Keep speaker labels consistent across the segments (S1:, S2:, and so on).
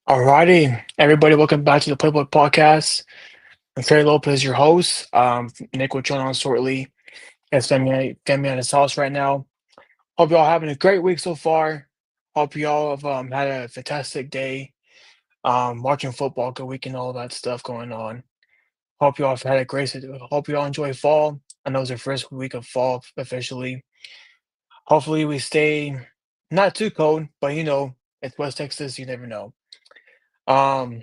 S1: Alrighty, everybody, welcome back to the Playbook Podcast. I'm Terry Lopez, your host. Nick will join on shortly. It's family at his house right now. Hope y'all having a great week so far. Hope y'all have had a fantastic day. Watching football, good week, and all that stuff going on. Hope y'all have had a great. Hope y'all enjoy fall. I know it's the first week of fall officially. Hopefully, we stay not too cold, but it's West Texas. You never know. Um,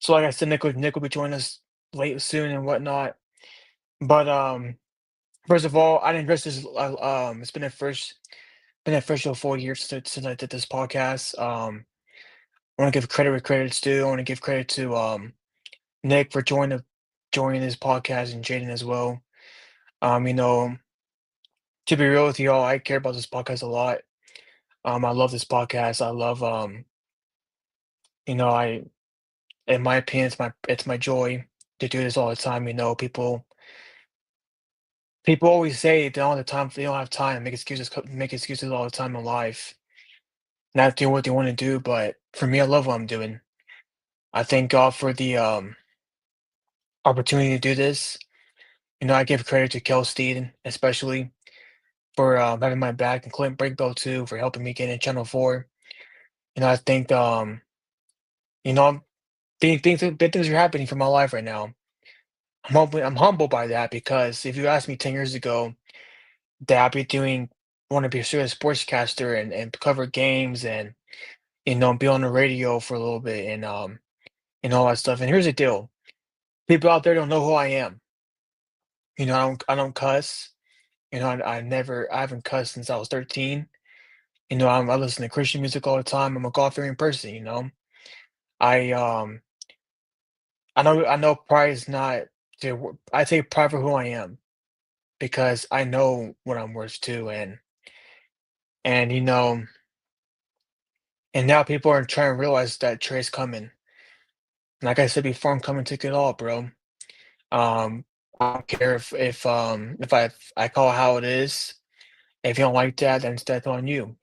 S1: So like I said, Nick will be joining us late soon and whatnot. But first of all, I didn't dress this. It's been the official 4 years since I did this podcast. I want to give credit where credit's due. I want to give credit to Nick for joining this podcast and Jaden as well. Um, you know, to be real with y'all, I care about this podcast a lot. I love this podcast. I love I in my opinion, it's my joy to do this all the time. People always say they don't have time, make excuses all the time in life, not doing what they want to do. But for me, I love what I'm doing. I thank God for the opportunity to do this. I give credit to Kel Steed, especially for having my back, and Clint Breakbell too for helping me get in Channel 4. I think you know I'm- big things are happening for my life right now. I'm humbled by that because if you asked me 10 years ago that I'd be doing want to be a serious sportscaster and cover games and be on the radio for a little bit and all that stuff. And here's the deal. People out there don't know who I am. I don't cuss. I haven't cussed since I was 13. I listen to Christian music all the time. I'm a God-fearing person. I I know pride is not I take pride for who I am because I know what I'm worth too. And and now people are trying to realize that Trey's coming. Like I said before, I'm coming to take it all, bro. Um, I don't care if I call it how it is. If you don't like that, then that's on you.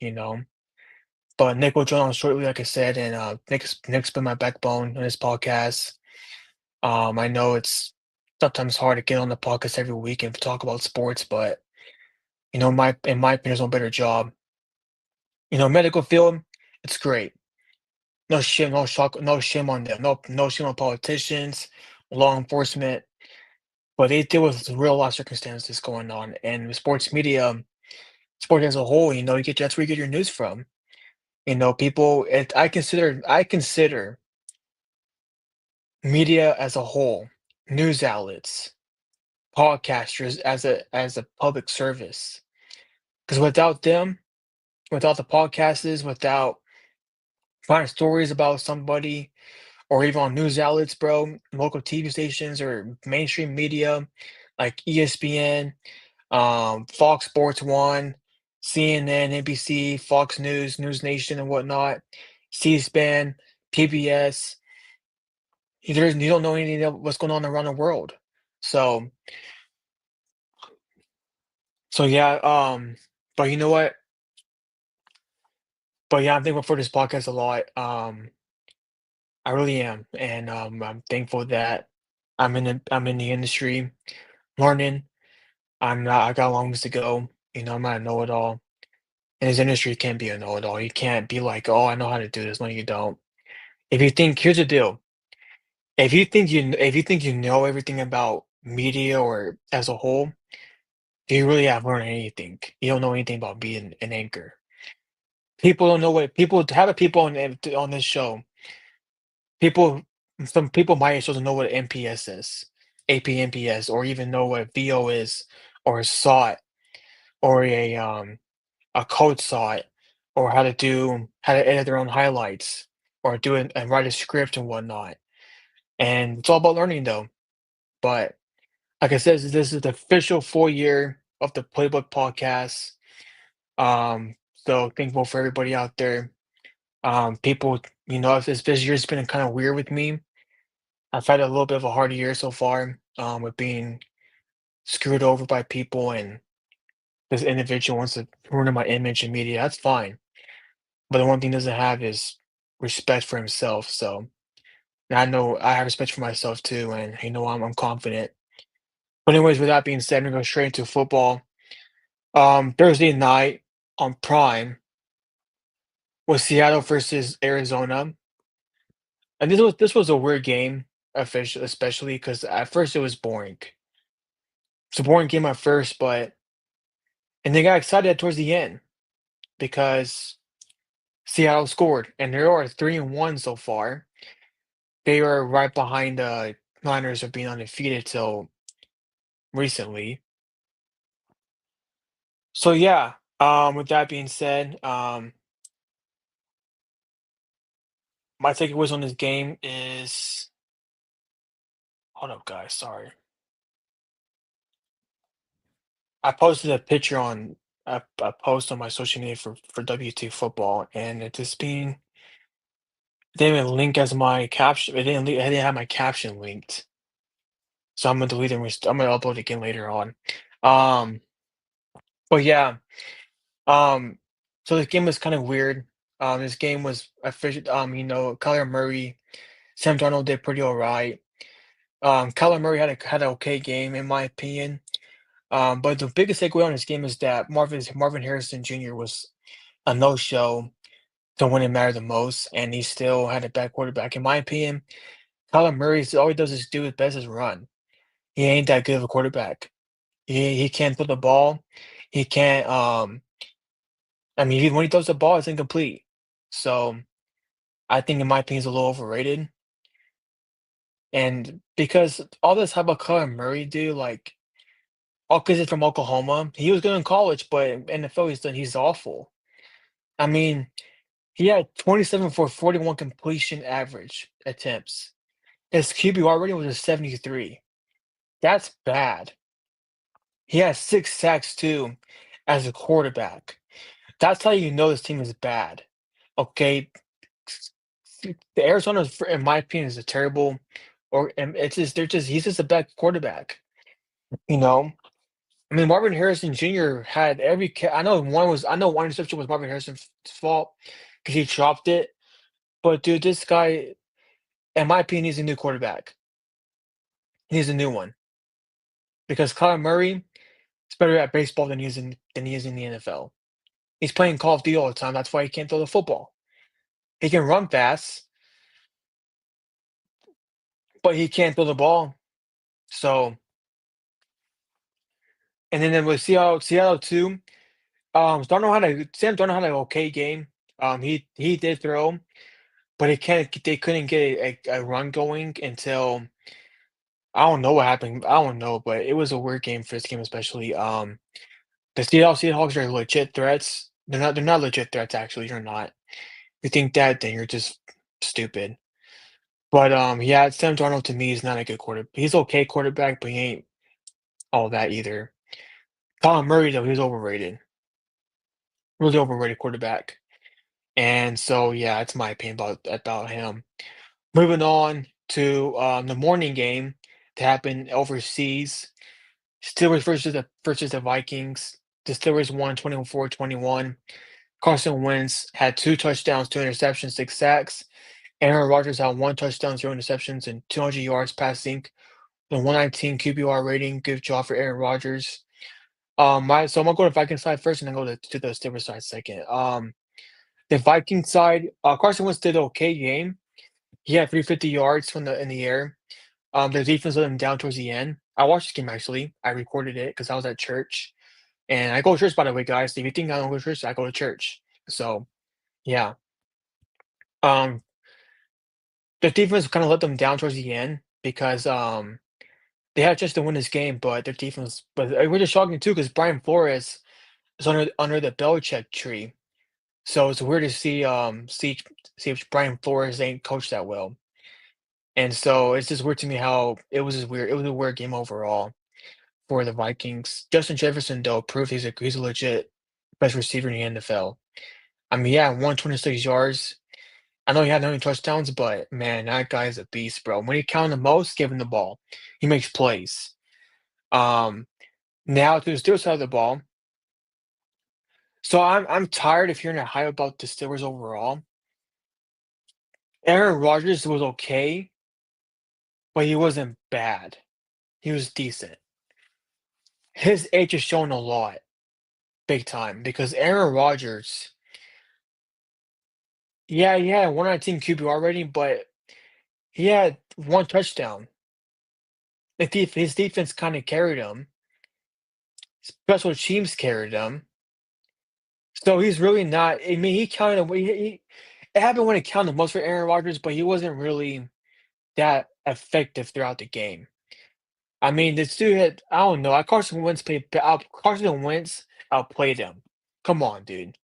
S1: But Nick will join on shortly, like I said, and Nick's been my backbone on this podcast. I know it's sometimes hard to get on the podcast every week and talk about sports, but in my opinion, there's no better job. Medical field, it's great. No shame, no shame on them. No shame on politicians, law enforcement. But they deal with real life circumstances going on, and with sport as a whole, that's where you get your news from. I consider media as a whole, news outlets, podcasters as a public service. Because without them, without the podcasters, without finding stories about somebody, or even on news outlets, bro, local TV stations or mainstream media like ESPN, Fox Sports One, CNN, NBC, Fox News, News Nation, and whatnot, C-SPAN, PBS. You don't know anything of what's going on around the world. So, so yeah. But you know what? But yeah, I'm thankful for this podcast a lot. I really am, and I'm thankful that I'm in the industry, learning. I got a long ways to go. I'm not a know-it-all. In this industry, you can't be a know-it-all. You can't be like, "Oh, I know how to do this." No, you don't. Here's the deal. If you think you know everything about media or as a whole, you really haven't learned anything. You don't know anything about being an anchor. People don't know what people have people on this show. People, some people my age doesn't know what MPS is, APMPS, or even know what VO is, or SOT, or a code SOT, or how to edit their own highlights, or do it and write a script and whatnot. And it's all about learning though. But like I said, this is the official 4 year of the Playbook Podcast. So thankful for everybody out there. People, if this year's been kind of weird with me. I've had a little bit of a hard year so far, with being screwed over by people, and this individual wants to ruin my image in media. That's fine. But the one thing it doesn't have is respect for himself. So and I know I have respect for myself too, and I'm confident. But anyways, with that being said, we're going straight into football. Thursday night on Prime was Seattle versus Arizona, and this was a weird game, especially because at first it was boring. It's a boring game at first, but and they got excited towards the end because Seattle scored, and they are 3-1 so far. They are right behind the Niners of being undefeated till recently. So yeah, with that being said, my takeaways on this game is hold up, guys. Sorry, I posted a picture on a post on my social media for WT football, and it just being they didn't link as my caption. It didn't have my caption linked, so I'm gonna delete it. I'm gonna upload it again later on. Um, but yeah, um, so this game was kind of weird. This game was official. Kyler Murray, Sam Darnold did pretty all right. Kyler Murray had an okay game in my opinion. But the biggest takeaway on this game is that Marvin Harrison Jr. was a no-show to when it mattered the most, and he still had a bad quarterback. In my opinion, Kyler Murray all he does is do his best is run. He ain't that good of a quarterback. He can't throw the ball. He can't. I mean, when he throws the ball, it's incomplete. So I think, in my opinion, he's a little overrated. And because all this hype about Kyler Murray, dude, like, all because he's from Oklahoma, he was good in college, but in NFL, he's awful. I mean, he had 27 for 41 completion average attempts. His QBR rating was a 73. That's bad. He has 6 sacks too as a quarterback. That's how you know this team is bad. Okay, the Arizona, in my opinion, is a terrible, or and it's just they're just he's just a bad quarterback. You know, I mean Marvin Harrison Jr. had I know one interception was Marvin Harrison's fault because he dropped it, but dude, this guy, in my opinion, he's a new quarterback. He's a new one because Kyler Murray is better at baseball than he is in the NFL. He's playing Call of Duty all the time. That's why he can't throw the football. He can run fast, but he can't throw the ball. So, and then with Seattle too. Sam Darnold had an okay game. He did throw, but they couldn't get a run going until I don't know what happened. I don't know, but it was a weird game for this game, especially. The Seattle Seahawks are legit threats. They're not legit threats, actually. You're not. You think that, then you're just stupid. But yeah, Sam Darnold to me is not a good quarterback. He's okay quarterback, but he ain't all that either. Colin Murray though, he's overrated. Really overrated quarterback. And so yeah, that's my opinion about him. Moving on to the morning game that happened overseas. Steelers versus the Vikings. The Steelers won 24-21. Carson Wentz had 2 touchdowns, 2 interceptions, 6 sacks. Aaron Rodgers had 1 touchdown, 0 interceptions, and 200 yards passing. The 119 QBR rating. Good job for Aaron Rodgers. So I'm gonna go to Vikings side first, and then go to the Steelers side second. The Vikings side, Carson Wentz did an okay game. He had 350 yards in the air. The defense let him down towards the end. I watched this game actually. I recorded it because I was at church, and I go to church, by the way, guys. If you think I don't go to church, I go to church. So yeah, um, the defense kind of let them down towards the end because they had just to win this game, but their defense. But it was just shocking too because Brian Flores is under the Belichick tree. So it's weird to see if Brian Flores ain't coached that well. And so it's just weird to me how it was just weird. It was a weird game overall for the Vikings. Justin Jefferson though proved he's a legit best receiver in the NFL. I mean, yeah, 126 yards. I know he had no touchdowns, but man, that guy is a beast, bro. When he counted the most, give him the ball. He makes plays. Um, Now to the Steelers side of the ball. So I'm tired of hearing that hype about the Steelers overall. Aaron Rodgers was okay, but he wasn't bad. He was decent. His age is showing a lot, big time, because Aaron Rodgers, yeah, he had 119 QBR rating, but he had one touchdown. His defense kind of carried him. Special teams carried him. So he's really not. I mean, he counted. It happened when it counted most for Aaron Rodgers, but he wasn't really that effective throughout the game. I mean, this dude had. I don't know. Carson Wentz outplayed him. Come on, dude.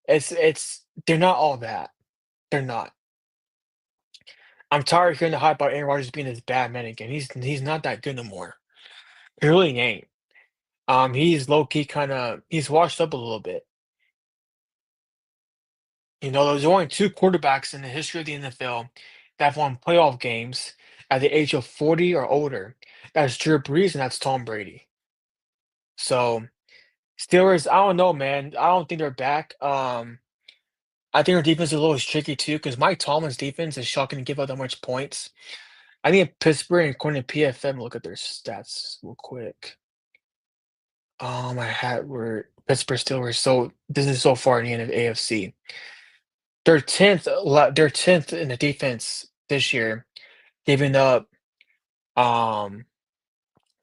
S1: It's. They're not all that. They're not. I'm tired of hearing the hype about Aaron Rodgers being this bad man again. He's not that good no more. He really ain't. He's low key kind of. He's washed up a little bit. There's only two quarterbacks in the history of the NFL that have won playoff games at the age of 40 or older. That's Drew Brees and that's Tom Brady. So Steelers, I don't know, man. I don't think they're back. I think their defense is a little tricky too because Mike Tomlin's defense is shocking to give up that much points. I think Pittsburgh, and according to PFM, look at their stats real quick. I had where Pittsburgh Steelers. So this is so far in the end of AFC. They're 10th in the defense this year, giving up um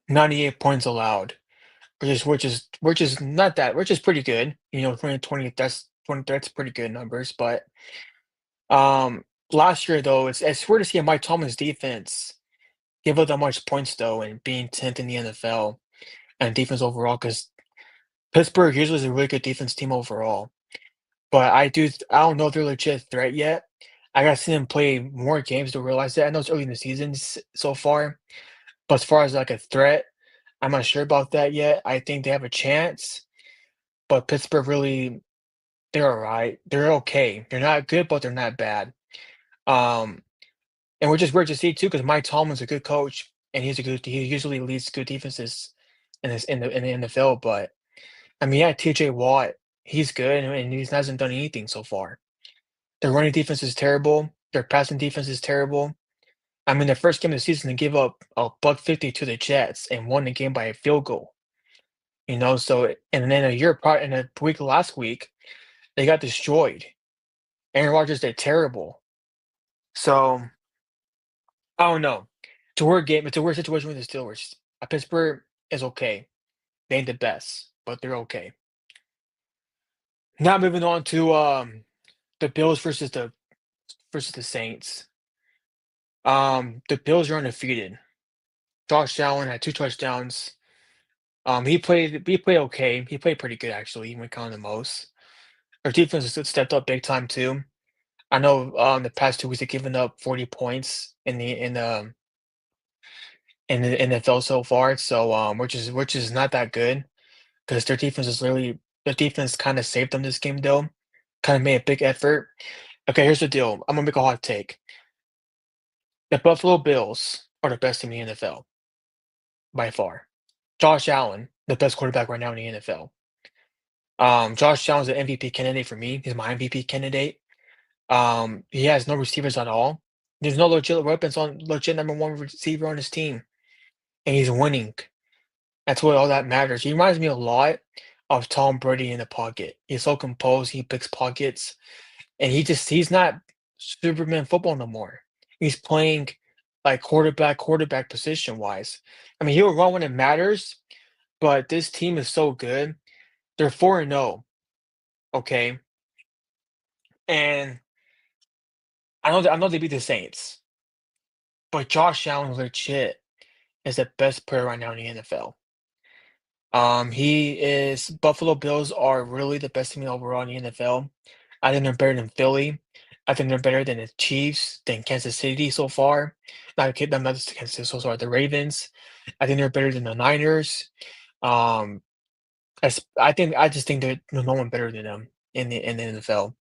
S1: 98 points allowed, which is not that which is pretty good. 2020 that's pretty good numbers. But last year though, it's weird to see a Mike Tomlin's defense give up that much points though, and being 10th in the NFL and defense overall, because Pittsburgh usually is a really good defense team overall. But I don't know if they're a legit threat yet. I gotta see them play more games to realize that. I know it's early in the season so far, but as far as like a threat, I'm not sure about that yet. I think they have a chance, but Pittsburgh really, they're all right. They're okay. They're not good, but they're not bad. Um, and which is weird to see too, because Mike Tomlin's a good coach, and he usually leads good defenses in the NFL. But I mean, yeah, T.J. Watt, he's good, and he hasn't done anything so far. Their running defense is terrible. Their passing defense is terrible. I mean, the first game of the season, they gave up a buck 50 to the Jets and won the game by a field goal. So and then in a week last week, they got destroyed. Aaron Rodgers did terrible. So I don't know. It's a weird game. It's a weird situation with the Steelers. Pittsburgh is okay. They ain't the best, but they're okay. Now moving on to the Bills versus the Saints. The Bills are undefeated. Josh Allen had two touchdowns. He played okay. He played pretty good actually, even counting the most. Our defense has stepped up big time too. I know the past 2 weeks they've given up 40 points in the NFL so far. So which is not that good because their defense kind of saved them this game though. Kind of made a big effort. Okay, here's the deal. I'm gonna make a hot take. The Buffalo Bills are the best team in the NFL by far. Josh Allen, the best quarterback right now in the NFL. Josh Allen's an MVP candidate for me. He's my MVP candidate. He has no receivers at all. There's no legit number one receiver on his team, and he's winning. That's what all that matters. He reminds me a lot of Tom Brady in the pocket. He's so composed. He picks pockets, and he's not Superman football no more. He's playing like quarterback position wise. I mean, he'll run when it matters, but this team is so good. They're 4-0, okay? And I know they beat the Saints, but Josh Allen legit is the best player right now in the NFL. He is Buffalo Bills are really the best team overall in the NFL. I think they're better than Philly. I think they're better than the Chiefs, than Kansas City so far. Not just Kansas City, so sorry, the Ravens. I think they're better than the Niners. Um, I just think there's no one better than them in the NFL.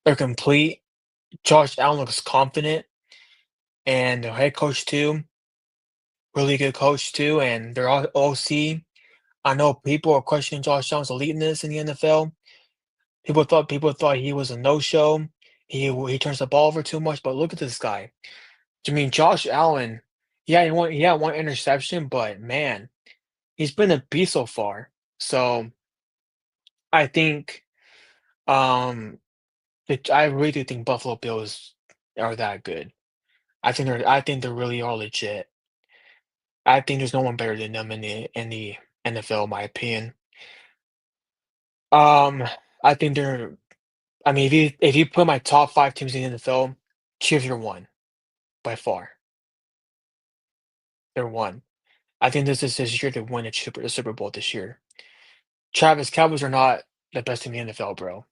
S1: They're complete. Josh Allen looks confident, and the head coach too, really good coach too, and they're all OC. I know people are questioning Josh Allen's eliteness in the NFL. People thought he was a no-show. He turns the ball over too much. But look at this guy. I mean, Josh Allen. Yeah, he had one interception, but man, he's been a beast so far. So I think um I really do think Buffalo Bills are that good. I think they really are legit. I think there's no one better than them in the NFL, in my opinion. Um, I think they're. I mean, if you put my top five teams in the NFL, Chiefs are one by far. They're one. I think this is his year to win the Super Bowl this year. Travis, Cowboys are not the best team in the NFL, bro.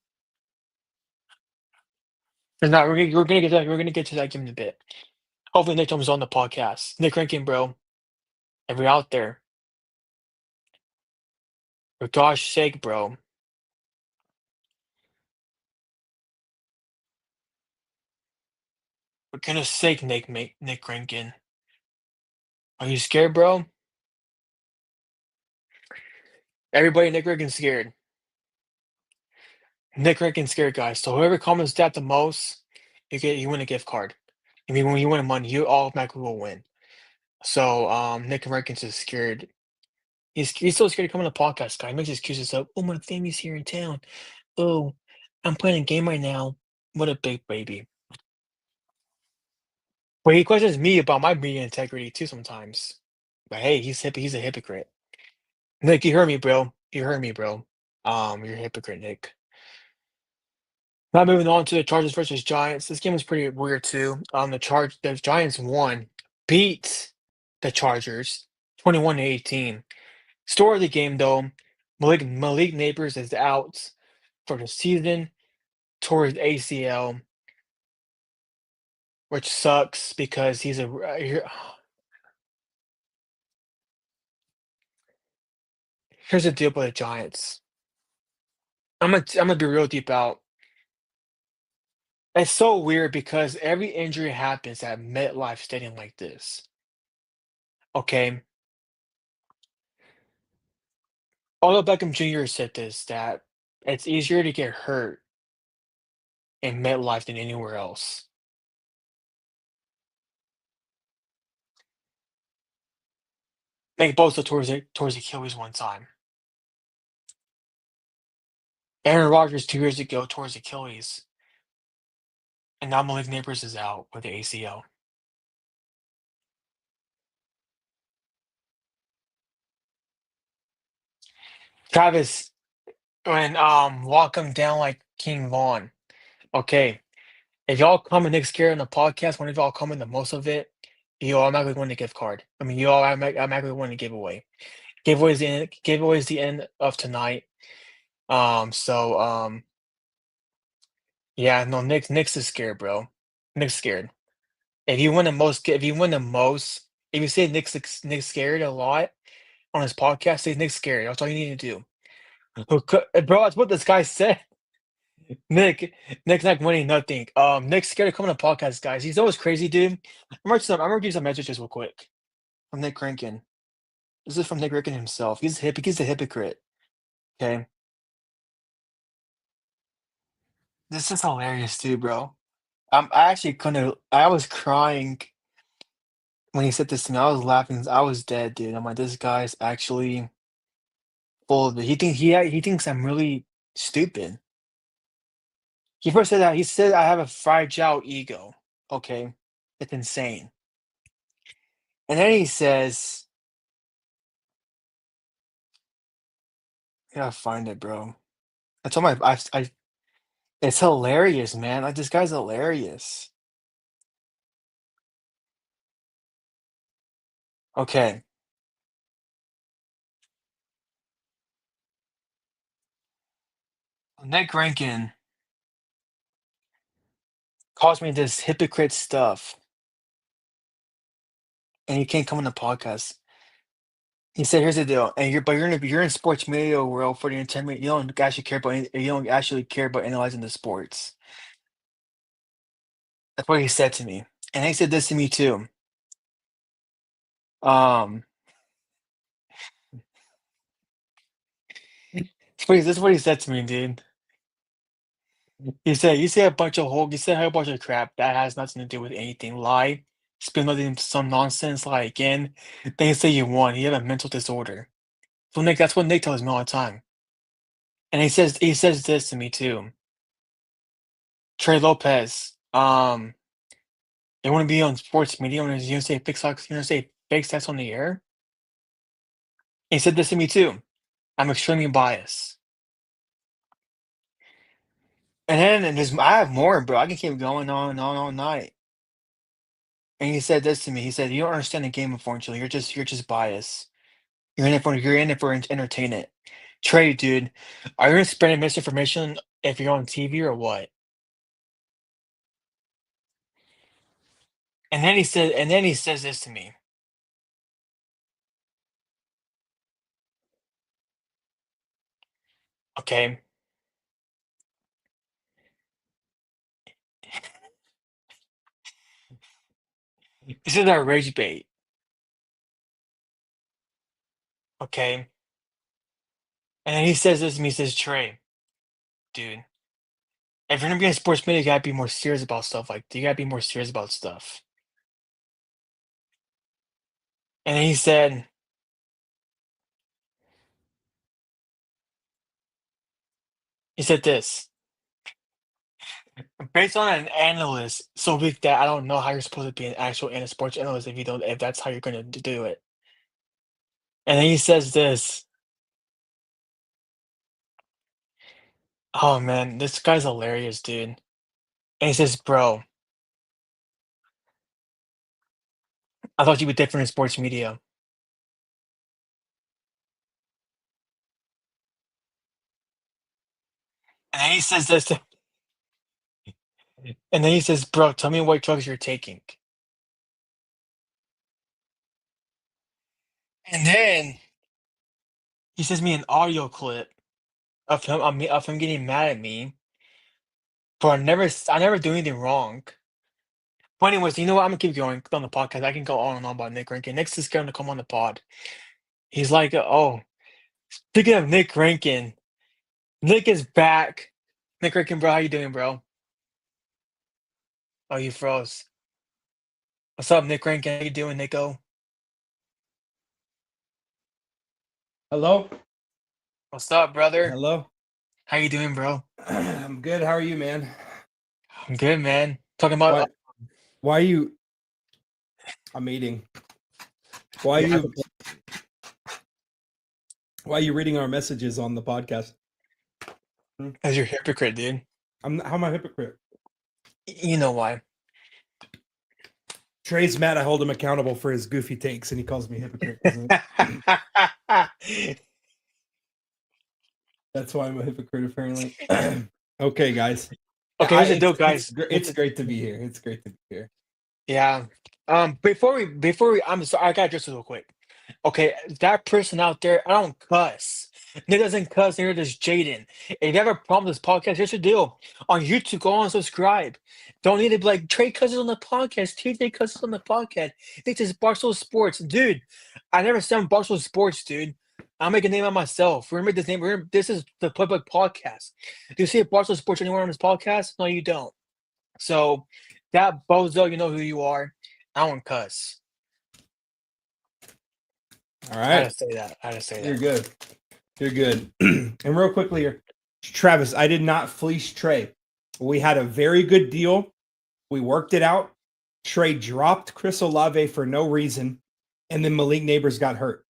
S1: They're not. We're gonna get to that game in a bit. Hopefully, Nick comes on the podcast. Nick Rankin, bro. If you're out there, for gosh sake, bro. For goodness sake, Nick Rankin. Are you scared, bro? Everybody, Nick Rankin's scared. Nick Rankin's scared, guys. So whoever comments that the most, you win a gift card. I mean, when you win money, you automatically will win. So Nick Rankin's just scared. He's so scared to come on the podcast, guy. He makes excuses of, oh, my family's here in town. Oh, I'm playing a game right now. What a big baby. But he questions me about my media integrity too sometimes. But hey, he's a hypocrite. Nick, you heard me, bro. You heard me, bro. You're a hypocrite, Nick. Now moving on to the Chargers versus Giants. This game was pretty weird too. The Giants won, beat the Chargers 21-18. Story of the game though, Malik Neighbors is out for the season towards ACL, which sucks because here's the deal with the Giants. I'm gonna be real deep out. It's so weird because every injury happens at MetLife Stadium like this. Okay, although Beckham Jr. said this that it's easier to get hurt in MetLife than anywhere else. Nick Bosa towards Achilles one time. Aaron Rodgers 2 years ago towards Achilles, and now Malik Neighbors is out with the ACL. Travis, when walk him down like King Vaughn. Okay, if y'all comment next year on the podcast, one of y'all comment the most of it, you automatically win the gift card. I mean, you all automatically win the giveaway. Giveaway is the end of tonight. So yeah, no, Nick's is scared, bro. Nick's scared. If you say Nick's scared a lot on his podcast, say Nick's scared. That's all you need to do. Bro, that's what this guy said. Nick, Nick's not winning nothing. Nick's scared to come on the podcast, guys. He's always crazy, dude. I'm gonna read you some messages real quick from Nick Rankin. This is from Nick Rankin himself. He's a hypocrite. Okay, this is hilarious, too, bro. I actually couldn't. I was crying when he said this to me. I was laughing. I was dead, dude. I'm like, this guy's actually full of it. He thinks I'm really stupid. He first said that he said I have a fragile ego. Okay, it's insane. And then he says, "I gotta find it, bro." I told my I it's hilarious, man. Like this guy's hilarious. Okay, Nick Rankin calls me this hypocrite stuff, and you can't come on the podcast. He said, "Here's the deal, and you're in sports media world for the entertainment. You don't actually care about analyzing the sports." That's what he said to me, and he said this to me too. Um, this is what he said to me, dude. You said a bunch of crap that has nothing to do with anything. Lie, spill nothing, some nonsense. Lie again. Then you say you won. You have a mental disorder. So Nick, that's what Nick tells me all the time. And he says this to me too. Trey Lopez, they want to be on sports media when you say fake socks, say fake stats on the air. He said this to me too. I'm extremely biased. And there's I have more, bro. I can keep going on and on all night. And he said this to me. He said, "You don't understand the game, unfortunately. You're just biased. You're in it for entertainment." Trey, dude, are you gonna spread misinformation if you're on TV or what? And then he says this to me. Okay, this is our rage bait. Okay, and then he says this to me. He says, "Trey, dude, if you're gonna be in sports media, you gotta be more serious about stuff. Like, you gotta be more serious about stuff." And then he said this. Based on an analyst so weak that I don't know how you're supposed to be an actual sports analyst if that's how you're gonna do it. And then he says this. Oh man, this guy's hilarious, dude. And he says, "Bro, I thought you were different in sports media." And then he says this, and then he says, "Bro, tell me what drugs you're taking." And then he sends me an audio clip of him getting mad at me for I never do anything wrong. But anyways, you know what? I'm gonna keep going on the podcast. I can go on and on about Nick Rankin. Nick's is going to come on the pod. He's like, "Oh, speaking of Nick Rankin, Nick is back." Nick Rankin, bro, how you doing, bro? Oh, you froze. What's up, Nick Rankin? How you doing, Nico?
S2: Hello?
S1: What's up, brother?
S2: Hello?
S1: How you doing, bro?
S2: I'm good. How are you, man?
S1: I'm good, man. Talking about
S2: Why why are you I'm eating. Why are
S1: yeah,
S2: why are you reading our messages on the podcast?
S1: as you're a hypocrite, dude.
S2: How am I a hypocrite?
S1: You know why?
S2: Trey's mad I hold him accountable for his goofy takes and he calls me a hypocrite. That's why I'm a hypocrite, apparently. Okay, guys.
S1: Okay, here's the deal, guys.
S2: It's great to be here. It's great to be here.
S1: Yeah. I'm sorry, I gotta address this real quick. Okay, that person out there, I don't cuss. Nick doesn't cuss, neither does Jaden. If you have a problem with this podcast, here's the deal. On YouTube, go on and subscribe. Don't need to be like Trey cusses on the podcast, TJ cusses on the podcast. This is Barstool Sports. Dude, I never said I'm Barstool Sports, dude. I'll make a name of myself. Remember this name. This is the Public Podcast. Do you see a Barstool Sports anywhere on this podcast? No, you don't. So that bozo, you know who you are. I don't cuss.
S2: All
S1: I had
S2: right.
S1: to say that. I had to say
S2: You're
S1: that.
S2: good. You're good. And real quickly here, Travis, I did not fleece Trey. We had a very good deal. We worked it out. Trey dropped Chris Olave for no reason, and then Malik Neighbors got hurt.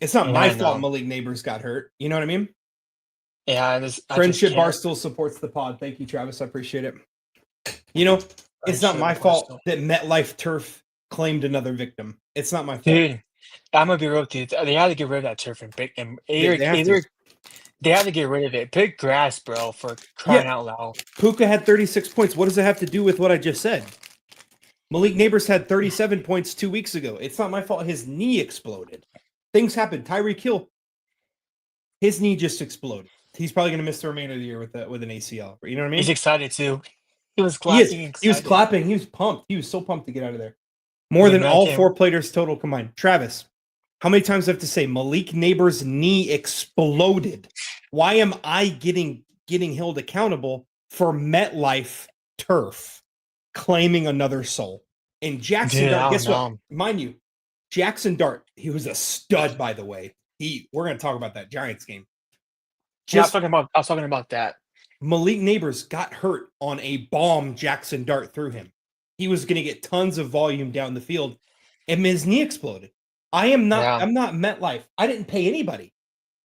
S2: It's not
S1: Yeah,
S2: my
S1: I
S2: fault
S1: know.
S2: Malik Neighbors got hurt. You know what I mean?
S1: Yeah, I just
S2: Friendship Bar
S1: can't.
S2: still supports the pod. Thank you, Travis. I appreciate it. You know, it's not
S1: Friendship
S2: my fault
S1: Barstool.
S2: that MetLife Turf claimed another victim. It's not my fault.
S1: Dude, I'm gonna be real with you. They had to get rid of that turf and big and
S2: They have to.
S1: they had to get rid of it. Big grass, bro, for crying
S2: Yeah,
S1: out loud.
S2: Puka had 36 points. What does it have to do with what I just said? Malik Neighbors had 37 points 2 weeks ago. It's not my fault his knee exploded. Things happen. Tyreek Hill, his knee just exploded. He's probably going to miss the remainder of the year with an ACL. You know what I mean?
S1: He's excited too. He was
S2: He is.
S1: clapping
S2: He was
S1: excited.
S2: clapping. He was pumped. He was so pumped to get out of there. More
S1: Yeah,
S2: than
S1: man,
S2: all
S1: can't-
S2: 4 players total combined. Travis, how many times do I have to say Malik Neighbors' knee exploded? Why am I getting held accountable for MetLife turf claiming another soul. And Jackson
S1: Dude,
S2: Dart,
S1: I
S2: guess
S1: don't
S2: what?
S1: know.
S2: Mind you, Jackson Dart, he was a stud, by the way. We're going to talk about that Giants game.
S1: Yeah,
S2: Just
S1: I was talking about that.
S2: Malik Neighbors got hurt on a bomb Jackson Dart threw him. He was going to get tons of volume down the field, and his knee exploded. I'm not MetLife. I didn't pay anybody.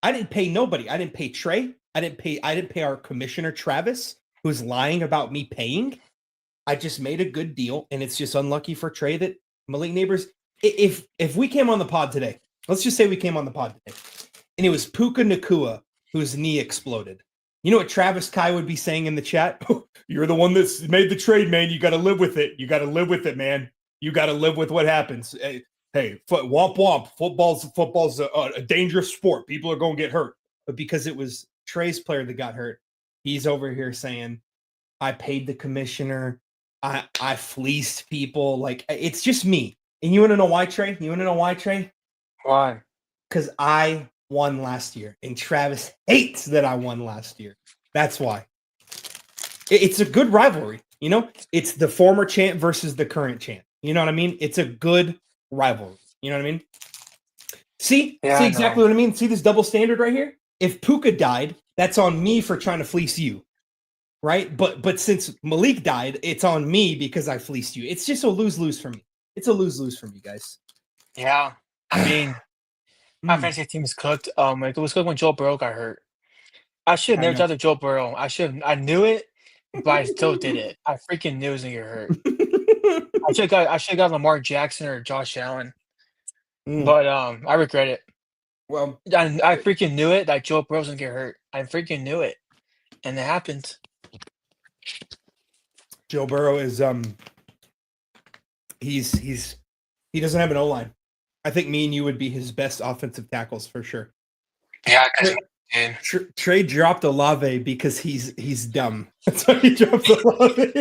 S2: I didn't pay nobody. I didn't pay Trey. I didn't pay our commissioner Travis, who's lying about me paying. I just made a good deal, and it's just unlucky for Trey that Malik Neighbors. If we came on the pod today, let's just say we came on the pod today, and it was Puka Nakua whose knee exploded. You know what Travis Kai would be saying in the chat? You're the one that's made the trade, man. You got to live with it. You got to live with it, man. You got to live with what happens. Hey, womp womp. Football's a dangerous sport. People are going to get hurt. But because it was Trey's player that got hurt, he's over here saying, I paid the commissioner. I fleeced people. Like, it's just me. And you want to know why, Trey?
S1: Why?
S2: Because I won last year, and Travis hates that I won last year. That's why. It's a good rivalry. You know, it's the former champ versus the current champ. You know what I mean? It's a good rivalry. You know what I mean? See exactly what I mean? See this double standard right here? If Puka died, that's on me for trying to fleece you. Right? But since Malik died, it's on me because I fleeced you. It's just a lose-lose for me. It's a lose-lose for me, guys.
S1: Yeah. I mean, my fantasy team is cooked. It was cooked when Joe Burrow got hurt. I should have never drafted Joe Burrow. I knew it, but I still did it. I freaking knew it was gonna get hurt. I should have got Lamar Jackson or Josh Allen. But I regret it.
S2: Well,
S1: I freaking knew it that Joe Burrow was gonna get hurt. I freaking knew it. And it happened.
S2: Joe Burrow is he doesn't have an O-line. I think me and you would be his best offensive tackles for sure.
S1: Yeah,
S2: Trey dropped Olave because he's dumb. That's why he dropped Olave.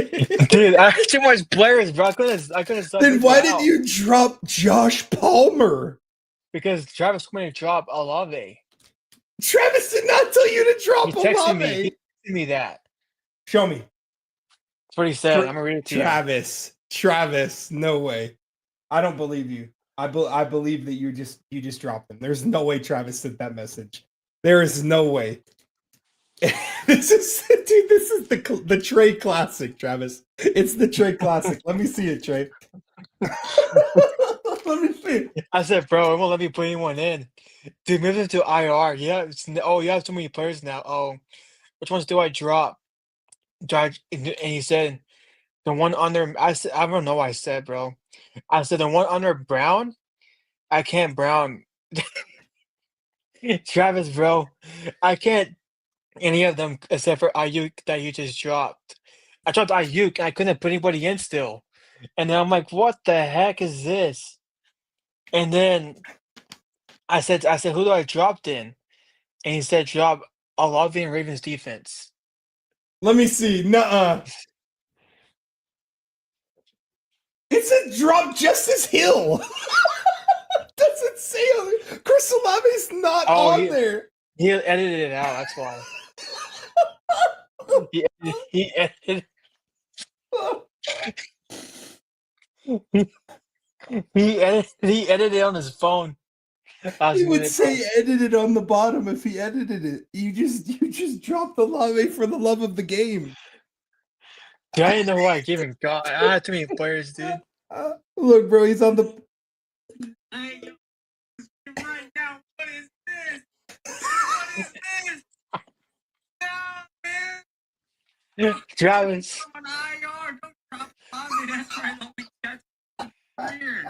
S1: Dude, I had too much players, bro. I couldn't.
S2: Then why did you drop Josh Palmer?
S1: Because Travis wanted to drop Olave.
S2: Travis did not tell you to drop
S1: He texted
S2: Olave.
S1: me. He texted me that.
S2: Show me.
S1: That's what he said. I'm gonna read it to you.
S2: Travis, no way. I don't believe you. I believe that you just dropped him. There's no way Travis sent that message. There is no way. This is the Trey Classic, Travis. It's the Trey Classic. Let me see it, Trey. Let me see.
S1: I said, bro, it won't let me put anyone in. Dude, move it to IR. Yeah. You have too many players now. Oh, which ones do I drop? And he said the one under. I don't know what I said, bro. I said the one under Brown. I can't Brown. Travis, bro, I can't any of them except for Ayuk that you just dropped. I dropped Ayuk and I couldn't put anybody in still. And then I'm like, what the heck is this? And then I said, who do I dropped in? And he said, drop Olave and Ravens defense.
S2: Let me see. Nuh-uh. It said drop Justice Hill. Doesn't say Chris Olave's not on there.
S1: He edited it out. That's why. he edited. He edited it on his phone.
S2: He would say edited on the bottom if he edited it. You just dropped Olave for the love of the game.
S1: Dude, I didn't know who I gave him. God, I had too many players, dude.
S2: Look, bro, he's on the.
S3: Right now, what is this? What is this? No, man.
S1: Travis.
S3: On IR, don't drop Bobby. That's right. Let me catch weird.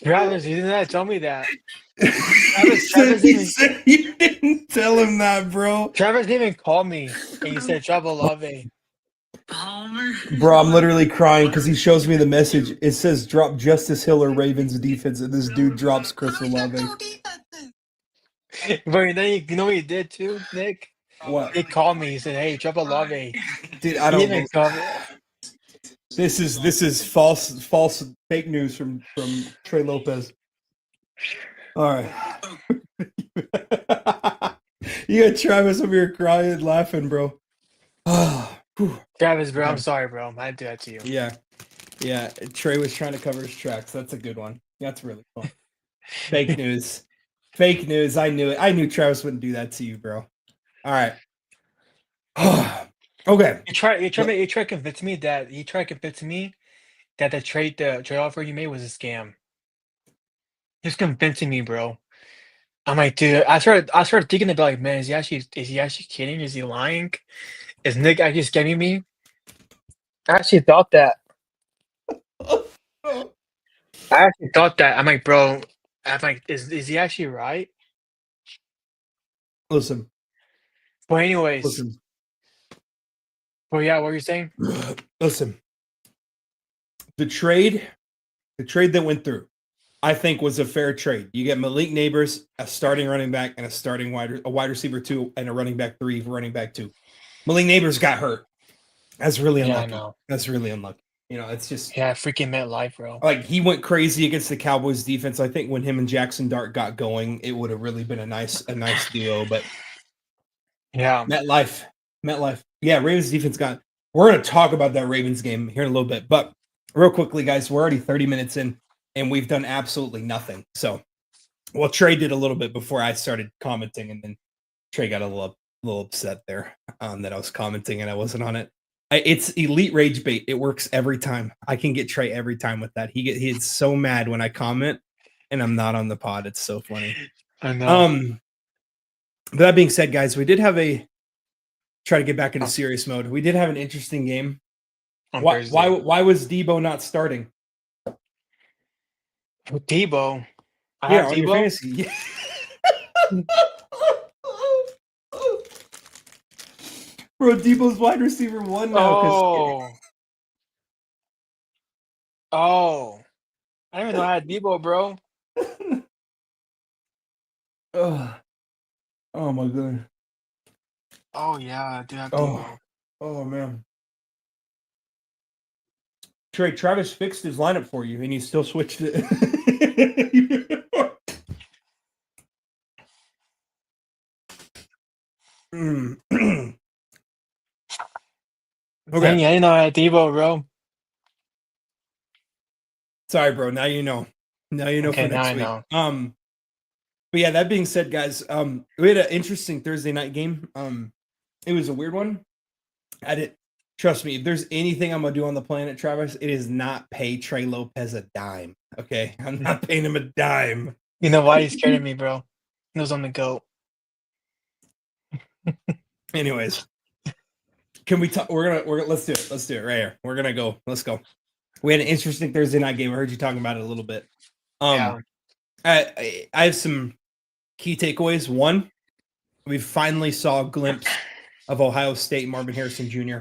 S1: Travis, you didn't have to tell me that.
S2: He said you didn't tell him that, bro.
S1: Travis didn't even call me, and he said drop Olave.
S3: Palmer.
S2: Bro, I'm literally crying because he shows me the message. It says drop Justice Hill or Ravens defense, and this dude drops Chris Olave.
S1: But then you know what he did too, Nick?
S2: What?
S1: He called me. He said, "Hey, drop Olave."
S2: Dude, I don't know.
S1: Call me.
S2: This is false fake news from Trey Lopez. All right. You got Travis over here crying, laughing, bro. Whew.
S1: Travis, bro, I'm
S2: Okay.
S1: sorry, bro. I did that to you.
S2: Yeah. Trey was trying to cover his tracks. That's a good one. That's really fun. Fake news. Fake news. I knew it. I knew Travis wouldn't do that to you, bro. All right. Okay.
S1: You try to convince me that the trade offer you made was a scam. Just convincing me, bro. I'm like, dude. I started thinking about like, man, is he actually kidding? Is he lying? Is Nick actually scamming me? I actually thought that. I actually thought that. I'm like, bro. I'm like, is he actually right?
S2: Listen.
S1: But anyways,
S2: Listen.
S1: well, yeah, what were you saying?
S2: Listen. The trade that went through, I think, was a fair trade. You get Malik Neighbors, a starting running back, and a wide receiver 2, and a running back 3, running back 2. Malik Neighbors got hurt. That's really
S1: Yeah, I
S2: unlucky.
S1: know.
S2: That's really unlucky. It's just
S1: Yeah, freaking MetLife, bro.
S2: like he went crazy against the Cowboys defense. I think when him and Jackson Dart got going, it would have really been a nice duo. But
S1: Yeah.
S2: MetLife. Yeah, Ravens defense got. We're gonna talk about that Ravens game here in a little bit, but real quickly, guys, we're already 30 minutes in, and we've done absolutely nothing. So, well, Trey did a little bit before I started commenting, and then Trey got a little upset there that I was commenting and I wasn't on it. It's elite rage bait. It works every time. I can get Trey every time with that. He's so mad when I comment and I'm not on the pod. It's so funny.
S1: I know.
S2: That being said, guys, we did have try to get back into
S1: Oh,
S2: serious mode. We did have an interesting game.
S1: on
S2: Why
S1: Thursday.
S2: was Debo not starting?
S1: With Debo. I
S2: Yeah,
S1: have
S2: on your
S1: Debo.
S2: fantasy. Bro, Debo's wide receiver 1 now.
S1: Oh. Oh. I didn't even know I had Debo, bro.
S2: Oh my god.
S1: Oh yeah, I do have
S2: Oh,
S1: Debo.
S2: man. Trey, Travis fixed his lineup for you, and he still switched it. Okay.
S1: Dang, I didn't know I had Debo, bro.
S2: Sorry, bro. Now you know. Now you know
S1: Okay,
S2: for
S1: now
S2: next
S1: I
S2: week.
S1: know.
S2: But yeah, that being said, guys, we had an interesting Thursday night game. It was a weird one. I didn't trust me. If there's anything I'm gonna do on the planet, Travis, it is not pay Trey Lopez a dime. Okay, I'm not paying him a dime.
S1: You know why he's scared of me, bro? He knows I'm the GOAT.
S2: Anyways, can we talk? We're gonna let's do it. Let's do it right here. We're gonna go. Let's go. We had an interesting Thursday night game. I heard you talking about it a little bit.
S1: Yeah.
S2: I have some key takeaways. One, we finally saw a glimpse of Ohio State Marvin Harrison Jr.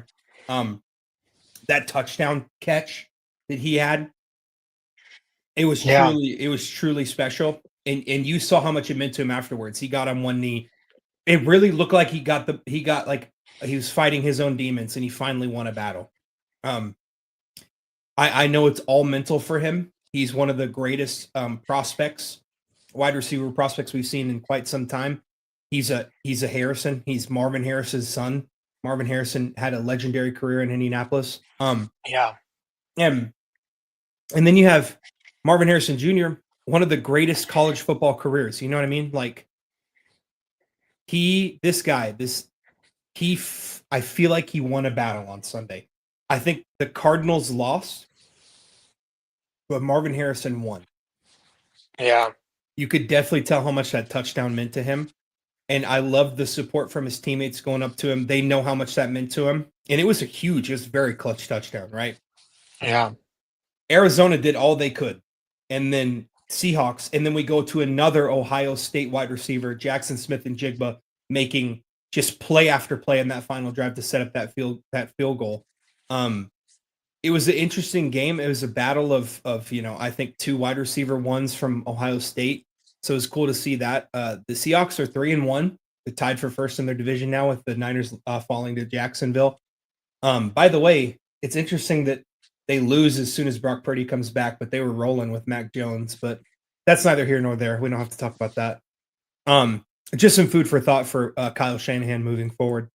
S2: That touchdown catch that he had, it was truly special. And you saw how much it meant to him afterwards. He got on one knee. It really looked like he was fighting his own demons and he finally won a battle. I know it's all mental for him. He's one of the greatest prospects, wide receiver prospects we've seen in quite some time. He's a Harrison. He's Marvin Harrison's son. Marvin Harrison had a legendary career in Indianapolis.
S1: Yeah.
S2: And then you have Marvin Harrison Jr., one of the greatest college football careers. You know what I mean? Like I feel like he won a battle on Sunday. I think the Cardinals lost, but Marvin Harrison won.
S1: Yeah.
S2: You could definitely tell how much that touchdown meant to him. And I love the support from his teammates going up to him. They know how much that meant to him. And it was very clutch touchdown, right?
S1: Yeah.
S2: Arizona did all they could. And then Seahawks. And then we go to another Ohio State wide receiver, Jackson Smith and Jigba, making just play after play in that final drive to set up that field goal. It was an interesting game. It was a battle of I think 2 wide receiver ones from Ohio State. So it was cool to see that. The Seahawks are 3-1. They're tied for first in their division now with the Niners falling to Jacksonville. By the way, it's interesting that they lose as soon as Brock Purdy comes back, but they were rolling with Mac Jones. But that's neither here nor there. We don't have to talk about that. Just some food for thought for Kyle Shanahan moving forward.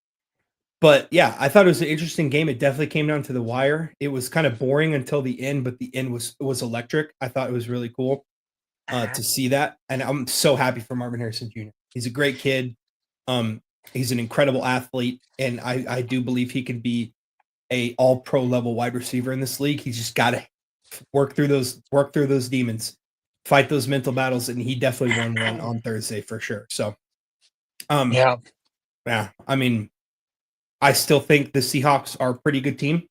S2: But yeah, I thought it was an interesting game. It definitely came down to the wire. It was kind of boring until the end, but the end was electric. I thought it was really cool to see that, and I'm so happy for Marvin Harrison Jr. He's a great kid. Um, he's an incredible athlete, and I do believe he can be a all pro level wide receiver in this league. He's just got to work through those demons, fight those mental battles, and he definitely won one on Thursday for sure. So,
S1: Yeah.
S2: yeah, I mean, I still think the Seahawks are a pretty good team.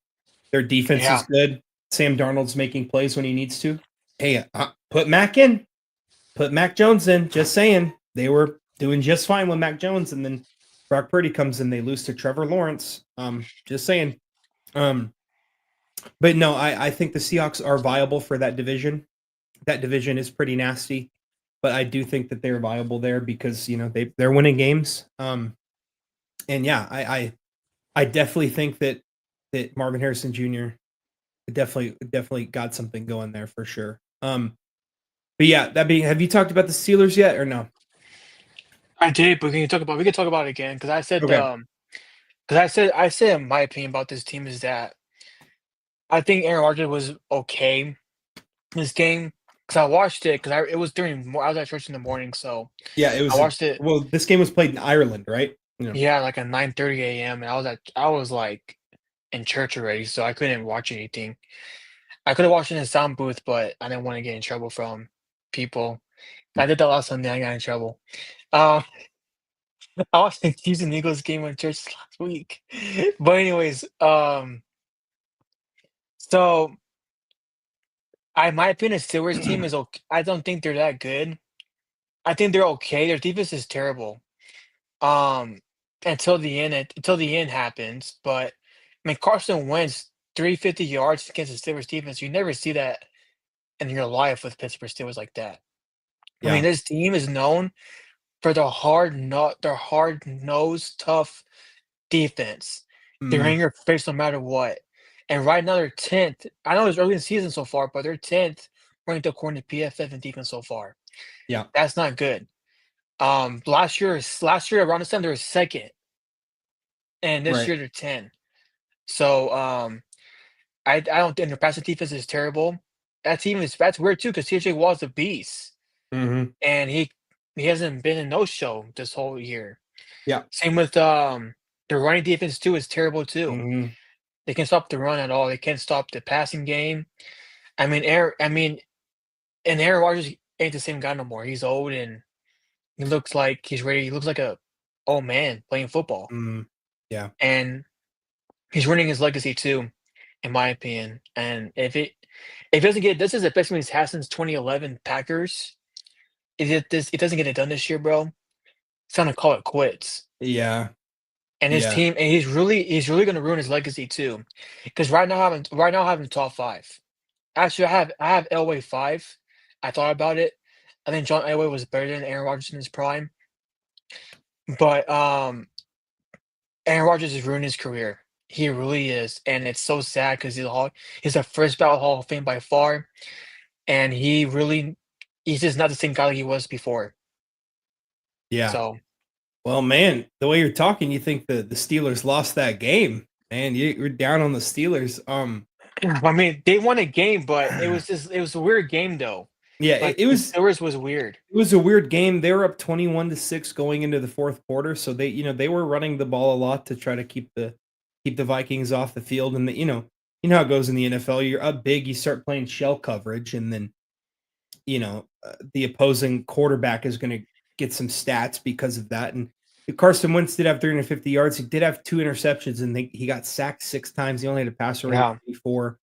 S2: Their defense
S1: Yeah.
S2: is good. Sam Darnold's making plays when he needs to. Hey, put Mac in. Put Mac Jones in. Just saying. They were doing just fine with Mac Jones, and then Brock Purdy comes in. They lose to Trevor Lawrence. Just saying. But no, I think the Seahawks are viable for that division. That division is pretty nasty, but I do think that they're viable there because they're winning games. And yeah, I definitely think that Marvin Harrison Jr. definitely got something going there for sure. But yeah, have you talked about the Steelers yet or no?
S1: I did, but we can talk about it again because I said
S2: Okay.
S1: I said my opinion about this team is that I think Aaron Rodgers was okay this game because I watched it because it was I was at church in the morning, so
S2: Yeah, it
S1: I
S2: was.
S1: watched it.
S2: Well, this game was played in Ireland, right?
S1: Yeah, like at 9:30 a.m. and I was like in church already, so I couldn't watch anything. I could have watched it in the sound booth, but I didn't want to get in trouble from people. I did that last Sunday. I got in trouble. Um, I watched the Chiefs and Eagles game on church last week. But anyways, so my opinion, Steelers team is okay. I don't think they're that good. I think they're okay. Their defense is terrible. Um, until the end happens. But I mean, Carson Wentz 350 yards against the Steelers defense. You never see that in your life with Pittsburgh Steelers like that. I mean,
S2: Yeah.
S1: this team is known for their hard nosed, tough defense. They're
S2: Mm,
S1: in your face no matter what. And right now they're 10th. I know it's early in the season so far, but they're 10th ranked according to PFF in defense so far.
S2: yeah.
S1: That's not good. Last year around this time they were second, and this
S2: Right.
S1: year they're 10. So I don't think their passing defense is terrible. That's weird too because CJ Watt's a beast,
S2: Mm-hmm.
S1: and he hasn't been in no show this whole year.
S2: Yeah.
S1: Same with their running defense too is terrible too.
S2: Mm-hmm.
S1: They can't stop the run at all. They can't stop the passing game. And Aaron Rodgers ain't the same guy no more. He's old and he looks like he's ready. He looks like a old man playing football,
S2: Mm, yeah.
S1: and he's ruining his legacy too, in my opinion. And if it doesn't get this is the best one he's had since 2011 Packers. It doesn't get it done this year, bro. It's time to call it quits.
S2: Yeah.
S1: And his
S2: Yeah.
S1: team, and he's really going to ruin his legacy too, because right now having top five. Actually, I have Elway 5. I thought about it. I think John Elway was better than Aaron Rodgers in his prime. But, Aaron Rodgers has ruined his career. He really is, and it's so sad because he's a first ballot Hall of Fame by far, and he's just not the same guy like he was before.
S2: Yeah.
S1: So,
S2: Well, man, the way you're talking, you think the Steelers lost that game. Man, you're down on the Steelers.
S1: I mean, they won a game, but it was a weird game though.
S2: Yeah,
S1: Like,
S2: it
S1: the
S2: was
S1: Steelers was weird.
S2: it was a weird game. They were up 21-6 going into the fourth quarter, so they were running the ball a lot to try to keep the Vikings off the field. And how it goes in the NFL. You're up big, you start playing shell coverage, and then the opposing quarterback is going to get some stats because of that. And Carson Wentz did have 350 yards. He did have 2 interceptions, and he got sacked 6 times. He only had a passer rating
S1: Yeah.
S2: of 84.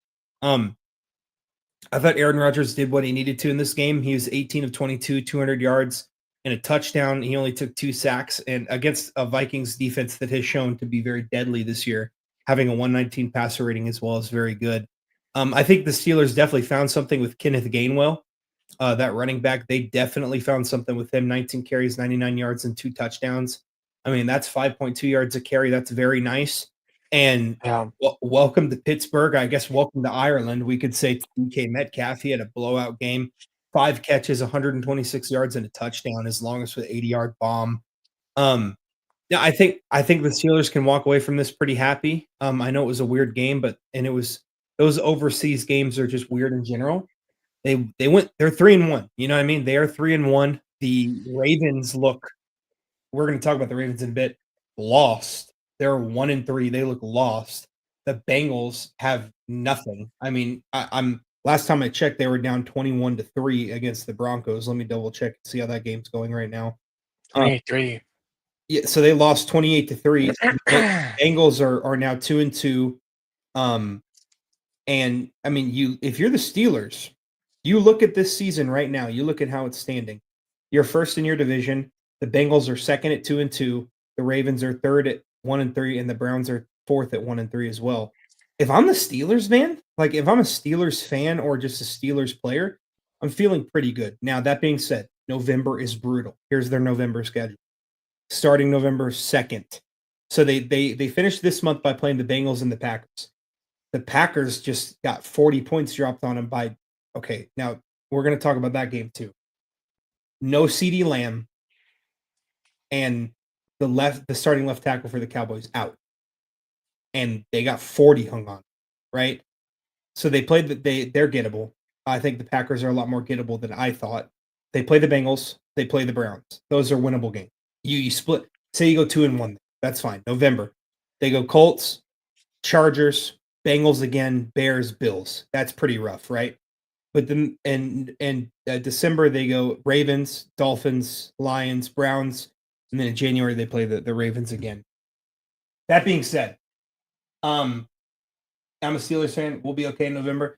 S2: I thought Aaron Rodgers did what he needed to in this game. He was 18 of 22, 200 yards and a touchdown. He only took 2 sacks, and against a Vikings defense that has shown to be very deadly this year, having a 119 passer rating as well is very good. I think the Steelers definitely found something with Kenneth Gainwell, that running back. They definitely found something with him. 19 carries, 99 yards, and 2 touchdowns. I mean, that's 5.2 yards a carry. That's very nice. And
S1: Yeah.
S2: welcome to Pittsburgh. I guess welcome to Ireland. We could say DK Metcalf. He had a blowout game. 5 catches, 126 yards, and a touchdown, as long as with 80-yard bomb. Yeah, I think the Steelers can walk away from this pretty happy. I know it was a weird game, but it was those overseas games are just weird in general. They're 3-1. You know what I mean? They are 3-1. The Ravens look we're gonna talk about the Ravens in a bit, lost. They're 1-3. They look lost. The Bengals have nothing. I mean, I'm last time I checked, they were down 21-3 against the Broncos. Let me double check and see how that game's going right now. Um,
S1: 23.
S2: yeah, so they lost 28-3. The Bengals are now 2-2. And I mean, if you're the Steelers, you look at this season right now, you look at how it's standing. You're first in your division. The Bengals are second at 2-2. The Ravens are third at 1-3, and the Browns are fourth at 1-3 as well. If I'm the Steelers, man, like if I'm a Steelers fan or just a Steelers player, I'm feeling pretty good. Now, that being said, November is brutal. Here's their November schedule. Starting November 2nd. So they finished this month by playing the Bengals and the Packers. The Packers just got 40 points dropped on them by okay, now we're going to talk about that game too. No CeeDee Lamb and the starting left tackle for the Cowboys out. And they got 40 hung on, right? So they're gettable. I think the Packers are a lot more gettable than I thought. They play the Bengals, they play the Browns. Those are winnable games. You split, say you go 2-1, that's fine. November. They go Colts, Chargers, Bengals again, Bears, Bills. That's pretty rough, right? But then in December they go Ravens, Dolphins, Lions, Browns, and then in January they play the Ravens again. That being said, I'm a Steelers fan. We'll be okay in November.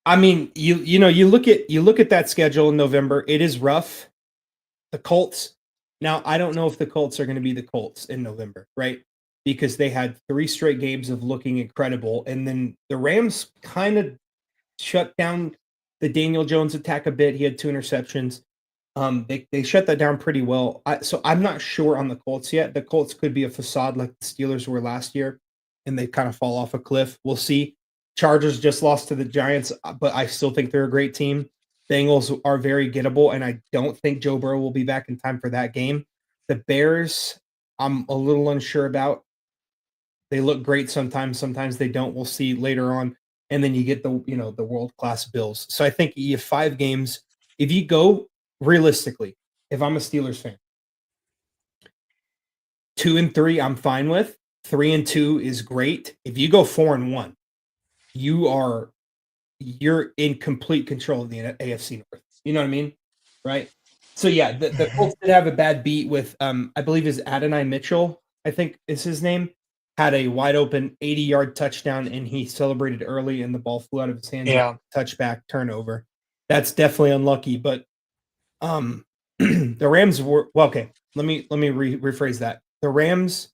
S2: I mean, you look at that schedule in November. It is rough. The Colts. Now, I don't know if the Colts are going to be the Colts in November, right? Because they had 3 straight games of looking incredible, and then the Rams kind of shut down the Daniel Jones attack a bit. He had 2 interceptions. They shut that down pretty well. So I'm not sure on the Colts yet. The Colts could be a facade like the Steelers were last year, and they kind of fall off a cliff. We'll see. Chargers just lost to the Giants, but I still think they're a great team. Bengals are very gettable, and I don't think Joe Burrow will be back in time for that game. The Bears, I'm a little unsure about. They look great sometimes they don't. We'll see later on. And then you get the world-class Bills. So I think you have 5 games. If you go realistically, if I'm a Steelers fan, 2-3 I'm fine with. 3-2 is great. If you go 4-1, you're in complete control of the AFC North. You know what I mean? Right? So yeah, the Colts did have a bad beat with I believe is Adonai Mitchell, I think is his name, had a wide open 80-yard touchdown and he celebrated early and the ball flew out of his hands.
S1: Yeah.
S2: Touchback turnover. That's definitely unlucky, but the Rams were okay. Let me rephrase that. The Rams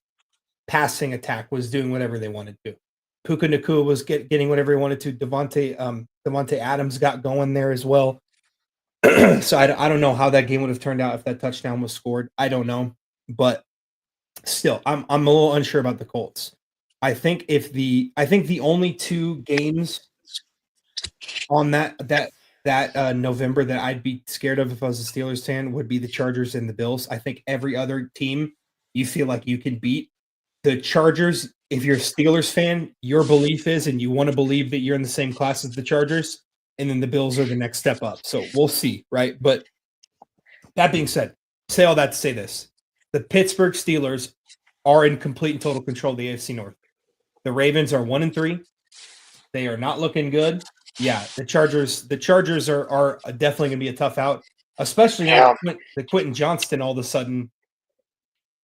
S2: passing attack was doing whatever they wanted to. Puka Nacua was getting whatever he wanted to. Devontae Adams got going there as well. So I don't know how that game would have turned out if that touchdown was scored. I don't know, but still, I'm a little unsure about the Colts. I think the only 2 games on that November that I'd be scared of if I was a Steelers fan would be the Chargers and the Bills. I think every other team you feel like you can beat. The Chargers, if you're a Steelers fan, your belief is, and you want to believe that you're in the same class as the Chargers, and then the Bills are the next step up. So we'll see, right? But that being said, say all that to say this. The Pittsburgh Steelers are in complete and total control of the AFC North. The Ravens are 1-3. They are not looking good. Yeah, the Chargers are definitely going to be a tough out, especially now that Quentin Johnston all of a sudden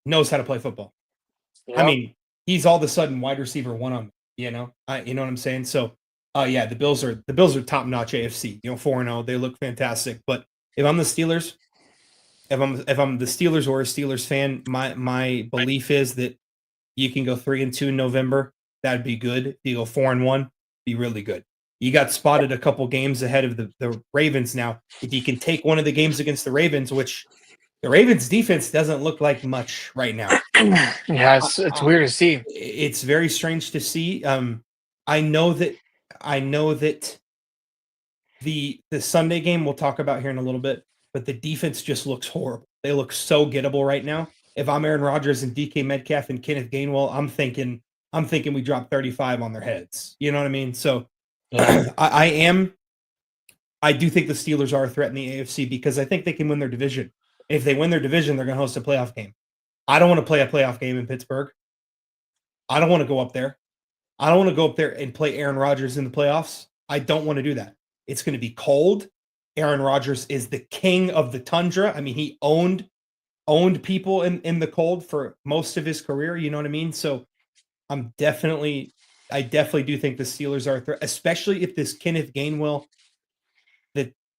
S2: knows how to play football.
S1: Yep.
S2: I mean, he's all of a sudden wide receiver 1 on, you know what I'm saying? So, yeah, the Bills are top notch AFC. 4-0, they look fantastic. But if I'm the Steelers, if I'm the Steelers or a Steelers fan, my belief is that you can go 3-2 in November. That'd be good. If you go 4-1, be really good. You got spotted a couple games ahead of the Ravens now. If you can take one of the games against the Ravens, which the Ravens defense doesn't look like much right now.
S1: Yeah, it's weird to see.
S2: It's very strange to see. I know that the Sunday game we'll talk about here in a little bit, but the defense just looks horrible. They look so gettable right now. if I'm Aaron Rodgers and DK Metcalf and Kenneth Gainwell, I'm thinking we drop 35 on their heads. You know what I mean? So
S1: Yeah.
S2: I do think the Steelers are a threat in the AFC because I think they can win their division. If they win their division, they're going to host a playoff game. I don't want to play a playoff game in Pittsburgh. I don't want to go up there. I don't want to go up there and play Aaron Rodgers in the playoffs. I don't want to do that. It's going to be cold. Aaron Rodgers is the king of the tundra. I mean, he owned people in the cold for most of his career. You know what I mean? So I definitely do think the Steelers are a threat, especially if this Kenneth Gainwell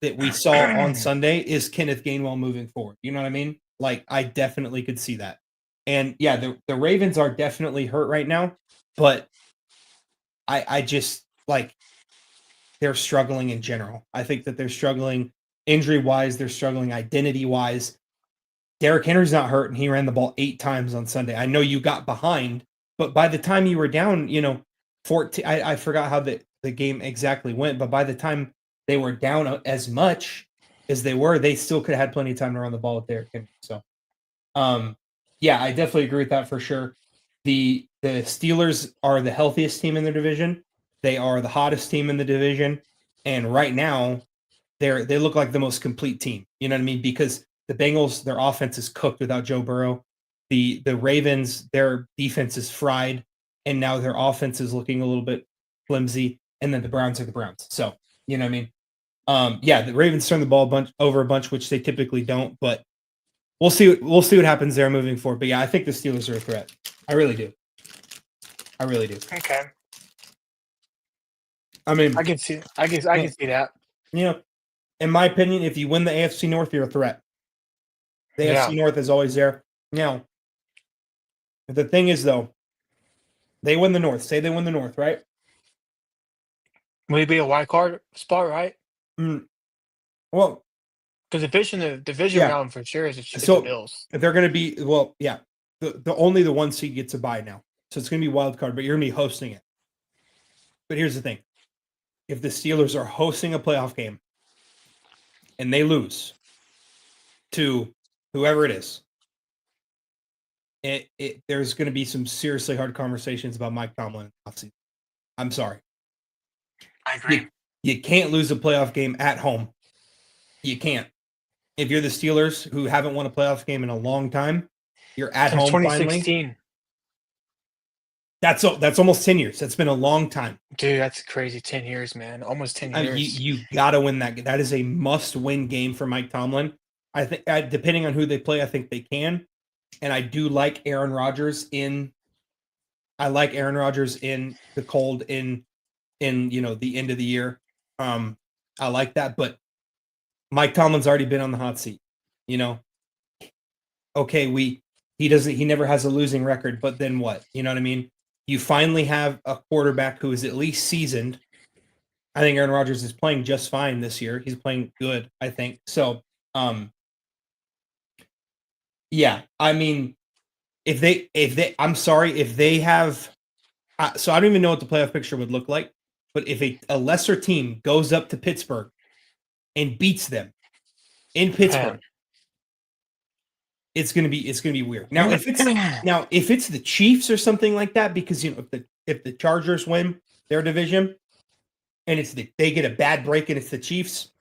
S2: that we saw on Sunday is Kenneth Gainwell moving forward. You know what I mean? Like, I definitely could see that. And yeah, the Ravens are definitely hurt right now, but I just like they're struggling in general. I think that they're struggling injury-wise, they're struggling identity-wise. Derrick Henry's not hurt, and he ran the ball 8 times on Sunday. I know you got behind, but by the time you were down, 14, I forgot how the game exactly went, but by the time they were down as much as they were, they still could have had plenty of time to run the ball with Derrick Henry. So, yeah, I definitely agree with that for sure. The Steelers are the healthiest team in their division. They are the hottest team in the division, and right now, they look like the most complete team. You know what I mean? Because the Bengals, their offense is cooked without Joe Burrow. The Ravens, their defense is fried, and now their offense is looking a little bit flimsy. And then the Browns are the Browns. So, you know what I mean? Yeah, the Ravens turn the ball over a bunch, which they typically don't. But we'll see what happens there moving forward. But yeah, I think the Steelers are a threat. I really do. I really do.
S1: Okay.
S2: I mean,
S1: I can see that.
S2: In my opinion, if you win the AFC North, you're a threat. The AFC North is always there. Now, the thing is, though, they win the North. Say they win the North, right?
S1: Will it be a wild card spot, right?
S2: Well,
S1: because the division round for sure is the Bills.
S2: They're going to be the only the one seed gets a bye now, so it's going to be wild card. But you're going to be hosting it. But here's the thing: if the Steelers are hosting a playoff game and they lose to whoever it is, there's going to be some seriously hard conversations about Mike Tomlin. I'm sorry.
S1: I agree.
S2: You can't lose a playoff game at home. You can't. If you're the Steelers, who haven't won a playoff game in a long time, you're at home
S1: 2016.
S2: Finally. That's almost 10 years. That's been a long time.
S1: Dude, that's crazy. 10 years, man. Almost 10 years.
S2: You got to win that game. That is a must-win game for Mike Tomlin. I think, depending on who they play, I think they can. And I do like Aaron Rodgers in the cold in the end of the year. I like that, but Mike Tomlin's already been on the hot seat. Okay, he never has a losing record, but then what? You know what I mean? You finally have a quarterback who is at least seasoned. I think Aaron Rodgers is playing just fine this year. He's playing good, I think. So, yeah, I mean, I'm sorry, if they have, so I don't even know what the playoff picture would look like, but if a lesser team goes up to Pittsburgh and beats them in Pittsburgh, it's gonna be weird. Now, if it's the Chiefs or something like that, because if the Chargers win their division and they get a bad break and it's the Chiefs,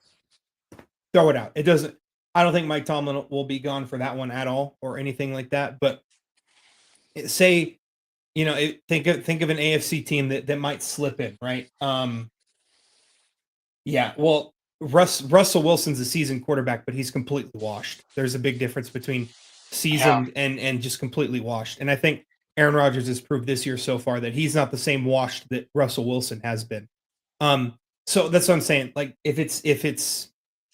S2: throw it out. It doesn't. I don't think Mike Tomlin will be gone for that one at all or anything like that. But say, think of an AFC team that might slip in, right? Yeah. Well, Russell Wilson's a seasoned quarterback, but he's completely washed. There's a big difference between seasoned and just completely washed. And I think Aaron Rodgers has proved this year so far that he's not the same washed that Russell Wilson has been. So that's what I'm saying. Like if it's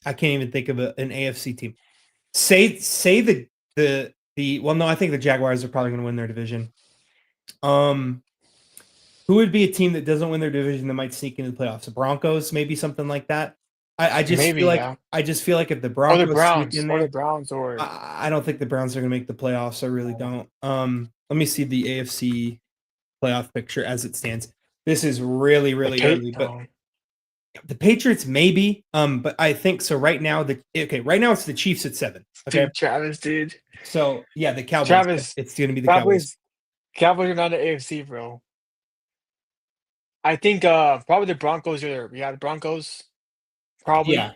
S2: I can't even think of an AFC team. Say I think the Jaguars are probably going to win their division. Who would be a team that doesn't win their division that might sneak into the playoffs? The Broncos, maybe something like that. I just feel like if the Broncos
S1: or the Browns,
S2: sneak in there, I don't think the Browns are going to make the playoffs. I really don't. Let me see the AFC playoff picture as it stands. This is really, really early, but The Patriots maybe, but I think so. Right now, right now it's the Chiefs at 7. Okay,
S1: Dude, Travis, dude.
S2: so yeah, the Cowboys.
S1: Travis,
S2: It's going to be the Cowboys.
S1: Cowboys are not the AFC, bro. I think probably the Broncos are there. Yeah, the Broncos. Probably.
S2: Yeah,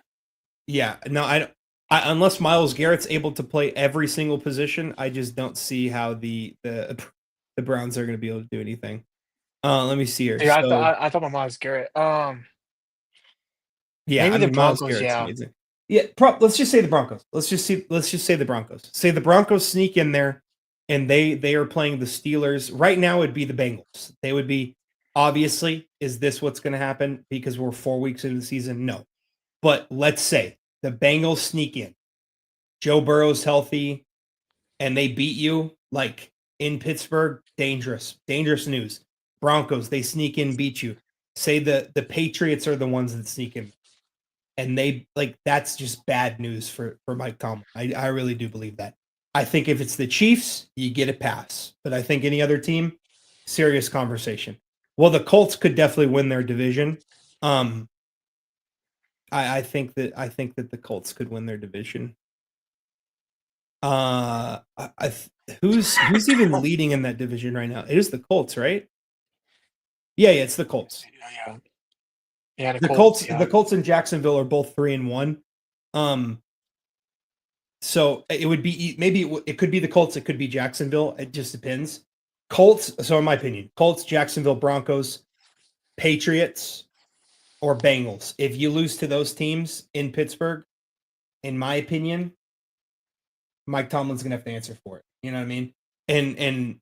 S2: yeah. No, unless Myles Garrett's able to play every single position, I just don't see how the Browns are going to be able to do anything. Let me see here.
S1: Dude,
S2: So
S1: I thought about Myles Garrett.
S2: yeah,
S1: Maybe
S2: I
S1: the
S2: mean Myles
S1: Broncos,
S2: Garrett's
S1: yeah.
S2: amazing. Yeah, let's just say the Broncos. Let's just say the Broncos. Say the Broncos sneak in there, and they are playing the Steelers. Right now, it'd be the Bengals. They would be obviously. Is this what's going to happen because we're 4 weeks into the season? No, but let's say the Bengals sneak in. Joe Burrow's healthy, and they beat you like in Pittsburgh. Dangerous news. Broncos they sneak in, beat you. Say the Patriots are the ones that sneak in. And they that's just bad news for Mike Tomlin. I really do believe that. I think if it's the Chiefs, you get a pass. But I think any other team, serious conversation. Well, the Colts could definitely win their division. I think that the Colts could win their division. Who's even leading in that division right now? It is the Colts, right? Yeah, it's the Colts.
S1: Yeah. Yeah,
S2: The
S1: Colts.
S2: The Colts and Jacksonville are both 3-1. So it would be it could be the Colts, it could be Jacksonville. It just depends. Colts. So in my opinion, Colts, Jacksonville, Broncos, Patriots, or Bengals. If you lose to those teams in Pittsburgh, in my opinion, Mike Tomlin's gonna have to answer for it. You know what I mean? And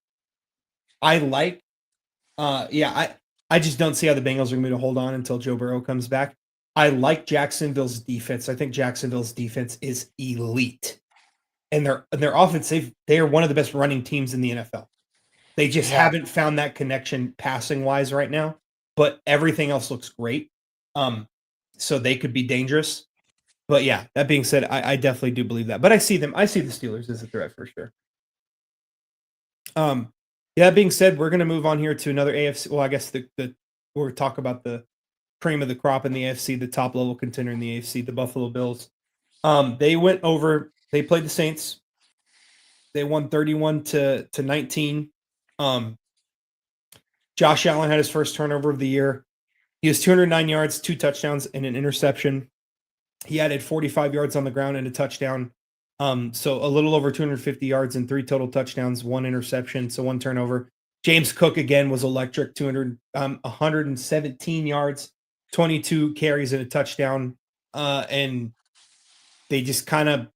S2: I like, I just don't see how the Bengals are going to hold on until Joe Burrow comes back. I like Jacksonville's defense. I think Jacksonville's defense is elite, and their offense. They are one of the best running teams in the NFL. They just haven't found that connection passing wise right now, but everything else looks great. So they could be dangerous. But yeah, that being said, I definitely do believe that. But I see the Steelers as a threat for sure. That being said, we're going to move on here to another AFC. Well, I guess we'll talk about the cream of the crop in the AFC, the top level contender in the AFC, the Buffalo Bills. They went over. They played the Saints. They won 31-19. Josh Allen had his first turnover of the year. He has 209 yards, 2 touchdowns, and an interception. He added 45 yards on the ground and a touchdown. So a little over 250 yards and 3 total touchdowns, 1 interception, so 1 turnover. James Cook again was electric, 117 yards, 22 carries and a touchdown. And they just kind of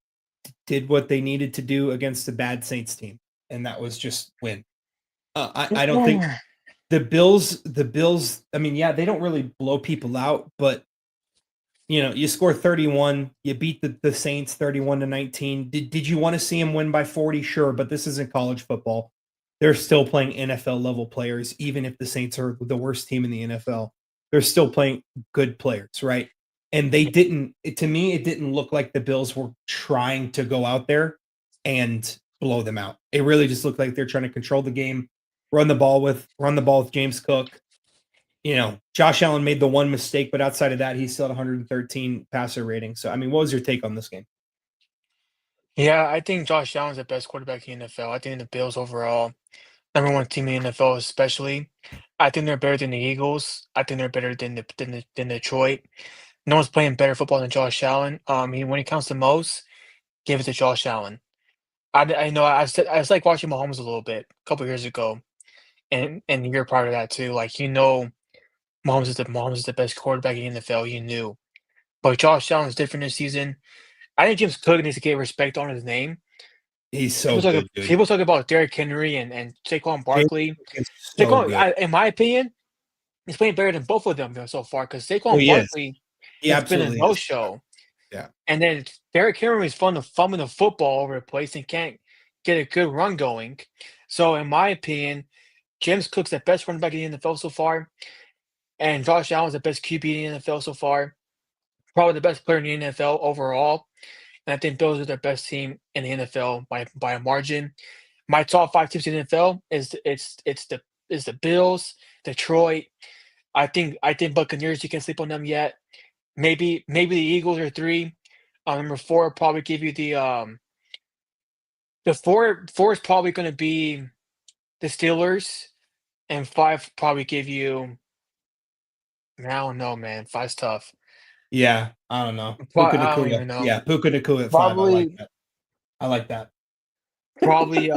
S2: did what they needed to do against a bad Saints team, and that was just win. I don't think the Bills, I mean, yeah, they don't really blow people out, but you score 31, you beat the Saints 31-19. Did you want to see them win by 40? Sure, but this isn't college football. They're still playing NFL level players, even if the Saints are the worst team in the NFL. They're still playing good players, right? And they didn't, to me, it didn't look like the Bills were trying to go out there and blow them out. It really just looked like they're trying to control the game, run the ball with James Cook. Josh Allen made the one mistake, but outside of that, he's still at 113 passer rating. So, I mean, what was your take on this game?
S1: Yeah, I think Josh Allen's the best quarterback in the NFL. I think the Bills overall, number 1 team in the NFL, especially. I think they're better than the Eagles. I think they're better than Detroit. No one's playing better football than Josh Allen. When it counts to most, give it to Josh Allen. I know I was like watching Mahomes a little bit a couple years ago, and the year prior to that too. Mahomes is the best quarterback in the NFL. You knew, but Josh Allen is different this season. I think James Cook needs to get respect on his name.
S2: He's so good.
S1: People talk about Derrick Henry and Saquon Barkley. In my opinion, he's playing better than both of them so far because Saquon Barkley has been a no-show.
S2: Yeah,
S1: and then Derrick Henry is fumbling the football over the place and can't get a good run going. So, in my opinion, James Cook's the best running back in the NFL so far, and Josh Allen's the best QB in the NFL so far. Probably the best player in the NFL overall. And I think those are the best team in the NFL by a margin. My top 5 teams in the NFL is the Bills, Detroit, I think Buccaneers, you can sleep on them yet. Maybe the Eagles are 3. Number 4 probably give you the 4 is probably gonna be the Steelers, and 5 probably give you man, I don't know, man. 5's tough.
S2: Yeah, I don't know.
S1: But
S2: Puka
S1: I don't
S2: Nakua.
S1: even know.
S2: Yeah, Puka Nakua at 5. I like
S1: Probably
S2: that. I like that.
S1: probably,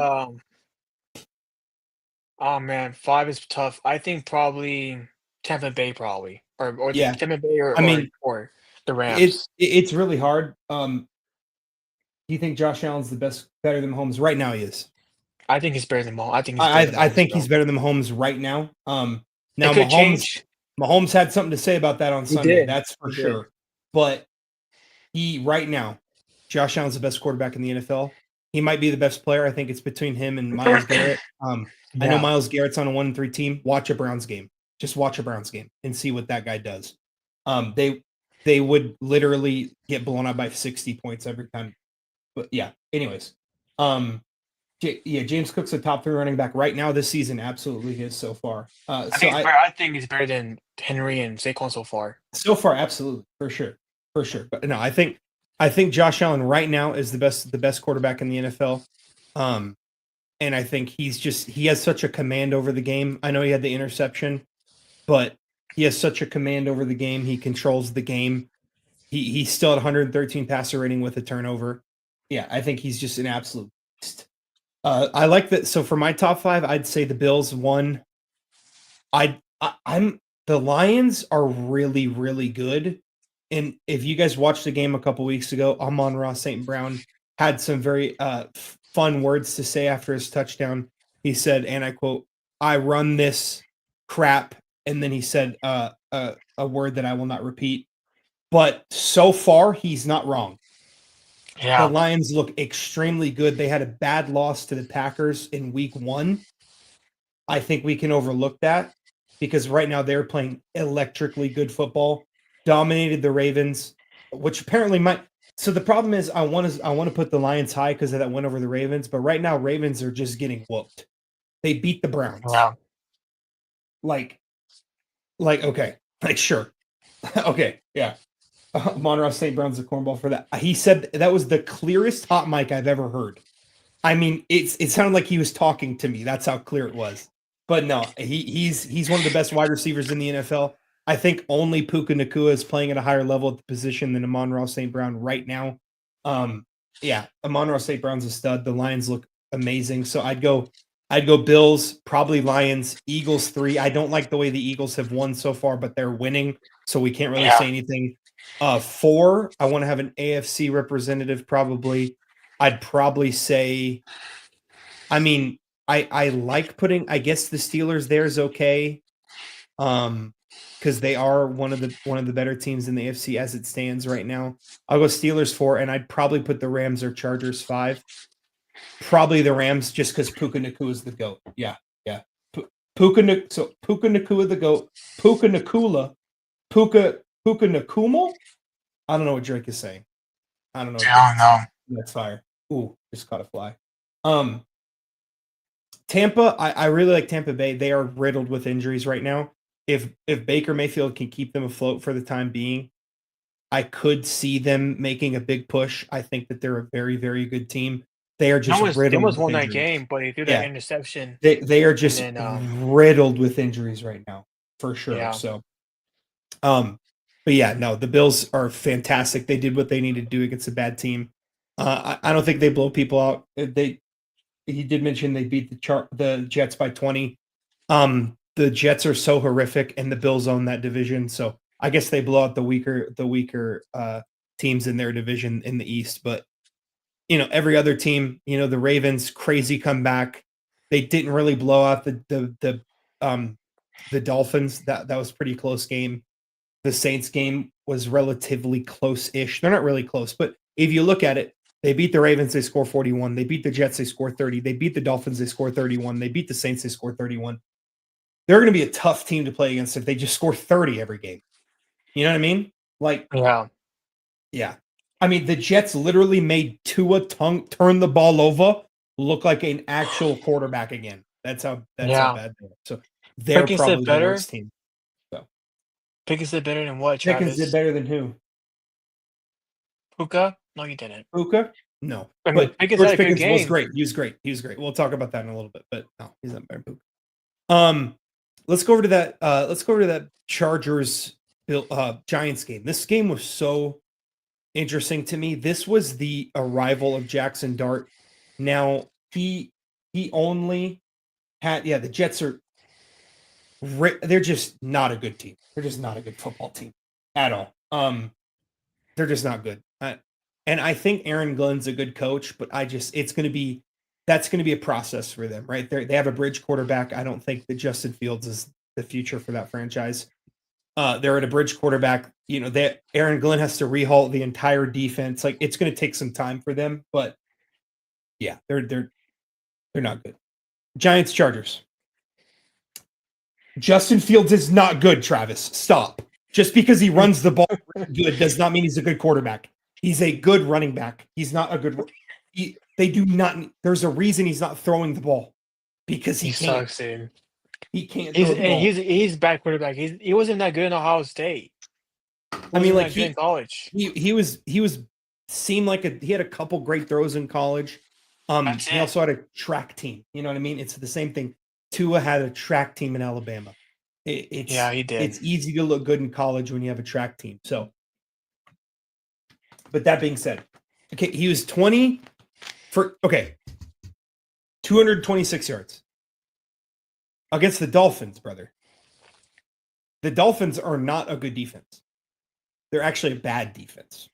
S1: oh man, 5 is tough. I think probably Tampa Bay probably, or the
S2: Yeah.
S1: Tampa Bay or
S2: I mean,
S1: the
S2: it's
S1: Rams.
S2: it's really hard. Do you think Josh Allen's better than Mahomes right now? He is.
S1: I think he's better than Mahomes. I think he's better than
S2: I
S1: Mahomes,
S2: think he's
S1: bro.
S2: better than Mahomes right now.
S1: It
S2: Now
S1: could change.
S2: Mahomes had something to say about that on
S1: He
S2: Sunday.
S1: did.
S2: That's for
S1: He did.
S2: sure. But right now, Josh Allen's the best quarterback in the NFL. He might be the best player. I think it's between him and Myles Garrett. I know
S1: Yeah.
S2: Myles Garrett's on a 1-3 team. Watch a Browns game. Just watch a Browns game and see what that guy does. They would literally get blown out by 60 points every time. But yeah, anyways. James Cook's a top 3 running back right now this season. Absolutely is so far.
S1: I think he's better than Henry and Saquon so far.
S2: So far, absolutely, for sure. But no, I think Josh Allen right now is the best quarterback in the NFL. And I think he has such a command over the game. I know he had the interception, but he has such a command over the game. He controls the game. He's still at 113 passer rating with a turnover. Yeah, I think he's just an absolute beast. I like that. So for my top 5, I'd say the Bills 1. I'm the Lions are really, really good. And if you guys watched the game a couple weeks ago, Amon-Ra St. Brown had some very fun words to say after his touchdown. He said, and I quote, "I run this crap," and then he said a word that I will not repeat. But so far, he's not wrong. The
S1: Yeah.
S2: Lions look extremely good. They had a bad loss to the Packers in week 1. I think we can overlook that because right now they're playing electrically good football, dominated the Ravens, which apparently might. So the problem is I want to put the Lions high because of that win over the Ravens, but right now Ravens are just getting whooped. They beat the Browns.
S1: Yeah.
S2: Like okay, like sure, okay, yeah. Monroe St. Brown's a cornball for that. He said that was the clearest hot mic I've ever heard. I mean, it sounded like he was talking to me. That's how clear it was. But no, he's one of the best wide receivers in the NFL. I think only Puka Nakua is playing at a higher level at the position than Amon-Ra St. Brown right now. Yeah, Amon-Ra St. Brown's a stud. The Lions look amazing. So I'd go Bills, probably Lions, Eagles 3. I don't like the way the Eagles have won so far, but they're winning, so we can't really say anything. 4, I want to have an AFC representative probably. I'd probably say, I mean, I like putting, I guess the Steelers there is okay. Because they are one of the better teams in the AFC as it stands right now. I'll go Steelers 4, and I'd probably put the Rams or Chargers 5. Probably the Rams just because Puka Nakua is the GOAT. Yeah. Puka Nakua the GOAT. Puka Nakuma? I don't know what Drake is saying. I don't know.
S1: I don't know.
S2: That's fire. Ooh, just caught a fly. Tampa, I really like Tampa Bay. They are riddled with injuries right now. If Baker Mayfield can keep them afloat for the time being, I could see them making a big push. I think that they're a very, very good team. They are just riddled. They
S1: almost
S2: with
S1: won that
S2: injuries.
S1: game, but they threw that interception.
S2: They are just
S1: then,
S2: riddled with injuries right now, for sure.
S1: Yeah.
S2: So, but yeah, no, the Bills are fantastic. They did what they needed to do against a bad team. I don't think they blow people out. He did mention they beat the Jets by 20. The Jets are so horrific, and the Bills own that division. So I guess they blow out the weaker teams in their division in the East. But every other team, the Ravens, crazy comeback. They didn't really blow out the Dolphins. That was a pretty close game. The Saints game was relatively close-ish. They're not really close, but if you look at it, they beat the Ravens, they score 41. They beat the Jets, they score 30. They beat the Dolphins, they score 31. They beat the Saints, they score 31. They're going to be a tough team to play against if they just score 30 every game. You know what I mean? Yeah. I mean, the Jets literally made Tua turn the ball over look like an actual quarterback again. That's how bad they are. So they're probably the worst team. So
S1: Pickens did better than what,
S2: Pickens did
S1: Travis?
S2: better than who?
S1: Puka? No, you didn't.
S2: Puka? No.
S1: I mean,
S2: But
S1: Pickens
S2: George
S1: had a good
S2: Pickens was
S1: game.
S2: great. He was great. He was great. We'll talk about that in a little bit, but no, he's not better than Puka. Let's go over to that. Let's go over to that Chargers Giants game. This game was so interesting to me. This was the arrival of Jackson Dart. Now he only had the Jets are they're just not a good team. They're just not a good football team at all. They're just not good. And I think Aaron Glenn's a good coach, but that's going to be a process for them, right? They have a bridge quarterback. I don't think that Justin Fields is the future for that franchise. They're at a bridge quarterback. You know, that Aaron Glenn has to rehaul the entire defense. Like, it's going to take some time for them, but yeah, they're not good. Giants, Chargers. Justin Fields is not good, Travis. Stop. Just because he runs the ball good does not mean he's a good quarterback. He's a good running back. He's not a good. They do not. There's a reason he's not throwing the ball because he can't.
S1: Sucks, dude.
S2: He can't. Throw the ball.
S1: He's bad quarterback. He wasn't that good in Ohio State.
S2: I mean, like,
S1: he in college.
S2: He was seemed like he had a couple great throws in college. He also had a track team. You know what I mean? It's the same thing. Tua had a track team in Alabama. He did. It's easy to look good in college when you have a track team. So, but that being said, okay, he was 226 yards against the Dolphins, brother. The Dolphins are not a good defense. They're actually a bad defense.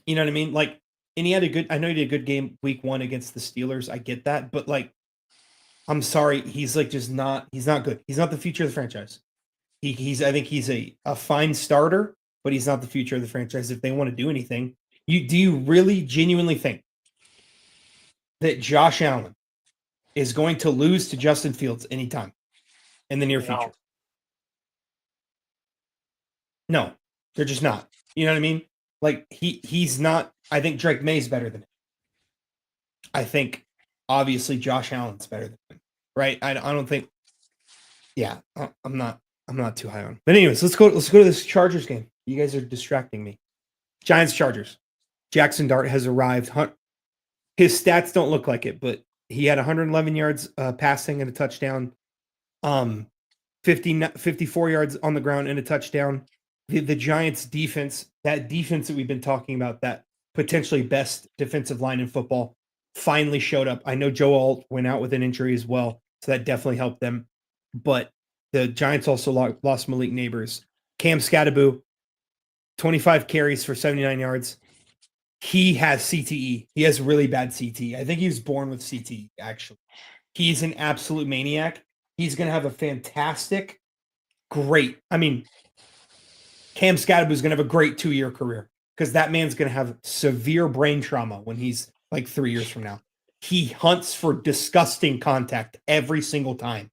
S2: You know what I mean? Like, and I know he did a good game week 1 against the Steelers. I get that, but like, I'm sorry, he's not good. He's not the future of the franchise. I think he's a fine starter, but he's not the future of the franchise. If they want to do anything, do you really genuinely think that Josh Allen is going to lose to Justin Fields anytime in the near future? No, they're just not. You know what I mean? Like, he's not. I think Drake May's better than him. I think obviously Josh Allen's better than him, right? I don't think. Yeah, I'm not too high on. But anyways, let's go to this Chargers game. You guys are distracting me. Giants, Chargers. Jackson Dart has arrived. His stats don't look like it, but he had 111 yards passing and a touchdown. 54 yards on the ground and a touchdown. The Giants defense, that defense that we've been talking about, that potentially best defensive line in football, finally showed up. I know Joe Alt went out with an injury as well, so that definitely helped them. But the Giants also lost Malik Neighbors. Cam Scattaboo, 25 carries for 79 yards. He has CTE. He has really bad CTE. I think he was born with CTE, actually. He's an absolute maniac. He's going to have a fantastic, great. I mean, Cam Scattaboo is going to have a great 2-year career because that man's going to have severe brain trauma when he's like 3 years from now. He hunts for disgusting contact every single time.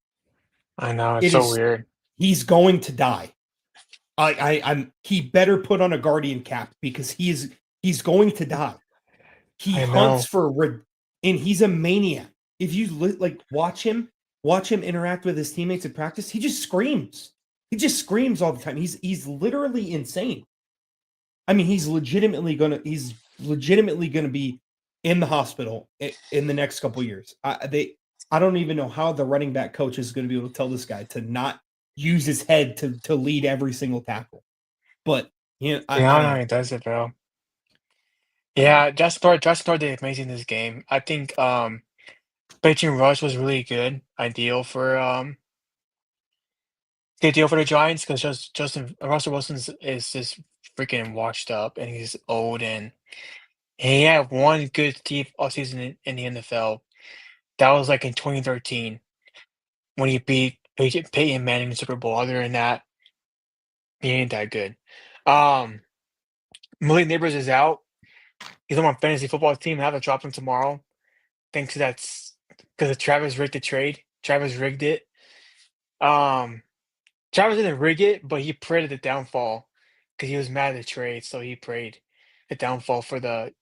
S1: I know, it's so weird.
S2: He's going to die. He better put on a Guardian cap because he's going to die. He hunts for, and he's a maniac. If you watch him interact with his teammates at practice, he just screams. He just screams all the time. He's literally insane. I mean, he's legitimately gonna be in the hospital in the next couple of years. I don't even know how the running back coach is going to be able to tell this guy to not use his head to lead every single tackle. But I don't
S1: know he does it, bro. Yeah, Jasper did amazing in this game. I think pitching rush was really good. Ideal for the Giants because Russell Wilson is just freaking washed up and he's old and he had one good deep offseason in the NFL. That was like in 2013 when he beat Peyton Manning in the Super Bowl. Other than that, he ain't that good. Malik Neighbors is out. He's on my fantasy football team. I have to drop him tomorrow. Thanks to because Travis rigged the trade. Travis rigged it. Travis didn't rig it, but he prayed the downfall because he was mad at the trade. So he prayed the downfall for the.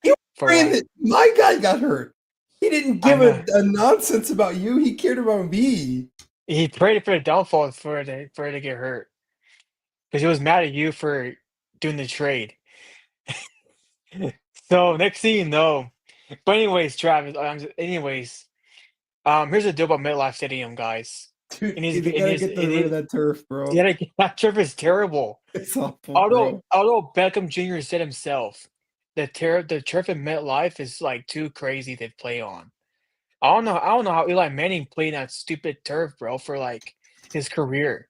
S2: My guy got hurt. He didn't give a nonsense about you. He cared about me.
S1: He prayed for the downfall for it to get hurt. because he was mad at you for doing the trade. So next thing you know, but anyways, Travis. Here's the deal about MetLife Stadium, guys.
S2: Dude,
S1: It is,
S2: they
S1: it
S2: gotta
S1: is,
S2: get
S1: it
S2: rid of
S1: is.
S2: that turf, bro.
S1: Yeah, that turf is terrible.
S2: It's awful,
S1: Although,
S2: bro.
S1: although Beckham Jr. said himself, the turf in MetLife is like too crazy to play on. I don't know how Eli Manning played that stupid turf, bro, for like his career.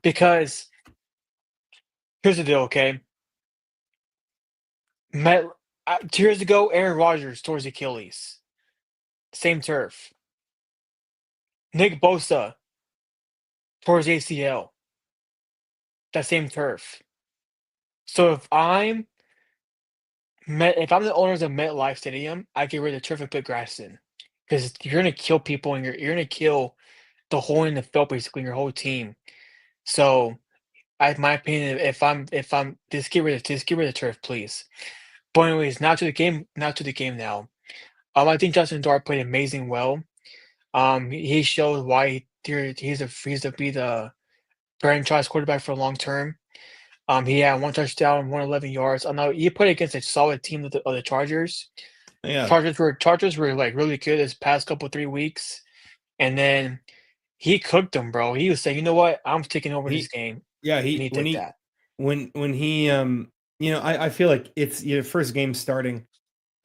S1: Because here's the deal, okay? Met 2 years ago, Aaron Rodgers tore his Achilles. Same turf. Nick Bosa tore his ACL. That same turf. So if I'm the owners of MetLife Stadium, I get rid of the turf and put grass in. Because you're gonna kill people and you're gonna kill the hole in the field basically your whole team. So my opinion, if I'm just get rid of the turf, please. But anyways, now to the game now. I think Justin Dart played amazing well. He showed why he's to be the franchise quarterback for long term. He had 1 touchdown, 111 yards. I know he played against a solid team of the Chargers.
S2: Yeah,
S1: Chargers were like really good this past couple 3 weeks, and then he cooked them, bro. He was saying, you know what, I'm taking over this
S2: he,
S1: game,
S2: yeah,
S1: and he did that.
S2: when he, I feel like it's first game starting.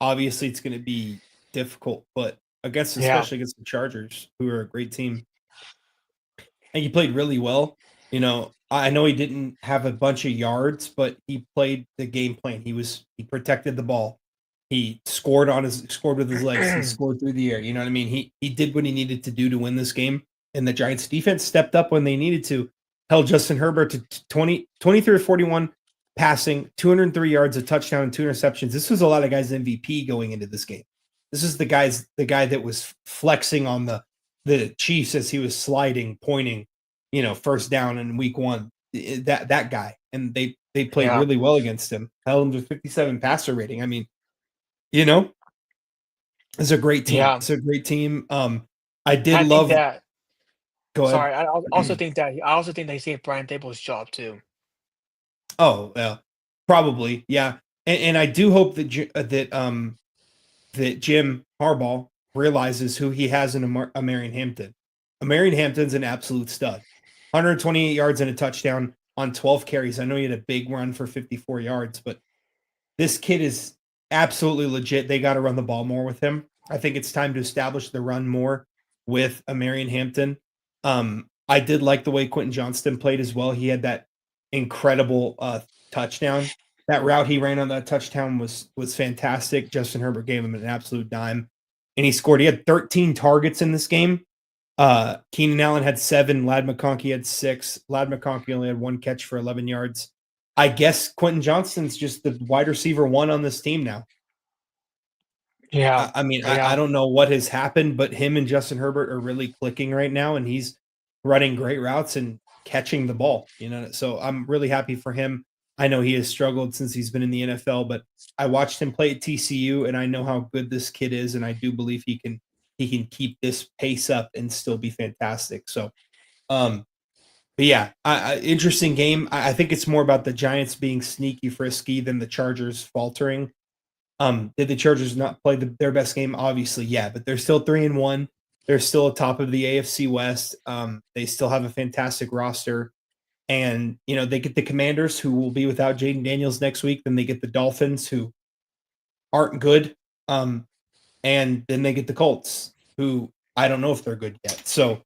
S2: Obviously, it's going to be difficult, but
S1: Yeah,
S2: especially against the Chargers, who are a great team, and he played really well. I know he didn't have a bunch of yards, but he played the game plan. He protected the ball. He scored with his legs. He scored through the air. You know what I mean? He did what he needed to do to win this game. And the Giants defense stepped up when they needed to. Held Justin Herbert to 23 or 41 passing, 203 yards, a touchdown, and 2 interceptions. This was a lot of guys MVP going into this game. This is the guy that was flexing on the Chiefs as he was sliding, pointing, first down in week one. That guy. And they played
S1: yeah,
S2: really well against him. Held him to 57 passer rating. I mean, you know, it's a great team.
S1: yeah.
S2: It's a great team. I did
S1: I think
S2: love.
S1: that.
S2: Go ahead.
S1: Sorry, I also think they saved Brian Dable's job too.
S2: Oh, well, probably, yeah. And I do hope that Jim Harbaugh realizes who he has in Marion Hampton. Marion Hampton's an absolute stud. 128 yards and a touchdown on 12 carries. I know he had a big run for 54 yards, but this kid is absolutely legit. They got to run the ball more with him. I think it's time to establish the run more with a Marion Hampton. I did like the way Quentin Johnston played as well. He had that incredible touchdown. That route he ran on that touchdown was fantastic. Justin Herbert gave him an absolute dime, and he scored. He had 13 targets in this game. Keenan Allen had 7. Lad McConkey had 6. Lad McConkey only had 1 catch for 11 yards. I guess Quentin Johnston's just the wide receiver 1 on this team now.
S1: Yeah,
S2: I mean, I
S1: yeah,
S2: don't know what has happened, but him and Justin Herbert are really clicking right now, and he's running great routes and catching the ball. So I'm really happy for him. I know he has struggled since he's been in the NFL, but I watched him play at TCU, and I know how good this kid is, and I do believe he can keep this pace up and still be fantastic. So, but yeah, interesting game. I think it's more about the Giants being sneaky frisky than the Chargers faltering. Did the Chargers not play their best game? Obviously, yeah, but they're still 3-1. They're still atop of the AFC West. They still have a fantastic roster. And, they get the Commanders, who will be without Jaden Daniels next week. Then they get the Dolphins, who aren't good. And then they get the Colts, who I don't know if they're good yet. So,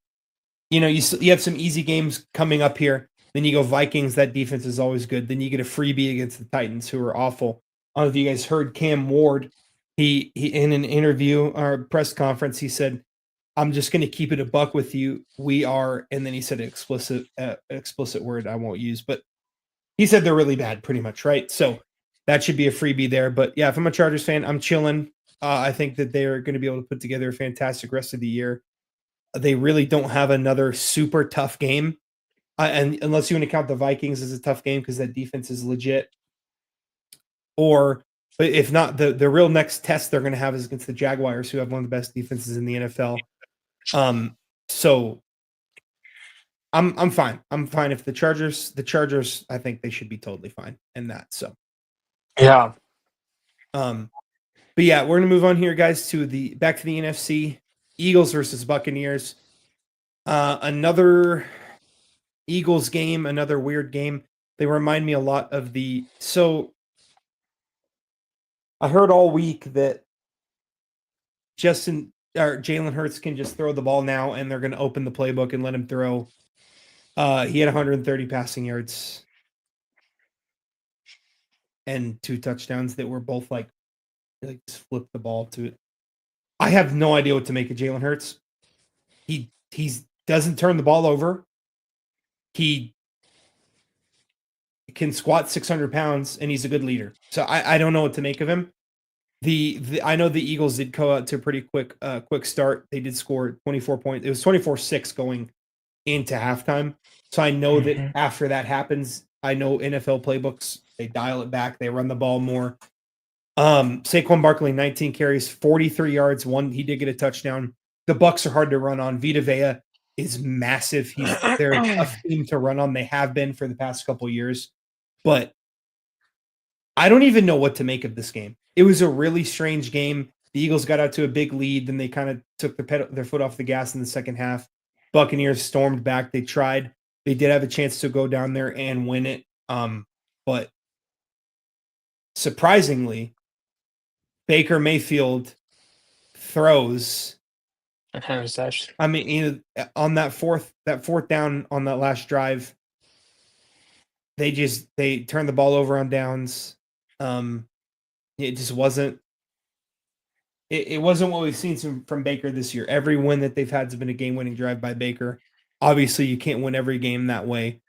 S2: you have some easy games coming up here. Then you go Vikings. That defense is always good. Then you get a freebie against the Titans, who are awful. I don't know if you guys heard Cam Ward. He in an interview or press conference, he said, "I'm just going to keep it a buck with you. We are," and then he said an explicit word I won't use, but he said they're really bad, pretty much, right? So that should be a freebie there. But yeah, if I'm a Chargers fan, I'm chilling. I think that they're going to be able to put together a fantastic rest of the year. They really don't have another super tough game, and unless you want to count the Vikings as a tough game because that defense is legit. But if not, the real next test they're going to have is against the Jaguars, who have one of the best defenses in the NFL. So I'm fine. I'm fine if the Chargers, I think they should be totally fine in that. So,
S1: Yeah.
S2: but yeah, we're gonna move on here, guys, to the back to the NFC. Eagles versus Buccaneers. Another Eagles game, another weird game. They remind me a lot of I heard all week that Jalen Hurts can just throw the ball now, and they're going to open the playbook and let him throw. He had 130 passing yards and 2 touchdowns that were both like just flip the ball to it. I have no idea what to make of Jalen Hurts. He doesn't turn the ball over. He can squat 600 pounds, and he's a good leader. So I don't know what to make of him. I know the Eagles did go out to a pretty quick start. They did score 24 points. It was 24-6 going into halftime. So I know that after that happens, I know NFL playbooks, they dial it back. They run the ball more. Saquon Barkley, 19 carries, 43 yards. He did get a touchdown. The Bucs are hard to run on. Vita Vea is massive. They're a tough team to run on. They have been for the past couple years. But I don't even know what to make of this game. It was a really strange game. The Eagles got out to a big lead, then they kind of took their foot off the gas in the second half. Buccaneers stormed back. They tried. They did have a chance to go down there and win it. But surprisingly, Baker Mayfield throws. I mean, on that fourth down on that last drive, they turned the ball over on downs. It just wasn't. It wasn't what we've seen from Baker this year. Every win that they've had has been a game-winning drive by Baker. Obviously, you can't win every game that way.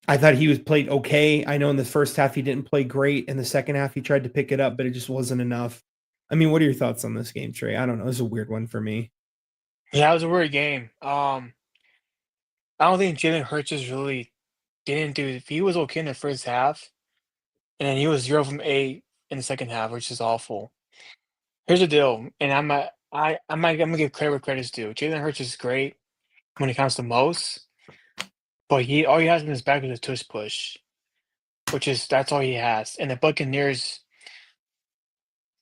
S2: I thought he was played okay. I know in the first half he didn't play great. In the second half, he tried to pick it up, but it just wasn't enough. I mean, what are your thoughts on this game, Trey? I don't know. It was a weird one for me.
S1: Yeah, it was a weird game. I don't think Jalen Hurts just really didn't do it. He was okay in the first half, and then he was 0 from 8 in the second half, which is awful. Here's the deal, and I'm gonna give credit where credit's due. Jalen Hurts is great when it counts to most, but all he has in his back is a tush push, that's all he has. And the Buccaneers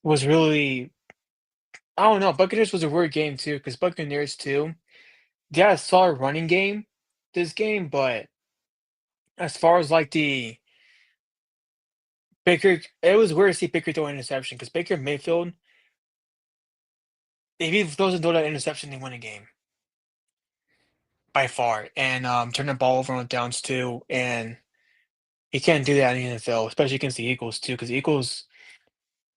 S1: was really, I don't know. Buccaneers was a weird game too, because Buccaneers too, they had a solid running game this game, but as far as like the Baker, it was weird to see Baker throw an interception because Baker Mayfield, if he doesn't throw that interception, they win a game by far. And turn the ball over on downs too, and he can't do that in the NFL, especially against the Eagles too, because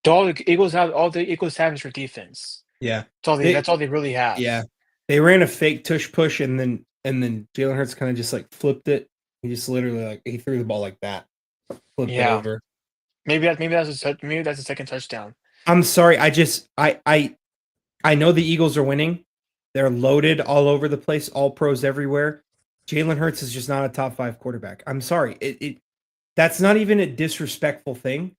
S1: all the Eagles have is for defense.
S2: Yeah,
S1: That's all they really have.
S2: Yeah, they ran a fake tush push, and then Jalen Hurts kind of just like flipped it. He just literally he threw the ball like that, flipped it over.
S1: Maybe that's a second touchdown.
S2: I'm sorry. I know the Eagles are winning. They're loaded all over the place, all pros everywhere. Jalen Hurts is just not a top 5 quarterback. I'm sorry. That's not even a disrespectful thing.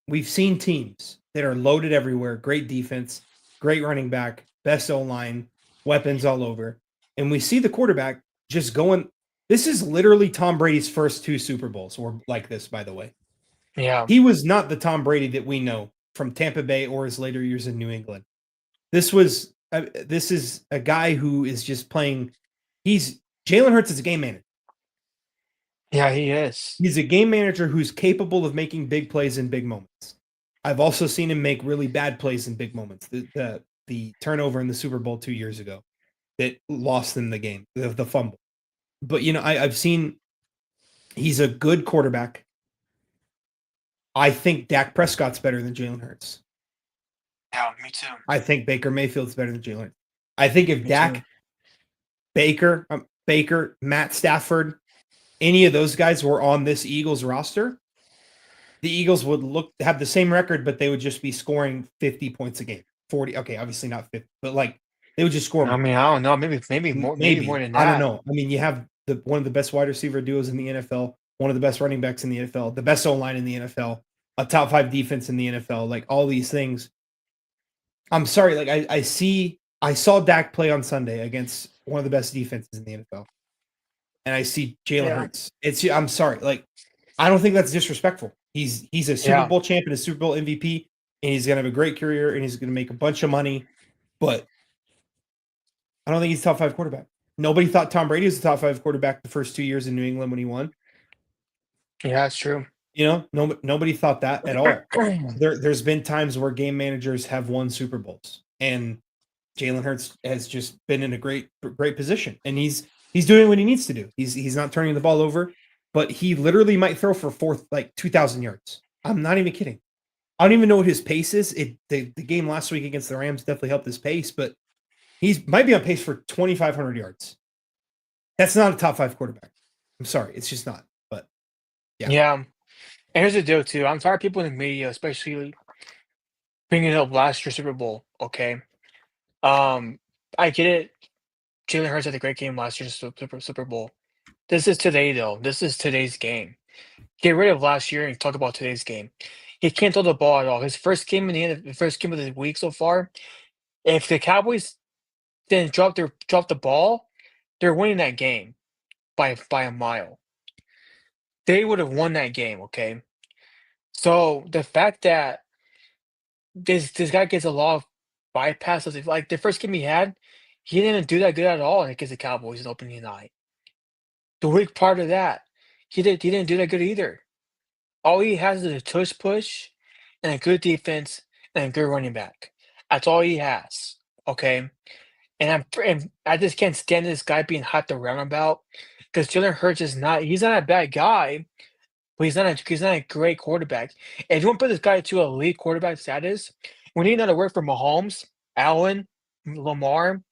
S2: We've seen teams that are loaded everywhere, great defense, great running back, best O-line, weapons all over. And we see the quarterback just going. This is literally Tom Brady's first 2 Super Bowls were like this, by the way.
S1: Yeah.
S2: He was not the Tom Brady that we know from Tampa Bay or his later years in New England. This is a guy who is just playing. Jalen Hurts is a game manager.
S1: Yeah, he is.
S2: He's a game manager who's capable of making big plays in big moments. I've also seen him make really bad plays in big moments. The turnover in the Super Bowl 2 years ago that lost them the game, the fumble. But, I've seen he's a good quarterback. I think Dak Prescott's better than Jalen Hurts.
S1: Yeah, me too.
S2: I think Baker Mayfield's better than Jalen. I think if Dak, Baker, Matt Stafford, any of those guys were on this Eagles roster, the Eagles would have the same record, but they would just be scoring 50 points a game. 40. Okay, obviously not 50, but they would just score.
S1: I mean, I don't know. Maybe more than that.
S2: I don't know. I mean, you have one of the best wide receiver duos in the NFL, one of the best running backs in the NFL, the best O-line in the NFL, a top 5 defense in the NFL, all these things. I'm sorry. I see I saw Dak play on Sunday against one of the best defenses in the NFL, and I see Jalen
S1: Yeah.
S2: Hurts. I'm sorry, like I don't think that's disrespectful. He's a Super
S1: Yeah.
S2: Bowl champion, a Super Bowl MVP, and he's gonna have a great career and he's gonna make a bunch of money. But I don't think he's a top 5 quarterback. Nobody thought Tom Brady was a top 5 quarterback the first 2 years in New England when he won.
S1: Yeah, that's true.
S2: Nobody thought that at all. There's been times where game managers have won Super Bowls, and Jalen Hurts has just been in a great position, and he's doing what he needs to do. He's not turning the ball over, but he literally might throw for 2,000 yards. I'm not even kidding. I don't even know what his pace is. The game last week against the Rams definitely helped his pace, but he might be on pace for 2,500 yards. That's not a top 5 quarterback. I'm sorry, it's just not. But yeah.
S1: Yeah. And here's the deal too. I'm tired of people in the media, especially bringing up last year's Super Bowl. Okay. I get it. Jalen Hurts had a great game last year's Super Bowl. This is today though. This is today's game. Get rid of last year and talk about today's game. He can't throw the ball at all. His first game in the first game of the week so far. If the Cowboys didn't drop the ball, they're winning that game by a mile. They would have won that game, okay? So the fact that this guy gets a lot of bypasses, like the first game he didn't do that good at all against the Cowboys in opening night. The week part of that, he didn't do that good either. All he has is a tush push and a good defense and a good running back. That's all he has, okay? And I just can't stand this guy being hyped around about because Jalen Hurts he's not a bad guy, but he's not a great quarterback. If you want to put this guy to elite quarterback status, we need another word for Mahomes, Allen, Lamar,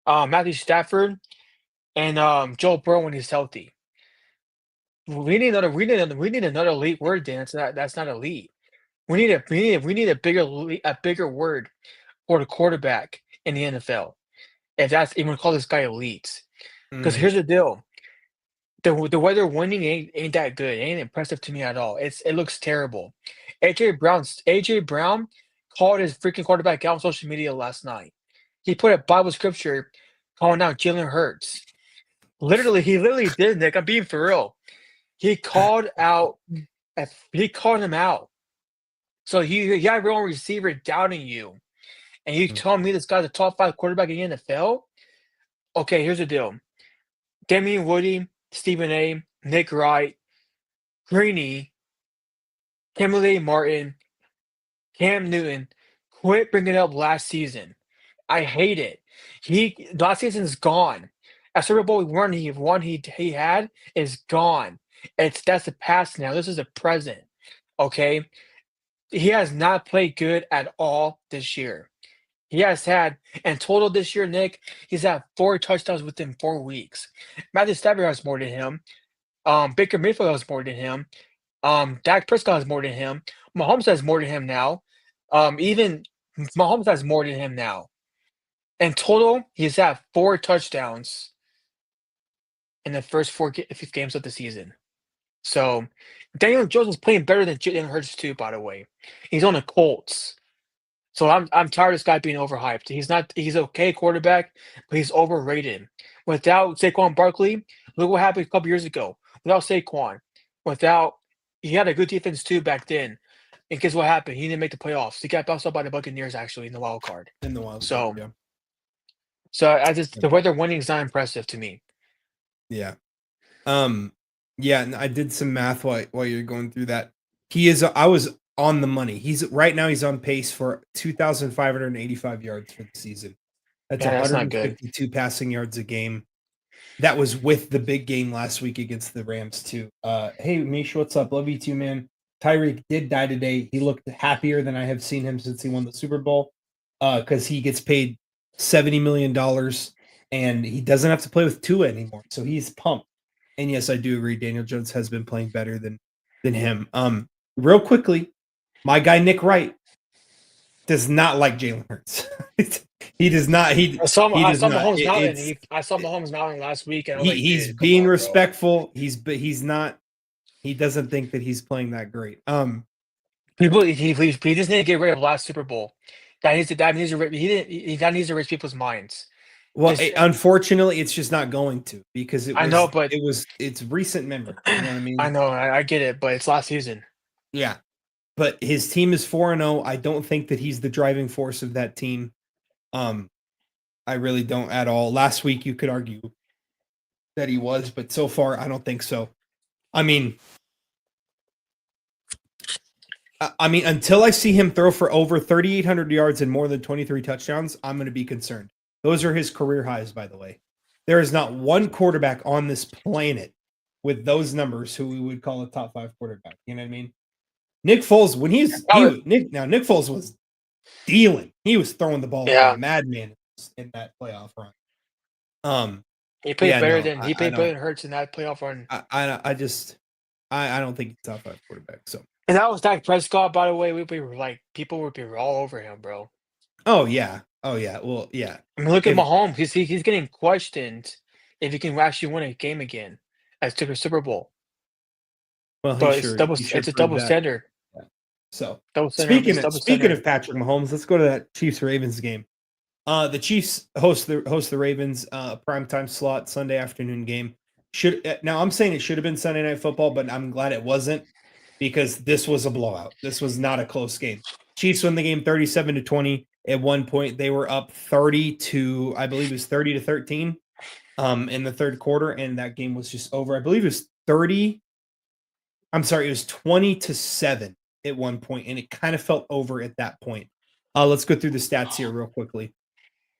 S1: Matthew Stafford, and Joe Burrow when he's healthy. We need another elite word, Dan. That's not elite. We need a bigger word for the quarterback in the NFL. If that's even call this guy elite. Because here's the deal. The way they're winning ain't that good. It ain't impressive to me at all. It looks terrible. AJ Brown called his freaking quarterback out on social media last night. He put a Bible scripture calling out Jalen Hurts. He literally did, Nick. I'm being for real. He called him out. So you have your own receiver doubting you. And you telling me this guy's a top 5 quarterback in the NFL? Okay, here's the deal. Damian Woody, Stephen A., Nick Wright, Greeny, Kimberly Martin, Cam Newton, quit bringing up last season. I hate it. Last season's gone. A Super Bowl he had is gone. That's the past now. This is the present. Okay? He has not played good at all this year. He has had, in total this year, Nick, he's had 4 touchdowns within 4 weeks. Matthew Stafford has more than him. Baker Mayfield has more than him. Dak Prescott has more than him. Mahomes has more than him now. Even Mahomes has more than him now. In total, he's had 4 touchdowns in the first 4 games of the season. So, Daniel Jones is playing better than Jalen Hurts too, by the way. He's on the Colts. So I'm tired of this guy being overhyped. He's okay quarterback, but he's overrated. Without Saquon Barkley, look what happened a couple years ago. Without Saquon, he had a good defense too back then. And guess what happened? He didn't make the playoffs. He got bounced out by the Buccaneers actually in the wild card.
S2: Yeah.
S1: So the way they're winning is not impressive to me.
S2: Yeah. Yeah, and I did some math while you're going through that. I was on the money. Right now he's on pace for 2,585 yards for the season. That's
S1: not good.
S2: 152 passing yards a game. That was with the big game last week against the Rams too. Hey Mish, what's up? Love you too, man. Tyreek did die today. He looked happier than I have seen him since he won the Super Bowl. Because he gets paid $70 million and he doesn't have to play with Tua anymore. So he's pumped. And yes, I do agree. Daniel Jones has been playing better than him. Real quickly, my guy Nick Wright does not like Jalen Hurts. He does not. I saw
S1: Mahomes mouthing last week. And
S2: he's being respectful. He's not. He doesn't think that he's playing that great.
S1: He just need to get rid of last Super Bowl. that needs to raise people's minds.
S2: Well,
S1: It's
S2: unfortunately, it's just not going to because
S1: I know, but
S2: it's recent memory. You know what I mean?
S1: I know, I get it, but it's last season.
S2: Yeah. But his team is 4-0. I don't think that he's the driving force of that team. I really don't at all. Last week you could argue that he was, but so far I don't think so. I mean, until I see him throw for over 3,800 yards and more than 23 touchdowns, I'm going to be concerned. Those are his career highs, by the way. There is not one quarterback on this planet with those numbers who we would call a top 5 quarterback. You know what I mean? Nick Foles, when Nick Foles was dealing, he was throwing the ball like a madman in that playoff run.
S1: He played better than Hurts in that playoff run.
S2: I don't think he's top 5 quarterback. So,
S1: and that was Dak Prescott, by the way. People would be all over him, bro.
S2: Oh yeah. Well, yeah.
S1: I mean, look at Mahomes. He's getting questioned if he can actually win a game again as to the Super Bowl.
S2: Well,
S1: it's a double standard.
S2: Yeah. So
S1: speaking
S2: of Patrick Mahomes, let's go to that Chiefs Ravens game. The Chiefs host the Ravens primetime slot Sunday afternoon game. Now I'm saying it should have been Sunday Night Football, but I'm glad it wasn't because this was a blowout. This was not a close game. Chiefs won the game 37-20. At one point, they were up 30 to 13 in the third quarter, and that game was just over. I believe it was 20-7 at one point, and it kind of felt over at that point. Let's go through the stats here real quickly.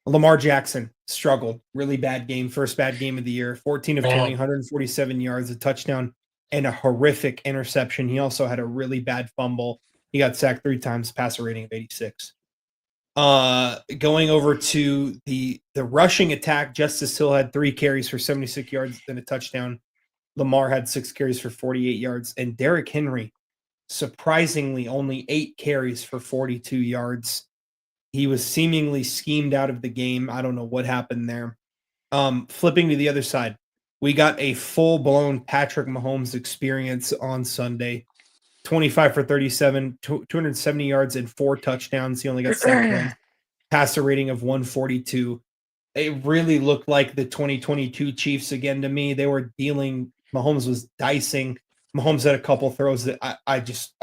S2: Lamar Jackson struggled. Really bad game. First bad game of the year. 14 of 20, 147 yards, a touchdown, and a horrific interception. He also had a really bad fumble. He got sacked 3 times, passer rating of 86. Going over to the rushing attack, Justice Hill had 3 carries for 76 yards and a touchdown. Lamar had 6 carries for 48 yards. And Derrick Henry, surprisingly, only 8 carries for 42 yards. He was seemingly schemed out of the game. I don't know what happened there. Flipping to the other side, we got a full-blown Patrick Mahomes experience on Sunday. 25 for 37, 270 yards and 4 touchdowns. He only got sacked once. Passer rating of 142. It really looked like the 2022 Chiefs again to me. They were dealing. Mahomes was dicing. Mahomes had a couple throws that I just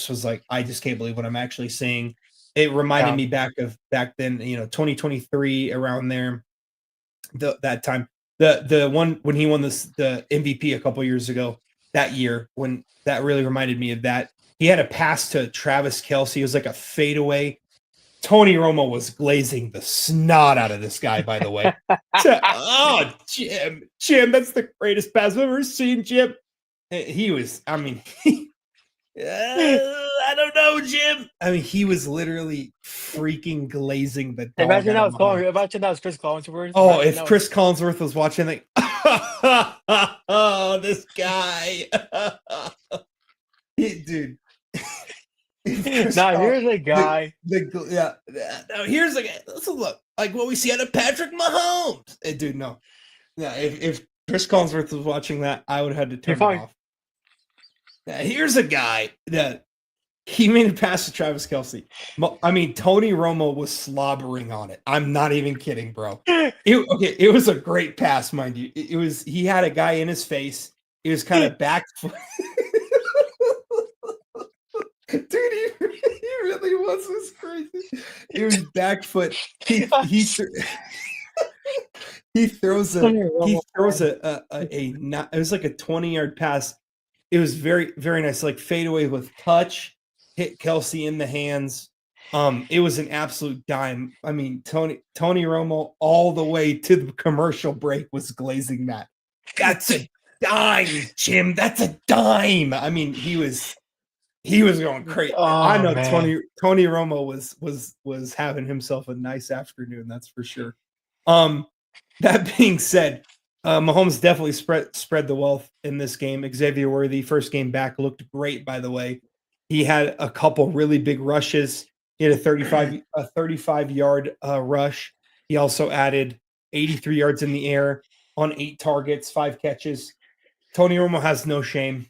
S2: was like, I just can't believe what I'm actually seeing. It reminded me back then, 2023 around there. That time, the one when he won the MVP a couple years ago. That year, when that really reminded me of that. He had a pass to Travis Kelce. It was like a fadeaway. Tony Romo was glazing the snot out of this guy, by the way. Jim, that's the greatest pass I've ever seen, Jim. He was, I don't know, Jim. He was literally freaking glazing the dog.
S1: Imagine that was Chris Collinsworth.
S2: Oh, if Chris Collinsworth was watching, like, oh, this guy. Dude.
S1: Now here's a guy.
S2: Now here's a guy. Let's look like what we see out of Patrick Mahomes. Dude, no. Yeah, if Chris Collinsworth was watching that, I would have had to turn it off. Now, here's a guy that he made a pass to Travis Kelce. Tony Romo was slobbering on it. I'm not even kidding, bro. It was a great pass, mind you. He had a guy in his face. It was kind of back. Dude, he really was. It was crazy. It was back foot. He throws it was like a 20-yard pass. It was very, very nice, like fadeaway with touch, hit Kelce in the hands. It was an absolute dime. Tony Romo all the way to the commercial break was glazing that. That's a dime, Jim. That's a dime. He was going crazy.
S1: Oh,
S2: I know
S1: man.
S2: Tony Romo was having himself a nice afternoon. That's for sure. That being said, Mahomes definitely spread the wealth in this game. Xavier Worthy, first game back, looked great. By the way, he had a couple really big rushes. He had a 35-yard rush. He also added 83 yards in the air on 8 targets, 5 catches. Tony Romo has no shame.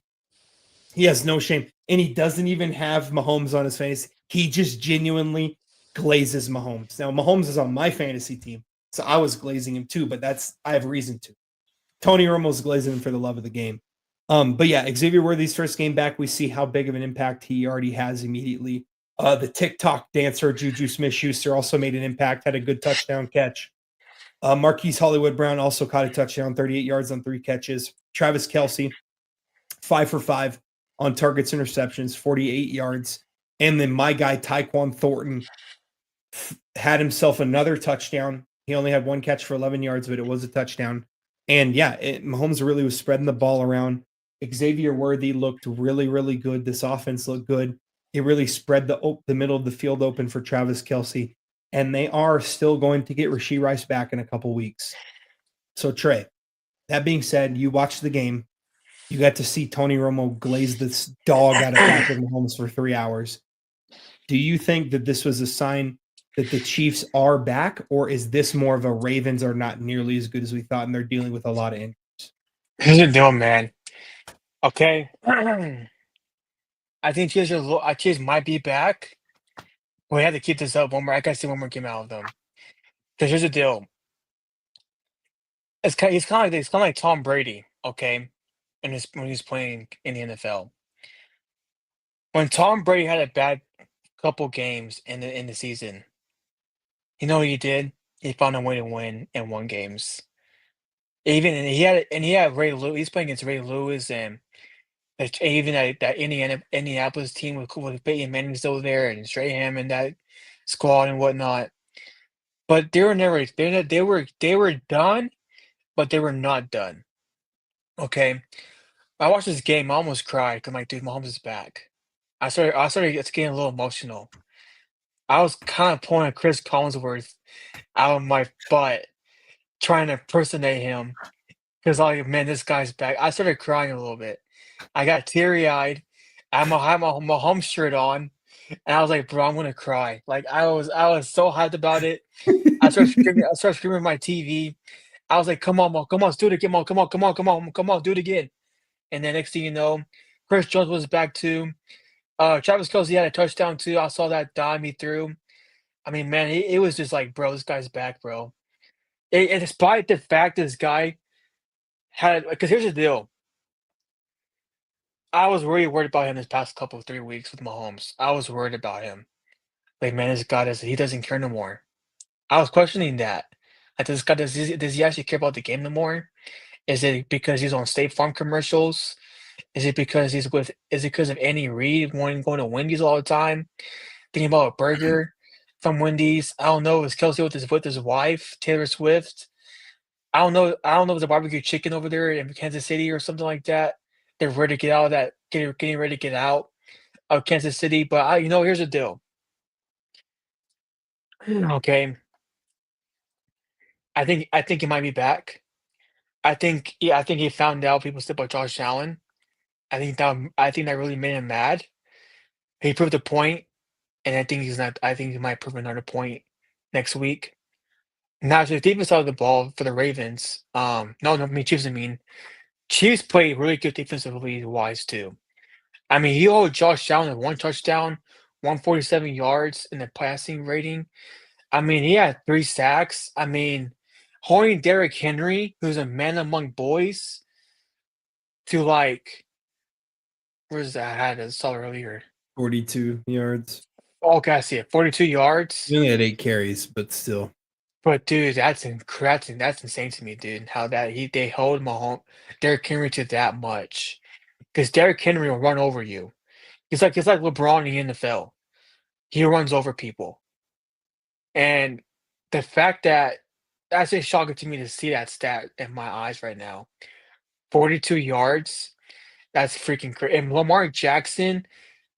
S2: He has no shame. And he doesn't even have Mahomes on his face. He just genuinely glazes Mahomes. Now, Mahomes is on my fantasy team, so I was glazing him too, but I have reason to. Tony Romo's glazing him for the love of the game. But yeah, Xavier Worthy's first game back, we see how big of an impact he already has immediately. The TikTok dancer Juju Smith-Schuster also made an impact, had a good touchdown catch. Marquise Hollywood Brown also caught a touchdown, 38 yards on 3 catches. Travis Kelce, 5 for 5 on targets and receptions, 48 yards. And then my guy, Tyquan Thornton, had himself another touchdown. He only had 1 catch for 11 yards, but it was a touchdown. And yeah, Mahomes really was spreading the ball around. Xavier Worthy looked really, really good. This offense looked good. It really spread the middle of the field open for Travis Kelce. And they are still going to get Rashee Rice back in a couple weeks. So, Trey, that being said, you watched the game. You got to see Tony Romo glaze this dog out of Patrick Mahomes for 3 hours. Do you think that this was a sign that the Chiefs are back, or is this more of a Ravens are not nearly as good as we thought and they're dealing with a lot of injuries?
S1: Here's the deal, man. Okay. I think Chiefs might be back. We have to keep this up one more. I gotta see one more game out of them. Because here's the deal. He's kind of like Tom Brady, okay, when he's playing in the NFL. When Tom Brady had a bad couple games in the season, you know what he did? He found a way to win and won games. He had Ray Lewis. He's playing against Ray Lewis and even that Indianapolis team with Peyton Manning still there and Strahan and that squad and whatnot. But they were done, but they were not done. Okay, I watched this game. I almost cried because I'm like, dude, Mahomes is back. I started getting a little emotional. I was kind of pulling a Chris Collinsworth out of my butt, trying to impersonate him because like, man, this guy's back. I started crying a little bit. I got teary eyed. I had my Mahomes shirt on, and I was like, bro, I'm gonna cry. Like I was so hyped about it. I started screaming. I started screaming at my TV. I was like, come on, Mo, come on, let's do it again, Mo, come on, come on, come on, come on, do it again. And then next thing you know, Chris Jones was back too. Travis Kelce had a touchdown too. I saw that dime he threw. I mean, man, it was just like, bro, this guy's back, bro. And despite the fact this guy had, because here's the deal. I was really worried about him this past couple of 3 weeks with Mahomes. I was worried about him. Like, man, this guy he doesn't care no more. I was questioning that. Like, this guy does he actually care about the game no more? Is it because he's on State Farm commercials? Is it because of Andy Reid wanting going to Wendy's all the time? Thinking about a burger from Wendy's? I don't know. Is Kelsey with his wife, Taylor Swift? I don't know if it's a barbecue chicken over there in Kansas City or something like that. They're ready to get out of that, getting ready to get out of Kansas City. But here's the deal. Okay, I think he might be back. I think he found out people sleep like Josh Allen. I think that really made him mad. He proved a point, and I think he's not. I think he might prove another point next week. Now, to the defense side of the ball for the Ravens, no, I mean Chiefs. I mean Chiefs played really good defensively wise too. I mean, he held Josh Allen at 1 touchdown, 147 yards in the passing rating. I mean, he had 3 sacks. I mean, holding Derrick Henry, who's a man among boys, to like, where's that? I had it saw earlier.
S2: 42 yards.
S1: Okay, I see it. 42 yards.
S2: He only had 8 carries, but still.
S1: But dude, that's insane to me, dude. How they hold Derrick Henry to that much, because Derrick Henry will run over you. It's like LeBron in the NFL. He runs over people, and the fact that's just shocking to me to see that stat in my eyes right now. 42 yards. That's freaking crazy. And Lamar Jackson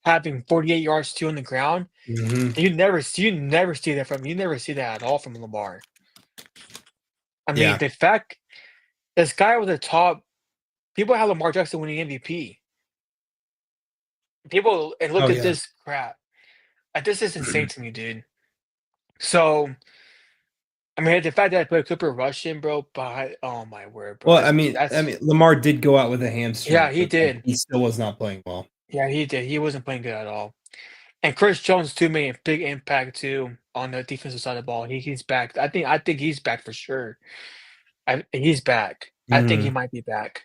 S1: having 48 yards too on the ground.
S2: Mhm.
S1: You never see that at all from Lamar. I mean,
S2: Yeah.
S1: the fact this guy was the top. People have Lamar Jackson winning MVP. People and look
S2: Oh,
S1: at
S2: yeah.
S1: this crap. This is insane to me, dude. So, I mean, the fact that I put Cooper Rush in, bro, but oh my word, bro.
S2: Well, I mean, Lamar did go out with a hamstring.
S1: Yeah, he
S2: but
S1: did.
S2: he still was not playing well.
S1: Yeah, he did. He wasn't playing good at all. And Chris Jones too made a big impact too on the defensive side of the ball. He's back. I think he's back for sure. He's back. I think he
S2: Mhm.
S1: might be back.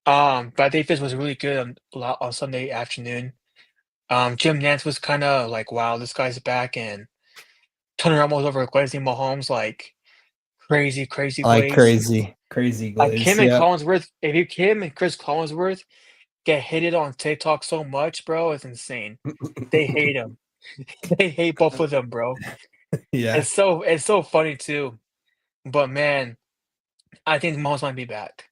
S1: But defense was really good on Sunday afternoon. Jim Nance was kind of like, wow, this guy's back, and Tony Romo over Wesley Mahomes like crazy, crazy
S2: Like
S1: plays.
S2: crazy
S1: Like
S2: glaze. Yeah.
S1: Him and Chris Collinsworth get hated on TikTok so much, bro, it's insane. They hate him. They hate both of them, bro.
S2: Yeah.
S1: It's so funny too. But man, I think Mahomes might be back.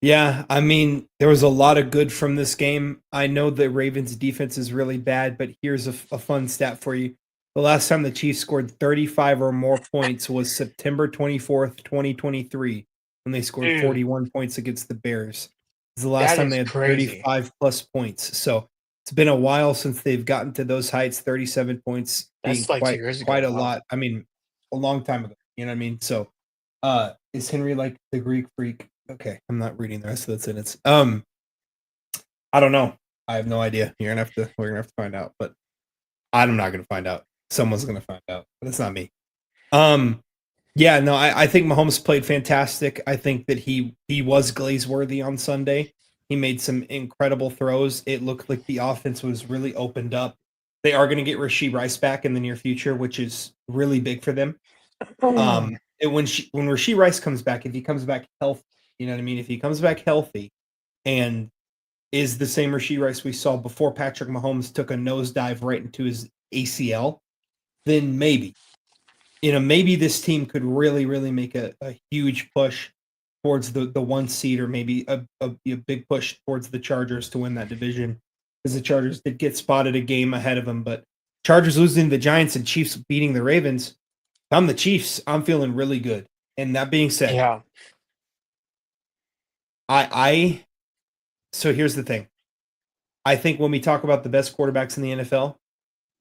S2: Yeah, I mean, there was a lot of good from this game. I know the Ravens defense is really bad, but here's a fun stat for you. The last time the Chiefs scored 35 or more points was September 24th, 2023, when they scored
S1: Dude,
S2: 41 points against the Bears. It's the last
S1: that
S2: time
S1: is
S2: they had
S1: crazy.
S2: 35 plus points. So it's been a while since they've gotten to those heights, 37 points being
S1: That's like 2 years
S2: quite
S1: ago.
S2: a
S1: Wow.
S2: lot. I mean, a long time ago. You know what I mean? So is Henry like the Greek freak? Okay, I'm not reading the rest of the sentence. I don't know. I have no idea. We're gonna have to find out, but I'm not gonna find out. Someone's gonna find out, but it's not me. Um, yeah, no, I think Mahomes played fantastic. I think that he was glaze worthy on Sunday. He made some incredible throws. It looked like the offense was really opened up. They are going to get Rasheed Rice back in the near future, which is really big for them. When Rasheed Rice comes back, if he comes back healthy, you know what I mean. If he comes back healthy and is the same Rasheed Rice we saw before Patrick Mahomes took a nosedive right into his ACL, then maybe this team could really, really make a huge push towards the one seed, or maybe a big push towards the Chargers to win that division, because the Chargers did get spotted a game ahead of them. But Chargers losing to the Giants and Chiefs beating the Ravens. If I'm the Chiefs, I'm feeling really good. And that being said,
S1: Yeah.
S2: I so here's the thing. I think when we talk about the best quarterbacks in the NFL,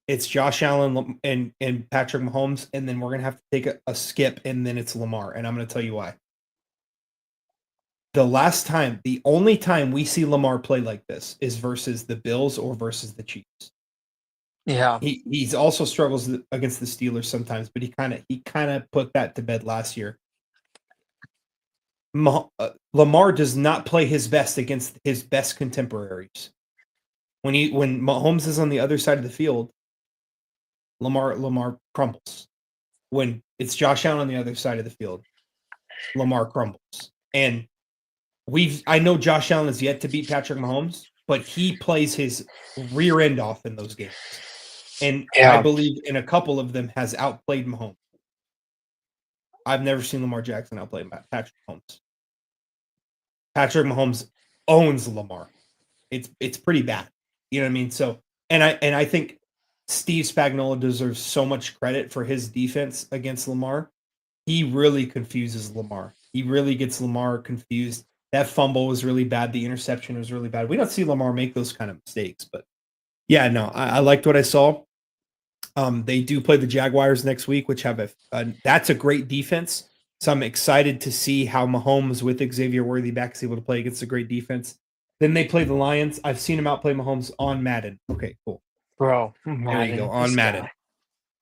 S2: it's Josh Allen and Patrick Mahomes, and then we're gonna have to take a skip, and then it's Lamar, and I'm gonna tell you why. The only time we see Lamar play like this is versus the Bills or versus the Chiefs.
S1: Yeah.
S2: He's also struggles against the Steelers sometimes, but he kind of put that to bed last year. Lamar does not play his best against his best contemporaries. When Mahomes is on the other side of the field, Lamar crumbles. When it's Josh Allen on the other side of the field, Lamar crumbles. And I know Josh Allen is yet to beat Patrick Mahomes, but he plays his rear end off in those games. And I
S1: Yeah.
S2: believe in a couple of them has outplayed Mahomes. I've never seen Lamar Jackson outplay Patrick Mahomes. Patrick Mahomes owns Lamar. It's pretty bad. You know what I mean? So I think Steve Spagnuolo deserves so much credit for his defense against Lamar. He really confuses Lamar. He really gets Lamar confused. That fumble was really bad. The interception was really bad. We don't see Lamar make those kind of mistakes, but yeah, no, I liked what I saw. They do play the Jaguars next week, which have that's a great defense. So I'm excited to see how Mahomes with Xavier Worthy back is able to play against a great defense. Then they play the Lions. I've seen him outplay Mahomes on Madden. Okay, cool.
S1: Bro,
S2: There you go,
S1: Madden,
S2: on
S1: this
S2: Madden.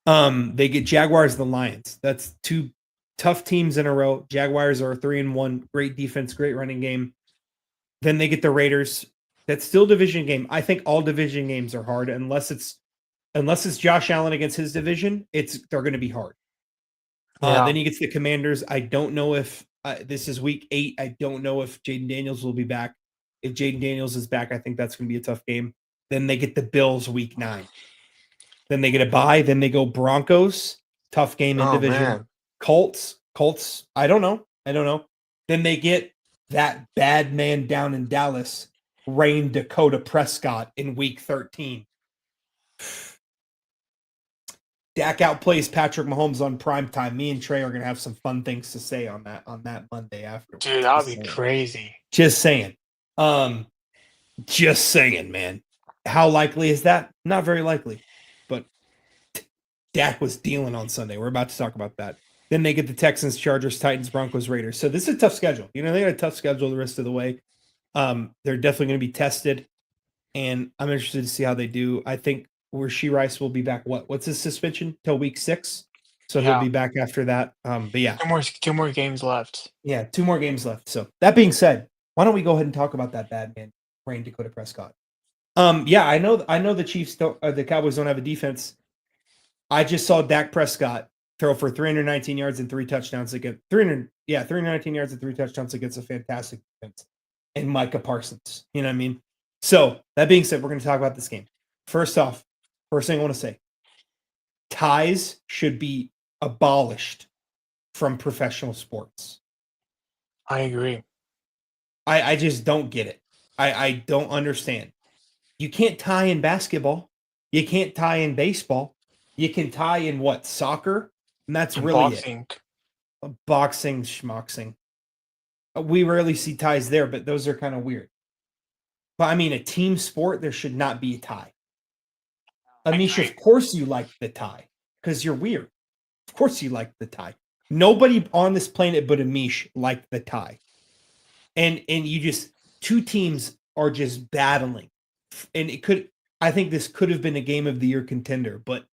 S1: guy.
S2: They get Jaguars, the Lions. That's two tough teams in a row. Jaguars are 3-1, great defense, great running game. Then they get the Raiders. That's still a division game. I think all division games are hard unless it's Josh Allen against his division. They're going to be hard.
S1: Yeah.
S2: Then he gets the Commanders. I don't know if this is week 8. I don't know if Jaden Daniels will be back. If Jaden Daniels is back, I think that's going to be a tough game. Then they get the Bills week 9. Then they get a bye. Then they go Broncos. Tough game in
S1: Oh
S2: division.
S1: man.
S2: Colts. I don't know. Then they get that bad man down in Dallas, Rain Dakota Prescott in week 13. Dak outplays Patrick Mahomes on prime time. Me and Trey are gonna have some fun things to say on that Monday afterwards.
S1: Dude, that would be crazy.
S2: Just saying. Just saying, man. How likely is that? Not very likely. But Dak was dealing on Sunday. We're about to talk about that. Then they get the Texans, Chargers, Titans, Broncos, Raiders. So this is a tough schedule. They got a tough schedule the rest of the way. They're definitely going to be tested, and I'm interested to see how they do. I think Rasheed Rice will be back. What's his suspension till week 6? So he'll
S1: Yeah.
S2: be back after that. But yeah,
S1: Two more games left.
S2: yeah, 2 more games left. So that being said, why don't we go ahead and talk about that bad man, Ryan Dakota Prescott? Yeah, I know the Chiefs don't, the Cowboys don't have a defense. I just saw Dak Prescott throw for 319 yards and 3 touchdowns against 319 yards and 3 touchdowns against a fantastic defense and Micah Parsons. You know what I mean? So that being said, we're going to talk about this game. First off, first thing I want to say, ties should be abolished from professional sports.
S1: I agree.
S2: I just don't get it. I don't understand. You can't tie in basketball. You can't tie in baseball. You can tie in what? Soccer? And that's
S1: And
S2: really
S1: boxing.
S2: it. Boxing, schmoxing. We rarely see ties there, but those are kind of weird. But I mean, a team sport, there should not be a tie. Amisha, of course you like the tie because you're weird. Of course you like the tie. Nobody on this planet but Amish liked the tie. And you just, 2 teams are just battling. And I think this could have been a game of the year contender, but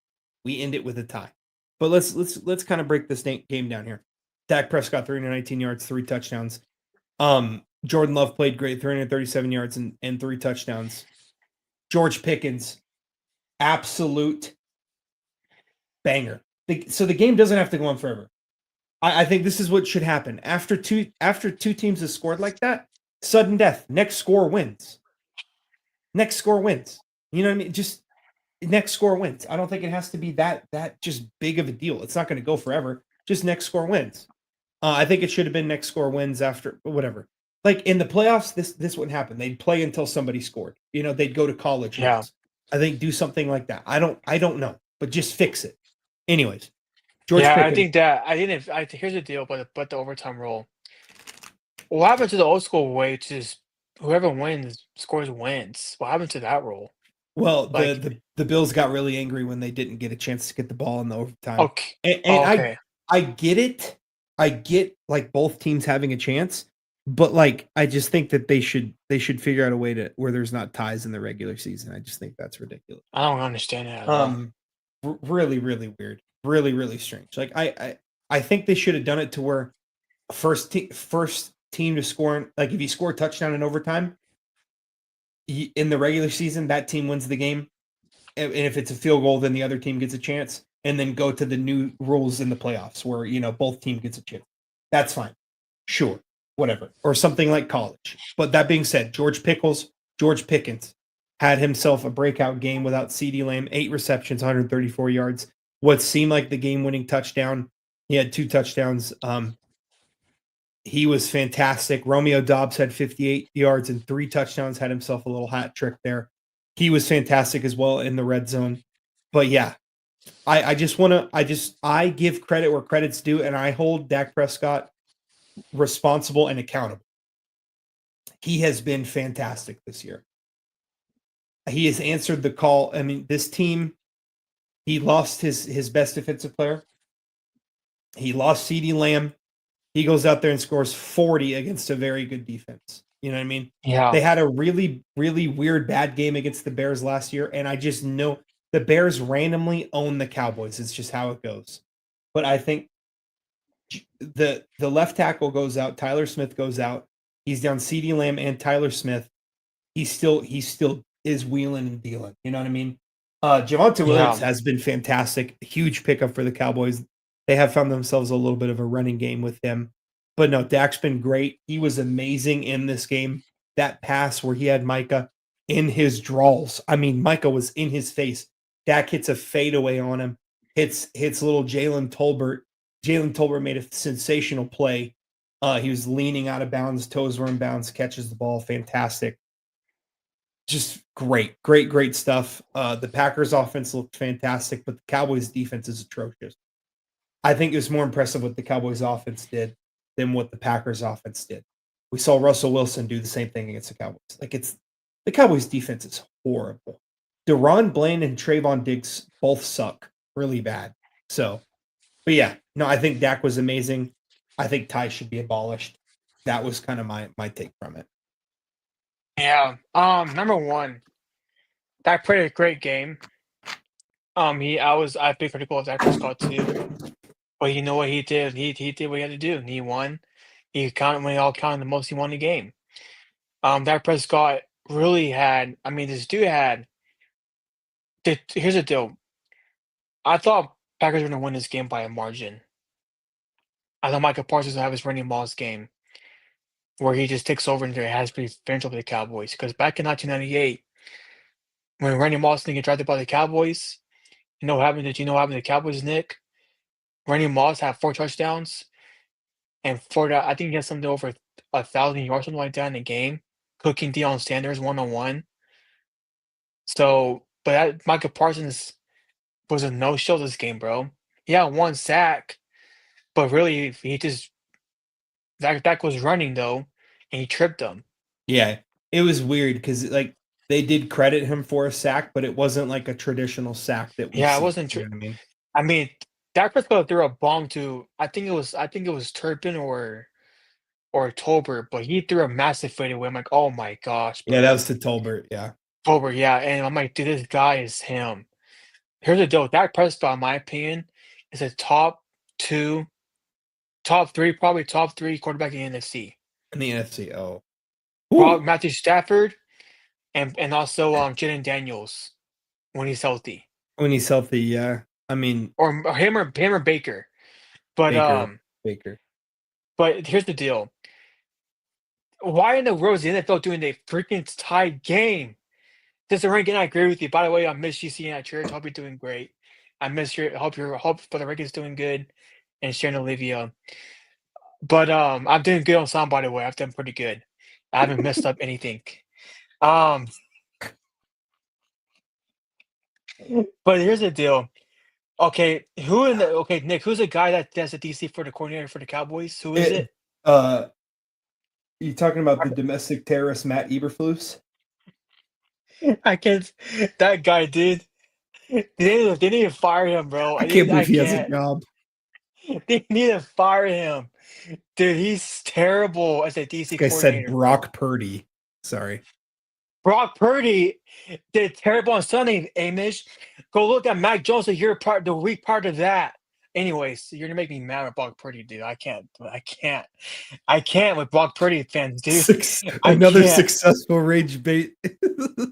S2: we end it with a tie. But let's kind of break this game down here. Dak Prescott, 319 yards, 3 touchdowns. Jordan Love played great, 337 yards and 3 touchdowns. George Pickens, absolute banger. So the game doesn't have to go on forever. I think this is what should happen. After two teams have scored like that, sudden death. Next score wins. Next score wins. You know what I mean? Just next score wins. I don't think it has to be that just big of a deal. It's not going to go forever. Just next score wins. I think it should have been next score wins after whatever. Like in the playoffs, this wouldn't happen. They'd play until somebody scored. You know, they'd go to college.
S1: Yeah.
S2: Games. I think do something like that. I don't know, but just fix it. Anyways, George Pickens.
S1: Here's the deal, but the overtime rule. What happened to the old school way? Which is whoever wins scores wins. What happened to that rule?
S2: Well,
S1: Like-
S2: the Bills got really angry when they didn't get a chance to get the ball in the overtime.
S1: Okay.
S2: And
S1: Okay.
S2: I get it. I get like both teams having a chance, but like I just think that they should figure out a way to where there's not ties in the regular season. I just think that's ridiculous.
S1: I don't understand that at all.
S2: Really, really weird. Really, really strange. Like I think they should have done it to where first team to score, like if you score a touchdown in overtime in the regular season, that team wins the game. And if it's a field goal, then the other team gets a chance, and then go to the new rules in the playoffs where, you know, both teams gets a chance. That's fine. Sure. Whatever. Or something like college. But that being said, George Pickens had himself a breakout game without CeeDee Lamb, 8 receptions, 134 yards. What seemed like the game-winning touchdown. He had 2 touchdowns. He was fantastic. Romeo Doubs had 58 yards and 3 touchdowns, had himself a little hat trick there. He was fantastic as well in the red zone. But yeah, I give credit where credit's due, and I hold Dak Prescott responsible and accountable. He has been fantastic this year. He has answered the call. I mean, this team, he lost his best defensive player. He lost CeeDee Lamb. He goes out there and scores 40 against a very good defense. You know what I mean?
S1: Yeah.
S2: They had a really, really weird bad game against the Bears last year, and I just know the Bears randomly own the Cowboys. It's just how it goes. But I think the left tackle goes out. Tyler Smith goes out. He's down CeeDee Lamb and Tyler Smith. He still is wheeling and dealing. You know what I mean? Javonte Williams has been fantastic. Huge pickup for the Cowboys. They have found themselves a little bit of a running game with him. But no, Dak's been great. He was amazing in this game. That pass where he had Micah in his draws. I mean, Micah was in his face. Dak hits a fadeaway on him. Hits little Jalen Tolbert. Jalen Tolbert made a sensational play. He was leaning out of bounds. Toes were in bounds. Catches the ball. Fantastic. Just great stuff. The Packers offense looked fantastic, but the Cowboys defense is atrocious. I think it was more impressive what the Cowboys offense did than what the Packers offense did. We saw Russell Wilson do the same thing against the Cowboys. The Cowboys defense is horrible. Deron Blaine and Trayvon Diggs both suck really bad. So, but yeah, no, I think Dak was amazing. I think ties should be abolished. That was kind of my take from it.
S1: Yeah. Number one, Dak played a great game. I picked critical of Dak Prescott too. But you know what he did? He did what he had to do, and he won. He counted when they all counted the most. He won the game. Dak Prescott really had. I mean, this dude had. Here's the deal. I thought Packers were going to win this game by a margin. I thought Michael Parsons would have his Randy Moss game, where he just takes over and has to be finished over the Cowboys. Because back in 1998, when Randy Moss didn't get drafted by the Cowboys, you know what happened? Did you know what happened to the Cowboys, Nick? Randy Moss had 4 touchdowns, and for that, I think he had something over 1,000 yards, something like that in the game, cooking Deion Sanders 1-on-1. So, but Michael Parsons was a no-show this game, bro. He had 1 sack, but really, he just Dak was running though, and he tripped him.
S2: Yeah, it was weird because like they did credit him for a sack, but it wasn't like a traditional sack that we.
S1: Yeah, it
S2: see,
S1: wasn't
S2: you
S1: true.
S2: know what I mean,
S1: I mean, Dak Prescott threw a bomb to I think it was Turpin or Tolbert, but he threw a massive fadeaway. I'm like, oh my gosh,
S2: yeah, that
S1: bro.
S2: was to Tolbert. Yeah,
S1: Tolbert, yeah, and I'm like, dude, this guy is him. Here's the deal: Dak Prescott, in my opinion, is a two, top three, probably top three quarterback in the NFC.
S2: in the NFC. Oh,
S1: Probably Matthew Stafford and also Jaden Daniels when he's healthy,
S2: when he's healthy, yeah. I mean,
S1: or him or Baker. But
S2: Baker.
S1: but here's the deal: why in the world is the NFL doing a freaking tied game? This is again, I agree with you. By the way, I miss you seeing at church. Hope you're doing great. I miss your hope for the is doing good, and Sharon Olivia. But I'm doing good on sound. By the way, I've done pretty good. I haven't messed up anything. Um, but here's the deal. Okay, Nick, who's the guy that's a DC for the coordinator for the Cowboys? Who is it?
S2: You talking about the domestic terrorist Matt Eberflus?
S1: I can't. That guy, dude. They need to fire him, bro.
S2: I can't believe he has a job.
S1: They need to fire him, dude. He's terrible as a DC
S2: Like I
S1: coordinator.
S2: said, Brock Purdy. Sorry,
S1: Brock Purdy did terrible on Sunday. Amish, go look at Mac Jones the week part of that. Anyways, you're gonna make me mad with Brock Purdy, dude. I can't with Brock Purdy fans, dude.
S2: Another successful rage bait.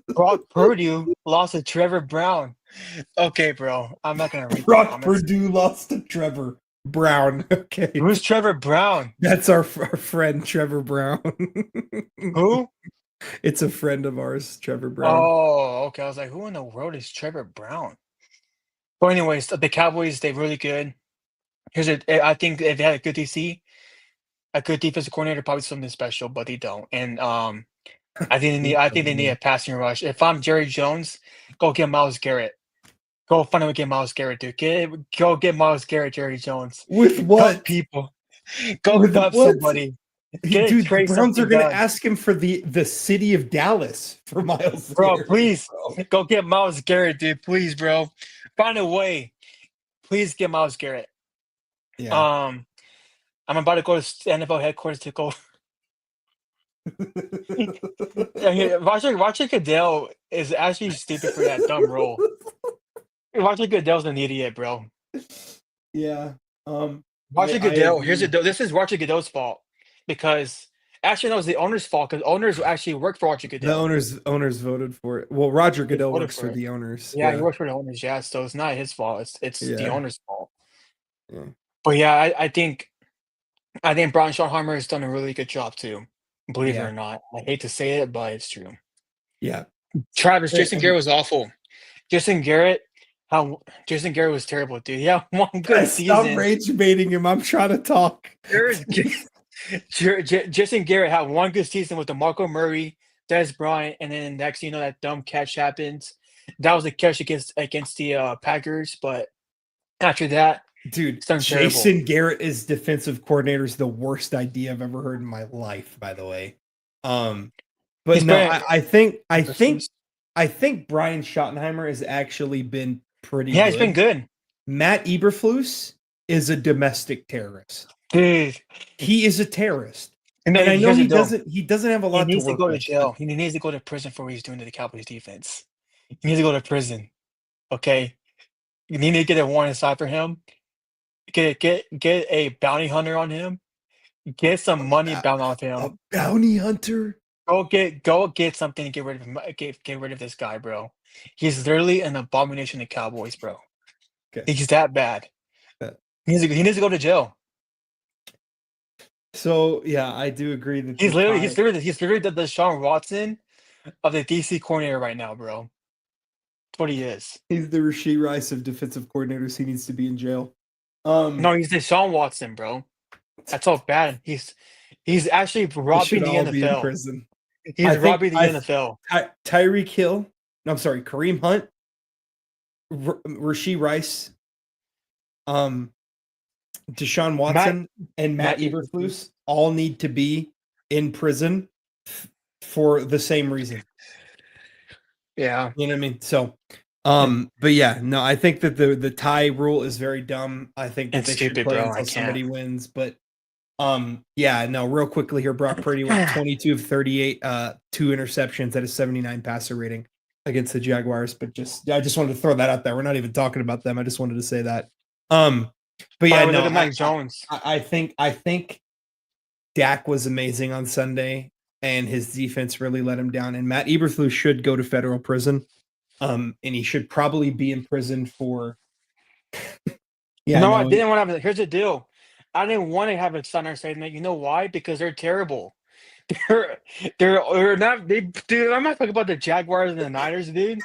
S1: Brock Purdy lost to Trevor Brown. Okay, bro. I'm not gonna read
S2: Brock Purdue lost to Trevor Brown. Okay.
S1: Who's Trevor Brown?
S2: That's our friend Trevor Brown.
S1: Who?
S2: It's a friend of ours, Trevor Brown.
S1: Oh, okay. I was like, who in the world is Trevor Brown? But anyways, the Cowboys, they're really good. I think if they had a good DC, a good defensive coordinator, probably something special, but they don't. And I think they need a passing rush. If I'm Jerry Jones, go get Myles Garrett. Go find a way to get Myles Garrett, dude. Go get Myles Garrett, Jerry Jones.
S2: With what?
S1: Cut people. Go cut somebody.
S2: Dude, the Browns are going to ask him for the city of Dallas for Myles
S1: Bro,
S2: Garrett.
S1: Please. Go get Myles Garrett, dude. Please, bro. Find a way. Please get Myles Garrett.
S2: Yeah.
S1: I'm about to go to NFL headquarters to go. Roger Goodell is actually stupid for that dumb role. Roger Goodell's an idiot, bro.
S2: Yeah.
S1: Roger Goodell. This is Roger Goodell's fault because actually no, it was the owner's fault because owners actually work for Roger Goodell.
S2: The owners voted for it. Well, Roger Goodell works for the owners.
S1: Yeah, he works for the owners. Yeah, so it's not his fault. It's the owner's fault.
S2: Yeah.
S1: But yeah, I think Brian Schottenheimer has done a really good job too. Believe it or not, I hate to say it, but it's true.
S2: Yeah.
S1: Jason Garrett was awful. Jason Garrett was terrible, dude. Yeah, one good season.
S2: Stop rage baiting him. I'm trying to talk.
S1: Jason Garrett had one good season with DeMarco Murray, Dez Bryant, and then next thing you know that dumb catch happens. That was a catch against the Packers, but after that,
S2: dude, Jason Garrett as defensive coordinator is the worst idea I've ever heard in my life. By the way, but I think Brian Schottenheimer has actually been pretty.
S1: Yeah, he's been good.
S2: Matt Eberflus is a domestic terrorist.
S1: Dude,
S2: he is a terrorist.
S1: And
S2: I know he doesn't have a lot
S1: to work. He needs to go
S2: to
S1: jail. He needs to go to prison for what he's doing to the Cowboys defense. He needs to go to prison. Okay. You need to get a warning sign for him. Get a bounty hunter on him. Get some money bound off
S2: A
S1: him.
S2: bounty hunter.
S1: Go get something to get rid of him. Get rid of this guy, bro. He's literally an abomination to Cowboys, bro.
S2: Okay.
S1: He's that bad.
S2: Yeah.
S1: He needs to go to jail.
S2: So yeah, I do agree that
S1: He's
S2: the
S1: literally
S2: Tide-
S1: he's literally the Deshaun Watson of the DC coordinator right now, bro. That's what he is.
S2: he's the Rasheed Rice of defensive coordinators. He needs to be in jail.
S1: No, he's Deshaun Watson, bro. That's how bad he's actually
S2: they
S1: robbing
S2: should
S1: the
S2: all be in
S1: NFL.
S2: prison.
S1: He's
S2: I think-
S1: robbing the
S2: I-
S1: NFL.
S2: Tyreek Hill. No, I'm sorry, Kareem Hunt, Rasheed Rice, Deshaun Watson, and Matt
S1: Matt
S2: Eberflus all need to be in prison for the same reason.
S1: Yeah.
S2: You know what I mean? So, but yeah, no, I think that the tie rule is very dumb. I think that
S1: It's
S2: they
S1: stupid,
S2: should play
S1: bro. I
S2: until
S1: can't.
S2: somebody wins. But yeah, no, real quickly here, Brock Purdy went 22 of 38, 2 interceptions at a 79 passer rating against the Jaguars. But I just wanted to throw that out there. We're not even talking about them. I just wanted to say that. But yeah,
S1: By the way,
S2: no,
S1: look at Mac Jones.
S2: I think Dak was amazing on Sunday, and his defense really let him down. And Matt Eberflus should go to federal prison, and he should probably be in prison for.
S1: I didn't want to have. Here's the deal. I didn't want to have a Sunner saying that. You know why? Because they're terrible. They're not. Dude, I'm not talking about the Jaguars and the Niners, dude.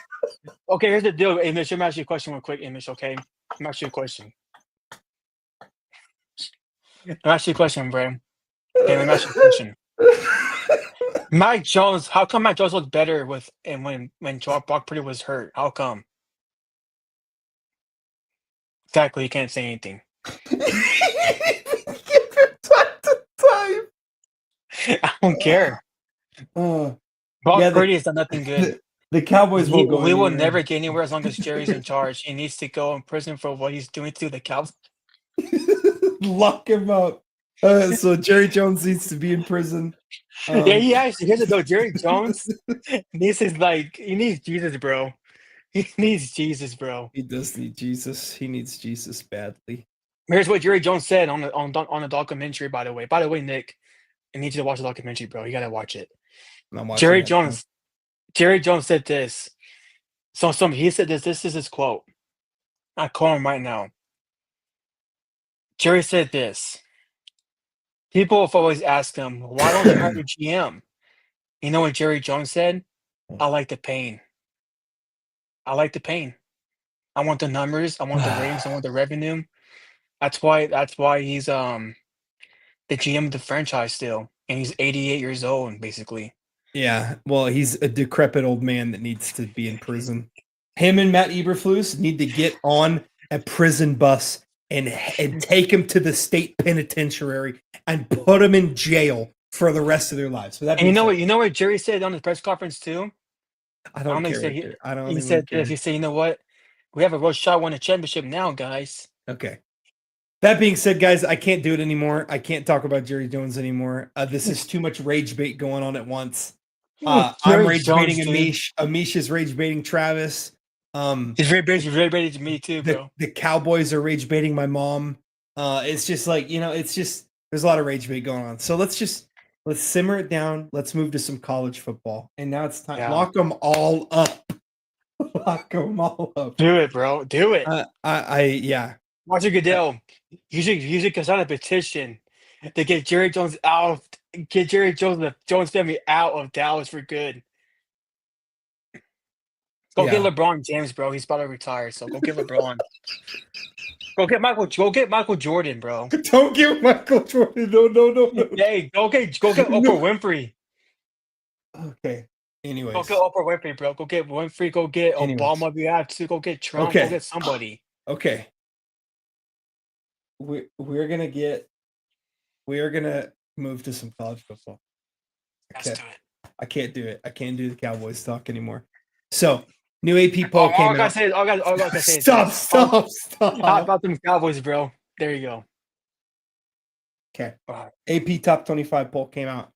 S1: Okay, here's the deal. Amish, let me ask you a question real quick, Amish. Okay, let me ask you a question. Let me ask you a question, Bram. Okay, let me ask you a question. Mike Jones, how come Mike Jones looked better when Brock Purdy was hurt? How come? Exactly, you can't say anything. I don't care. Brock Purdy has done nothing good.
S2: The Cowboys won't go.
S1: We will
S2: anywhere.
S1: never get anywhere as long as Jerry's in charge. He needs to go in prison for what he's doing to the Cowboys.
S2: Lock him up. So Jerry Jones needs to be in prison.
S1: Yeah, he actually. Here's the deal. Jerry Jones needs he needs Jesus, bro. He needs Jesus, bro.
S2: He does need Jesus. He needs Jesus badly.
S1: Here's what Jerry Jones said on the documentary. By the way, Nick, I need you to watch the documentary, bro. You gotta watch it. Jerry Jones said this. He said this. This is his quote. I call him right now. Jerry said this. People have always asked him, why don't you have a GM? You know what Jerry Jones said? I like the pain. I like the pain. I want the numbers. I want the ratings. I want the revenue. That's why he's the GM of the franchise still. And he's 88 years old, basically.
S2: Yeah, well, he's a decrepit old man that needs to be in prison. Him and Matt Eberflus need to get on a prison bus and take him to the state penitentiary and put him in jail for the rest of their lives. So that
S1: And you know what Jerry said on the press conference too?
S2: I don't care.
S1: He said this. He said, you know what? We have a real shot win a championship now, guys.
S2: Okay. That being said, guys, I can't do it anymore. I can't talk about Jerry Jones anymore. This is too much rage bait going on at once. I'm rage baiting Amish. Amish is rage baiting Travis.
S1: He's very baiting to me too, bro.
S2: The Cowboys are rage baiting my mom. It's just like, it's just there's a lot of rage bait going on. So let's simmer it down. Let's move to some college football. And now it's time.
S1: Yeah.
S2: Lock them all up. Lock them all up.
S1: Do it, bro. Do it.
S2: Yeah.
S1: Roger Goodell, you should sign a petition to get Jerry Jones out. Get Jerry Jones and the Jones family out of Dallas for good. Go get LeBron James, bro. He's about to retire, so go get LeBron. Go get Michael Jordan, bro.
S2: Don't get Michael Jordan. No.
S1: Hey, go get Oprah Winfrey.
S2: Okay. Anyways.
S1: Go get Oprah Winfrey, bro. Go get Winfrey. Go get Obama if you have to. Go get Trump.
S2: Okay.
S1: Go get somebody.
S2: Okay. We're gonna move to some college football.
S1: Let's do it.
S2: I can't do it. I can't do the Cowboys talk anymore. So new AP poll came out.
S1: All I gotta say
S2: Stop.
S1: How about them Cowboys, bro? There you go.
S2: Okay. AP top 25 poll came out.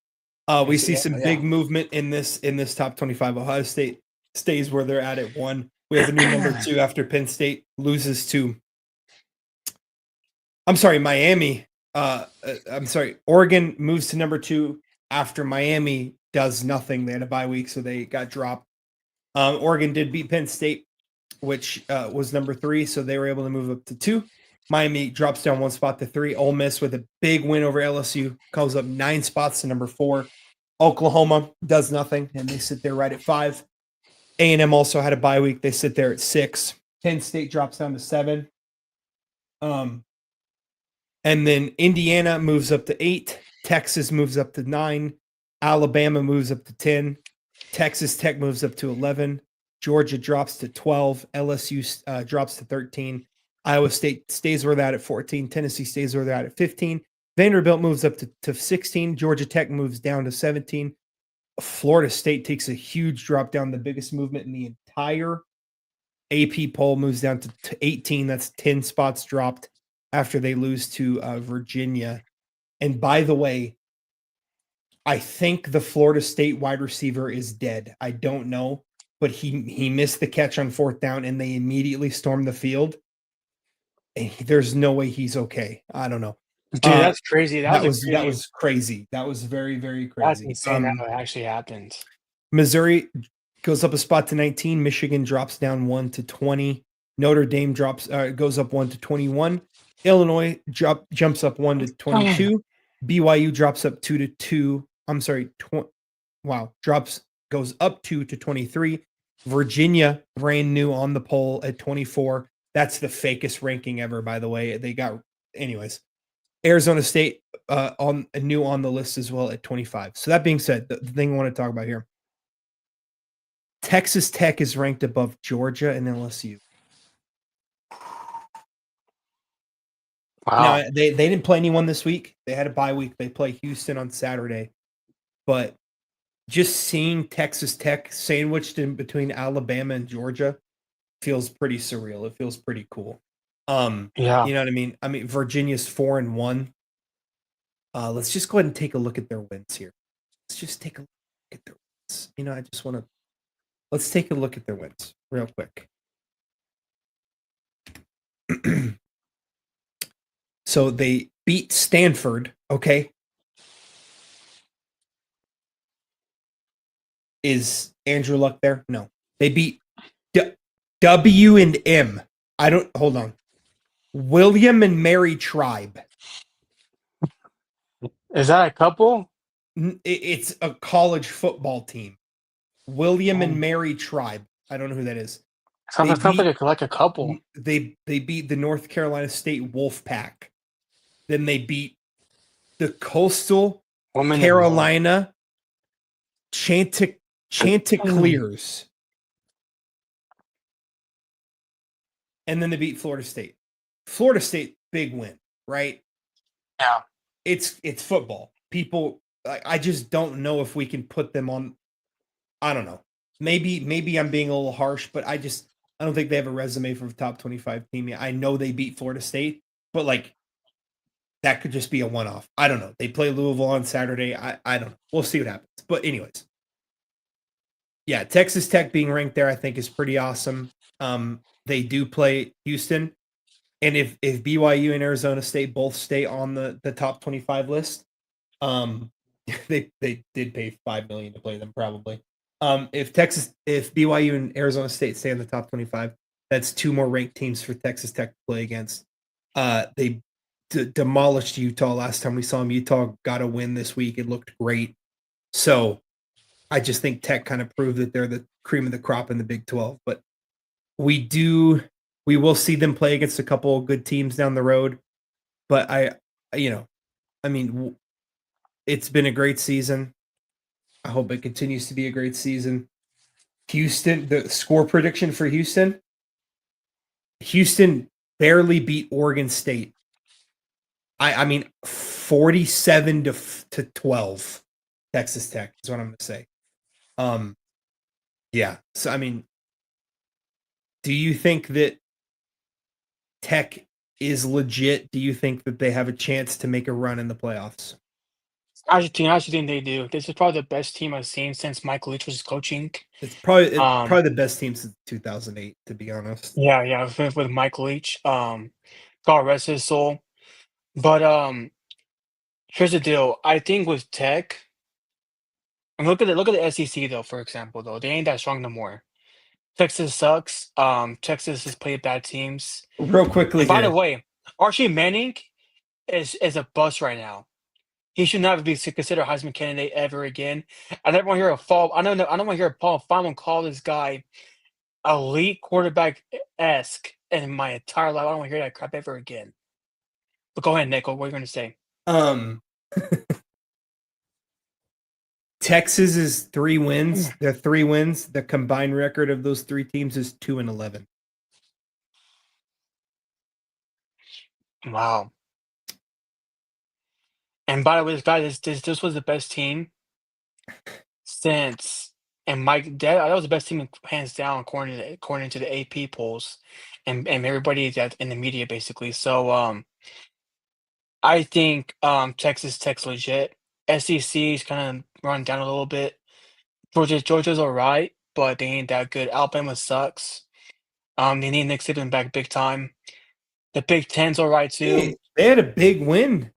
S2: We see some big movement in this top 25. Ohio State stays where they're at 1, We have a new number 2 after Penn State loses to. I'm sorry, Miami. I'm sorry, Oregon moves to number 2 after Miami does nothing. They had a bye week, so they got dropped. Oregon did beat Penn State, which was number 3, so they were able to move up to 2. Miami drops down 1 spot to 3. Ole Miss with a big win over LSU goes up 9 spots to number 4. Oklahoma does nothing, and they sit there right at 5. A&M also had a bye week. They sit there at 6. Penn State drops down to 7. And then Indiana moves up to 8. Texas moves up to 9. Alabama moves up to 10. Texas Tech moves up to 11. Georgia drops to 12. LSU drops to 13. Iowa State stays where they're at 14. Tennessee stays where they're at 15. Vanderbilt moves up to 16. Georgia Tech moves down to 17. Florida State takes a huge drop down, the biggest movement in the entire AP poll, moves down to 18. That's 10 spots dropped after they lose to Virginia. And by the way, I think the Florida State wide receiver is dead. I don't know, but he missed the catch on 4th down, and they immediately stormed the field. And there's no way he's okay. I don't know.
S1: Dude, that's crazy.
S2: That was crazy. That was very, very crazy.
S1: That's insane how it actually happened.
S2: Missouri goes up a spot to 19. Michigan drops down 1 to 20. Notre Dame goes up 1 to 21. Illinois jumps up 1 to 22. BYU drops up 2 to 2. I'm sorry, goes up 2 to 23. Virginia, brand new on the poll at 24. That's the fakest ranking ever, by the way. Anyways. Arizona State on the list as well at 25. So that being said, the thing I want to talk about here, Texas Tech is ranked above Georgia and LSU.
S1: Wow.
S2: Now, they didn't play anyone this week. They had a bye week. They play Houston on Saturday. But just seeing Texas Tech sandwiched in between Alabama and Georgia feels pretty surreal. It feels pretty cool.
S1: Yeah.
S2: You know what I mean? I mean, Virginia's 4-1. Let's just go ahead and take a look at their wins here. Let's just take a look at their wins. You know, let's take a look at their wins real quick. So they beat Stanford, okay? Is Andrew Luck there? No. They beat W&M. Hold on. William and Mary Tribe.
S1: Is that a couple?
S2: It's a college football team. William and Mary Tribe. I don't know who that is.
S1: Sounds like a couple.
S2: They beat the North Carolina State Wolfpack. Then they beat the Coastal Carolina Chanticleers. And then they beat Florida State. Florida State, big win, right?
S1: Yeah.
S2: It's football. People, I just don't know if we can put them on. I don't know. Maybe I'm being a little harsh, but I don't think they have a resume for a top 25 team. I know they beat Florida State, but that could just be a one-off. I don't know. They play Louisville on Saturday. I don't know. We'll see what happens. But anyways, yeah, Texas Tech being ranked there, I think, is pretty awesome. They do play Houston. And if BYU and Arizona State both stay on the top 25 list, they did pay $5 million to play them probably. If BYU and Arizona State stay in the top 25, that's 2 more ranked teams for Texas Tech to play against. They demolished Utah last time we saw them. Utah got a win this week. It looked great. So I just think Tech kind of proved that they're the cream of the crop in the Big 12. But we will see them play against a couple of good teams down the road. But it's been a great season. I hope it continues to be a great season. Houston, the score prediction for Houston barely beat Oregon State. 47 to 12. Texas Tech is what I'm going to say. Yeah. So, do you think that Tech is legit? Do you think that they have a chance to make a run in the playoffs?
S1: I actually think they do. This is probably the best team I've seen since Mike Leach was coaching.
S2: It's
S1: Um,
S2: probably the best team since 2008, to be honest.
S1: yeah, with Mike Leach. God rest his soul. But here's the deal. I think with Tech, and look at the SEC though, for example, though they ain't that strong no more. Texas sucks. Texas has played bad teams.
S2: Real quickly
S1: And by the
S2: here,
S1: way, Archie Manning is a bust right now. He should not be considered a Heisman candidate ever again. I never want to hear a fall. I don't know. I don't want to hear Paul Feynman call this guy elite quarterback esque in my entire life. I don't want to hear that crap ever again. But go ahead, Nico. What are you going to say?
S2: um, Texas is 3 wins. They're 3 wins. The combined record of those 3 teams is 2-11.
S1: Wow. And by the way, this was the best team since and Mike that was the best team hands down according to the AP polls and everybody that in the media basically. So I think Texas Tech's legit. SEC's kind of run down a little bit. Georgia's all right, but they ain't that good. Alabama sucks. They need Nick Saban back big time. The Big Ten's all right too.
S2: Hey, they had a big win.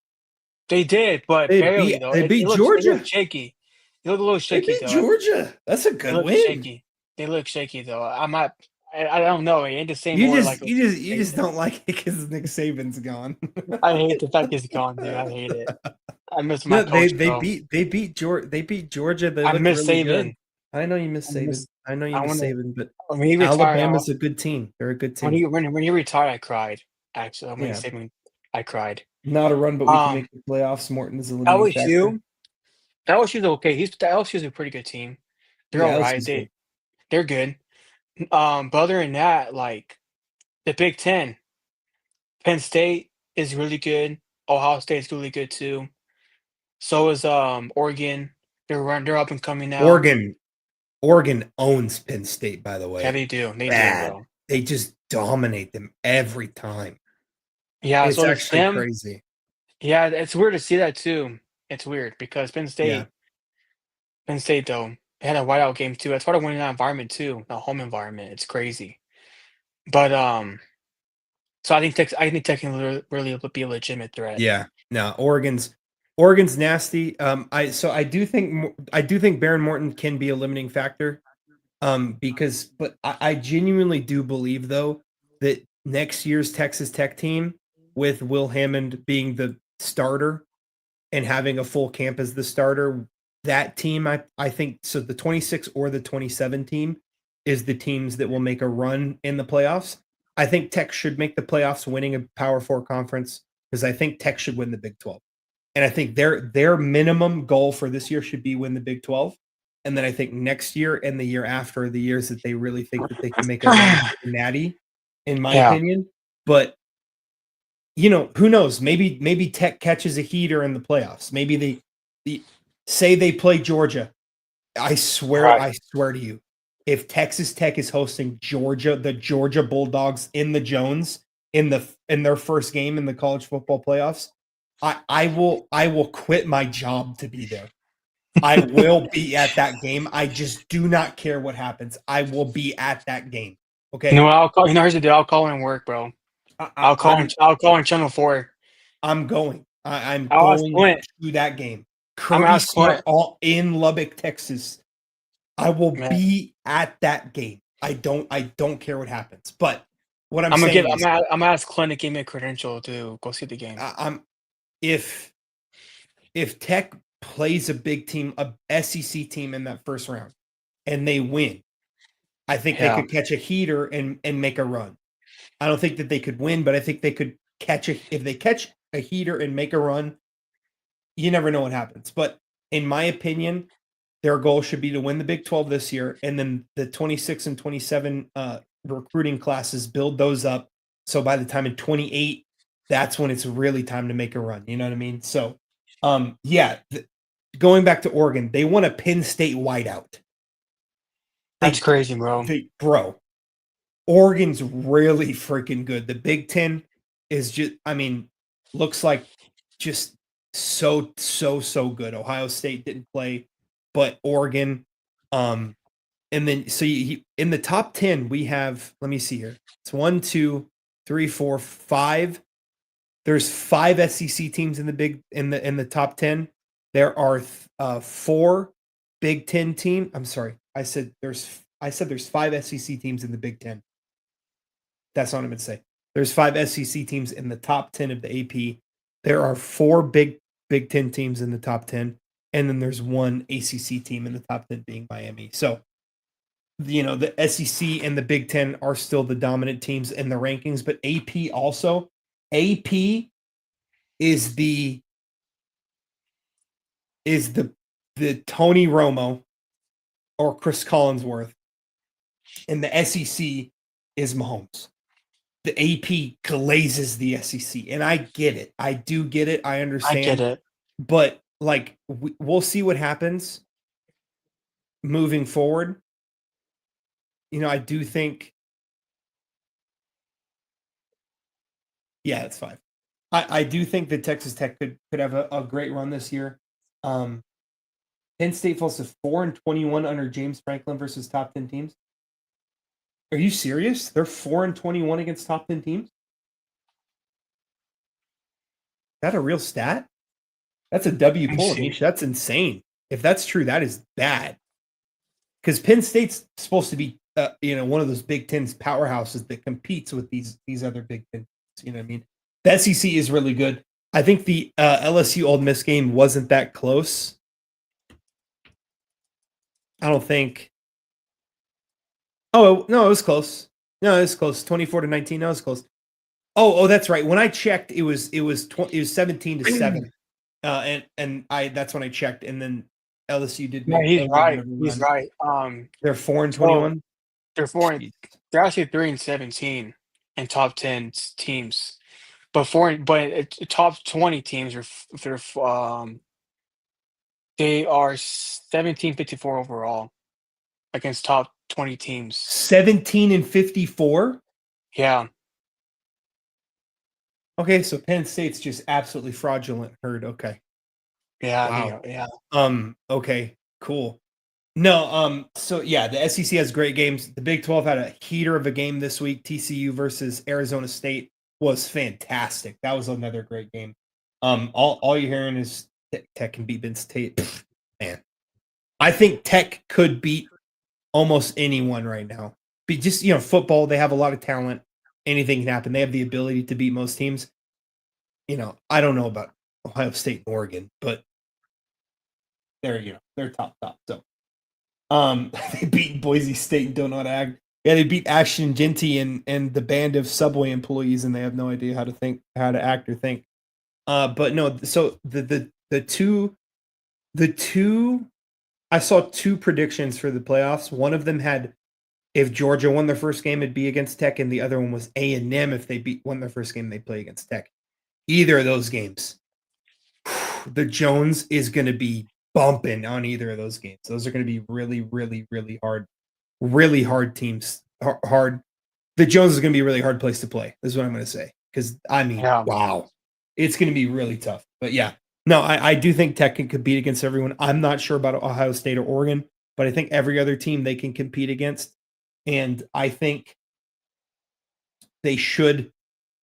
S1: They did, but barely though.
S2: They beat
S1: It
S2: Georgia.
S1: looked shaky. They look a little
S2: They
S1: shaky
S2: beat
S1: though.
S2: Georgia. That's a
S1: They
S2: good
S1: look
S2: win.
S1: shaky. They look shaky though. I don't know. It ain't the same.
S2: You
S1: more
S2: just
S1: like
S2: you just don't like it because Nick Saban's gone.
S1: I hate the fact he's gone, dude. I hate it. I miss my
S2: No,
S1: coach.
S2: they
S1: bro.
S2: beat Georgia. They
S1: I
S2: looked
S1: miss
S2: really
S1: Saban.
S2: good. I know you miss
S1: I
S2: Saban.
S1: miss-
S2: I know you
S1: I
S2: miss
S1: wanna-
S2: Saban, but
S1: When he retired,
S2: Alabama's a good team. They're a good team.
S1: when he retired, I cried. Actually, when
S2: Yeah.
S1: Saban, I cried.
S2: Not a run, but we can
S1: Um,
S2: make the playoffs. Morton is a limiting factor.
S1: LSU's okay. LSU's a pretty good team. They're
S2: Yeah,
S1: all right.
S2: LSU's good.
S1: They're good. But other than that, like the Big Ten, Penn State is really good. Ohio State's really good too. So is Oregon. They're up and coming now.
S2: Oregon owns Penn State, by the way.
S1: Yeah, they do. They
S2: Bad.
S1: do, bro.
S2: They just dominate them every time.
S1: Yeah,
S2: It's
S1: so
S2: actually
S1: them.
S2: crazy.
S1: Yeah, it's weird to see that too. It's weird because Penn State.
S2: Yeah.
S1: Penn State though, they had a whiteout game too. That's part of winning that environment too, the home environment. It's crazy. But so I think Tech can really be a legitimate threat.
S2: Yeah. No, Oregon's nasty. I do think Baron Morton can be a limiting factor. But I genuinely do believe though that next year's Texas Tech team with Will Hammond being the starter and having a full camp as the starter, that team I think so the 26 or the 27 team is the teams that will make a run in the playoffs. I think Tech should make the playoffs winning a Power 4 conference because I think Tech should win the Big 12. And I think their minimum goal for this year should be win the Big 12. And then I think next year and the year after are the years that they really think that they can make a run for the natty, in my opinion. But who knows? Maybe Tech catches a heater in the playoffs. Maybe they say they play Georgia. I swear to you, if Texas Tech is hosting the Georgia Bulldogs in the Jones in their first game in the college football playoffs, I will quit my job to be there. I will be at that game. I just do not care what happens. I will be at that game. Okay.
S1: I'll call. Here's the deal. I'll call in work, bro. I'll call on Channel 4.
S2: I'm going. I'm
S1: I'll
S2: going to that game. Kirby Smart in Lubbock, Texas. I will be at that game. I don't care what happens. But what I'm saying is,
S1: I'm gonna ask Clint to give me a credential to go see the game.
S2: If Tech plays a big team, a SEC team in that first round, and they win, I think they could catch a heater and make a run. I don't think that they could win, but I think they could if they catch a heater and make a run, you never know what happens. But in my opinion, their goal should be to win the Big 12 this year, and then the 26 and 27 recruiting classes, build those up. So by the time in 28, that's when it's really time to make a run. You know what I mean? So, going back to Oregon, they won a Penn State whiteout.
S1: That's crazy, bro.
S2: Bro, Oregon's really freaking good. The Big Ten is just, looks like just so good. Ohio State didn't play, but Oregon. And then so in the top 10 we have. Let me see here. It's 1, 2, 3, 4, 5. There's 5 SEC teams in the top 10. There are 4 Big Ten team. I'm sorry, I said there's 5 SEC teams in the Big Ten. That's not what I'm going to say. There's 5 SEC teams in the top 10 of the AP. There are 4 Big Ten teams in the top 10, and then there's 1 ACC team in the top 10 being Miami. So, the SEC and the Big Ten are still the dominant teams in the rankings, but AP also. AP is the Tony Romo or Chris Collinsworth, and the SEC is Mahomes. The AP glazes the SEC, and I get it. I do get it. I understand.
S1: I get it.
S2: But we'll see what happens moving forward. I do think. Yeah, it's 5. I do think that Texas Tech could have a great run this year. Penn State falls to 4-21 under James Franklin versus top 10 teams. Are you serious? They're 4-21 against top 10 teams? Is that a real stat? That's a W poll, Anish. That's insane. If that's true, that is bad. Because Penn State's supposed to be, one of those Big Ten's powerhouses that competes with these other Big Ten. You know what I mean? The SEC is really good. I think the LSU Ole Miss game wasn't that close. I don't think. Oh no, it was close. No, it was close. 24-19. No, it was close. Oh, that's right. When I checked, it was 17-7. And that's when I checked, and then LSU did.
S1: Yeah, he's right. He's right.
S2: They're 4-21.
S1: They're 4. They're actually 3-17 in top 10 teams, but top 20 teams they are 17-54 overall against top 20 teams.
S2: 17-54.
S1: Yeah.
S2: Okay, so Penn State's just absolutely fraudulent. Heard. Okay.
S1: Yeah.
S2: Wow.
S1: Yeah.
S2: Okay. Cool. No. So yeah, the SEC has great games. The Big 12 had a heater of a game this week. TCU versus Arizona State was fantastic. That was another great game. All you're hearing is Tech can beat Penn State. Man, I think Tech could beat almost anyone right now. But just football, they have a lot of talent. Anything can happen. They have the ability to beat most teams. I don't know about Ohio State and Oregon, but they're top. So, they beat Boise State and don't know how to act. Yeah, they beat Ashton Genty and the band of Subway employees, and they have no idea how to act or think. But no. So the two, I saw 2 predictions for the playoffs. One of them had, if Georgia won their first game, it'd be against Tech, and the other one was A&M. If they won their first game, they play against Tech. Either of those games, the Jones is going to be bumping on either of those games. Those are going to be really, really, really hard teams. Hard. The Jones is going to be a really hard place to play. This is what I'm going to say. Because wow, it's going to be really tough. But yeah, no, I do think Tech can compete against everyone. I'm not sure about Ohio State or Oregon, but I think every other team they can compete against. And I think they should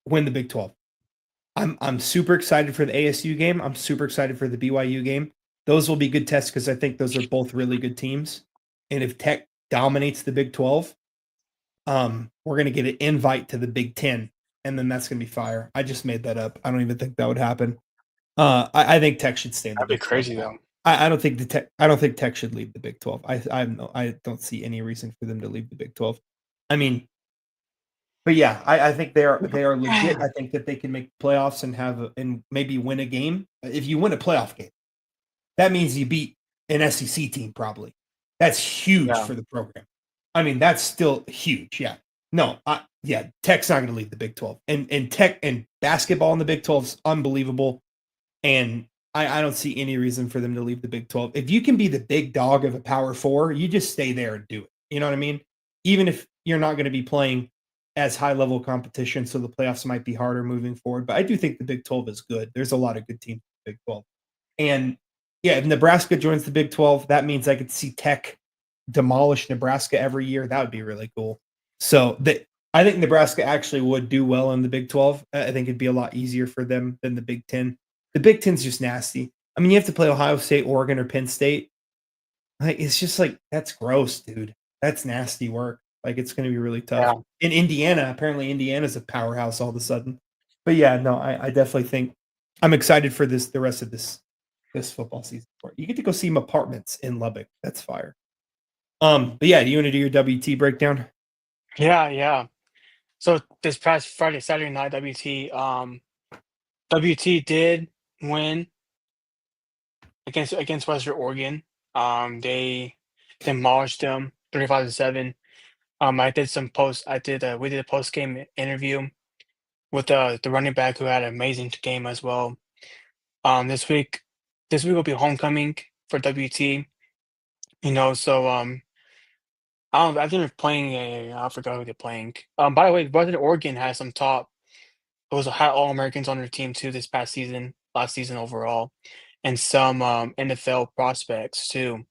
S2: win the Big 12. I'm super excited for the ASU game. I'm super excited for the BYU game. Those will be good tests because I think those are both really good teams. And if Tech dominates the Big 12, we're going to get an invite to the Big 10, and then that's going to be fire. I just made that up. I don't even think that would happen. I think Tech should stay in the
S1: That'd be
S2: Big 12.
S1: crazy though.
S2: I don't think Tech should leave the Big 12. I don't see any reason for them to leave the Big 12. I mean, but yeah, I think they are legit. I think that they can make playoffs and maybe win a game. If you win a playoff game, that means you beat an SEC team probably. That's huge for the program. I mean, that's still huge. Yeah. No, Tech's not going to leave the Big 12. And Tech and basketball in the Big 12 is unbelievable. And I don't see any reason for them to leave the Big 12. If you can be the big dog of a Power 4, you just stay there and do it. You know what I mean? Even if you're not going to be playing as high-level competition, so the playoffs might be harder moving forward. But I do think the Big 12 is good. There's a lot of good teams. Big 12. And yeah, if Nebraska joins the Big 12, that means I could see Tech demolish Nebraska every year. That would be really cool. So I think Nebraska actually would do well in the Big 12. I think it'd be a lot easier for them than the Big 10. The Big 10's just nasty. I mean, you have to play Ohio State, Oregon, or Penn State. Like, it's just like, that's gross, dude. That's nasty work. Like, it's going to be really tough.
S1: Yeah.
S2: In Indiana, apparently Indiana's a powerhouse all of a sudden. But yeah, no, I definitely think I'm excited for the rest of this football season. You get to go see some apartments in Lubbock. That's fire. But yeah, do you want to do your WT breakdown?
S1: Yeah. So this past Friday, Saturday night, WT did win against Western Oregon. They demolished them 35-7. I did some post. We did a post game interview with the running back who had an amazing game as well. This week will be homecoming for WT. So I think they're playing I forgot who they're playing. By the way, Western Oregon has some top. It was had All-Americans on their team too this past season, last season overall, and some NFL prospects too.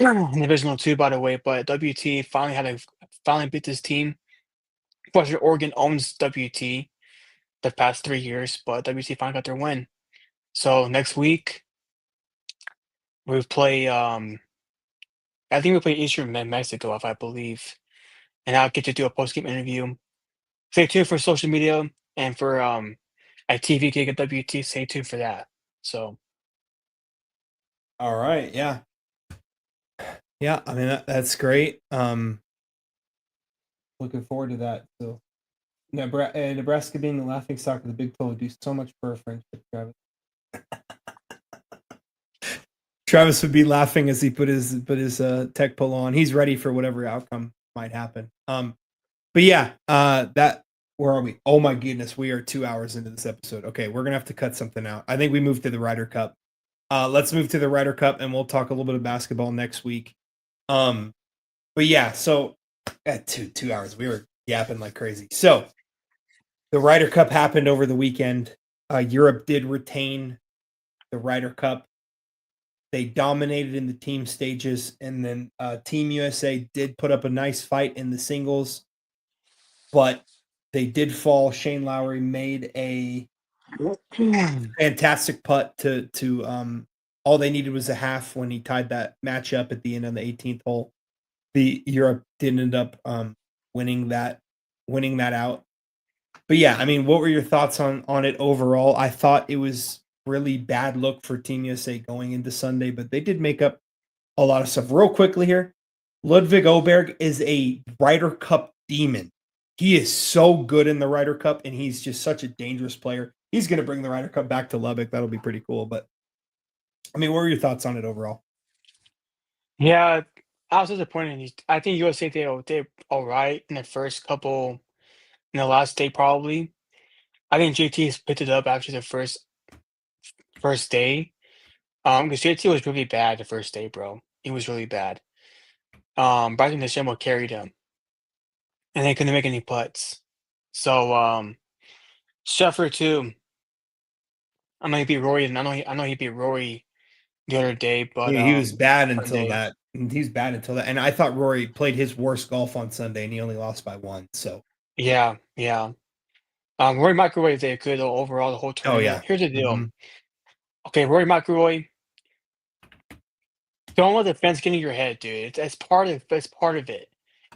S1: In Divisional 2, by the way, but WT finally beat this team. Western Oregon owns WT the past 3 years, but WT finally got their win. So next week we play. I think we play Eastern Mexico, if I believe, and I'll get to do a post game interview. Stay tuned for social media and for at TV Gig at WT. Stay tuned for that. So.
S2: All right, yeah. Yeah, I mean that's great. Looking forward to that. So Nebraska being the laughing stock of the Big 12 would do so much for a friendship, Travis. Travis would be laughing as he put his tech pull on. He's ready for whatever outcome might happen. But yeah, where are we? Oh my goodness, we are 2 hours into this episode. Okay, we're gonna have to cut something out. I think we moved to the Ryder Cup. Let's move to the Ryder Cup, and we'll talk a little bit of basketball next week. But yeah, so at 2 hours, we were yapping like crazy. So the Ryder Cup happened over the weekend. Europe did retain the Ryder Cup. They dominated in the team stages, and then Team USA did put up a nice fight in the singles, but they did fall. Shane Lowry made a fantastic putt to all they needed was a half when he tied that match up at the end on the 18th hole. The Europe did end up winning that out. But yeah, I mean, what were your thoughts on it overall? I thought it was really bad look for Team USA going into Sunday, but they did make up a lot of stuff. Real quickly here, Ludwig Åberg is a Ryder Cup demon. He is so good in the Ryder Cup, and he's just such a dangerous player. He's going to bring the Ryder Cup back to Lubbock. That'll be pretty cool. But I mean, what were your thoughts on it overall?
S1: Yeah, I was disappointed. I think USA did all right in the first couple, in the last day probably. I think JT picked it up after the first day. Because JT was really bad the first day, bro. He was really bad. Bryson DeChambeau carried him, and they couldn't make any putts. So Scheffler too. I know he beat Rory, and I know he beat Rory the other day, but
S2: he was bad until
S1: Sunday.
S2: that. He's bad until that. And I thought Rory played his worst golf on Sunday, and he only lost by 1. So
S1: Yeah. Rory McIlroy did good overall the whole tournament.
S2: yeah.
S1: Here's the deal.
S2: Mhm.
S1: Okay, Rory McIlroy, don't let the fence get in your head, dude. That's part of it.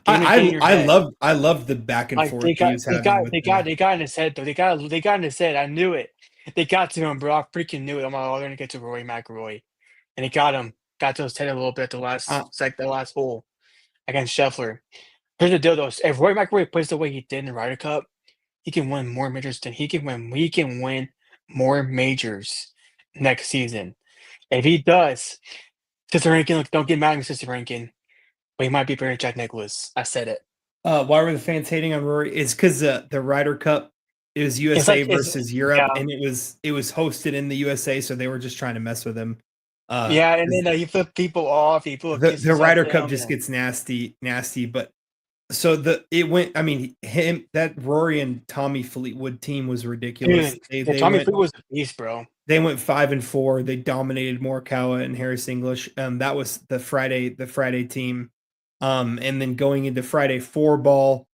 S2: I love the back and
S1: Like
S2: forth
S1: they
S2: he was having with
S1: they got in his head though. They got in his head. I knew it. They got to him, bro. I freaking knew it. I'm like, oh, they're gonna get to Rory McIlroy, and he got him. Got to his head a little bit at the last the last hole against Scheffler. Here's the deal though. If Rory McIlroy plays the way he did in the Ryder Cup, he can win more majors than he can win more majors next season. If he does, Sister Rankin, look, don't get mad at me, Sister Rankin. But he might be better than Jack Nicklaus. I said it.
S2: Why were the fans hating on Rory? It's because the Ryder Cup, it was USA versus Europe, and it was hosted in the USA, so they were just trying to mess with him.
S1: Yeah, and then he flipped people off.
S2: The Ryder Cup just gets nasty. But so it went. I mean, that Rory and Tommy Fleetwood team was ridiculous.
S1: Dude, Tommy Fleetwood was a beast, bro.
S2: They went 5-4. They dominated Morikawa and Harris English. That was the Friday team. And then going into Friday 4 ball,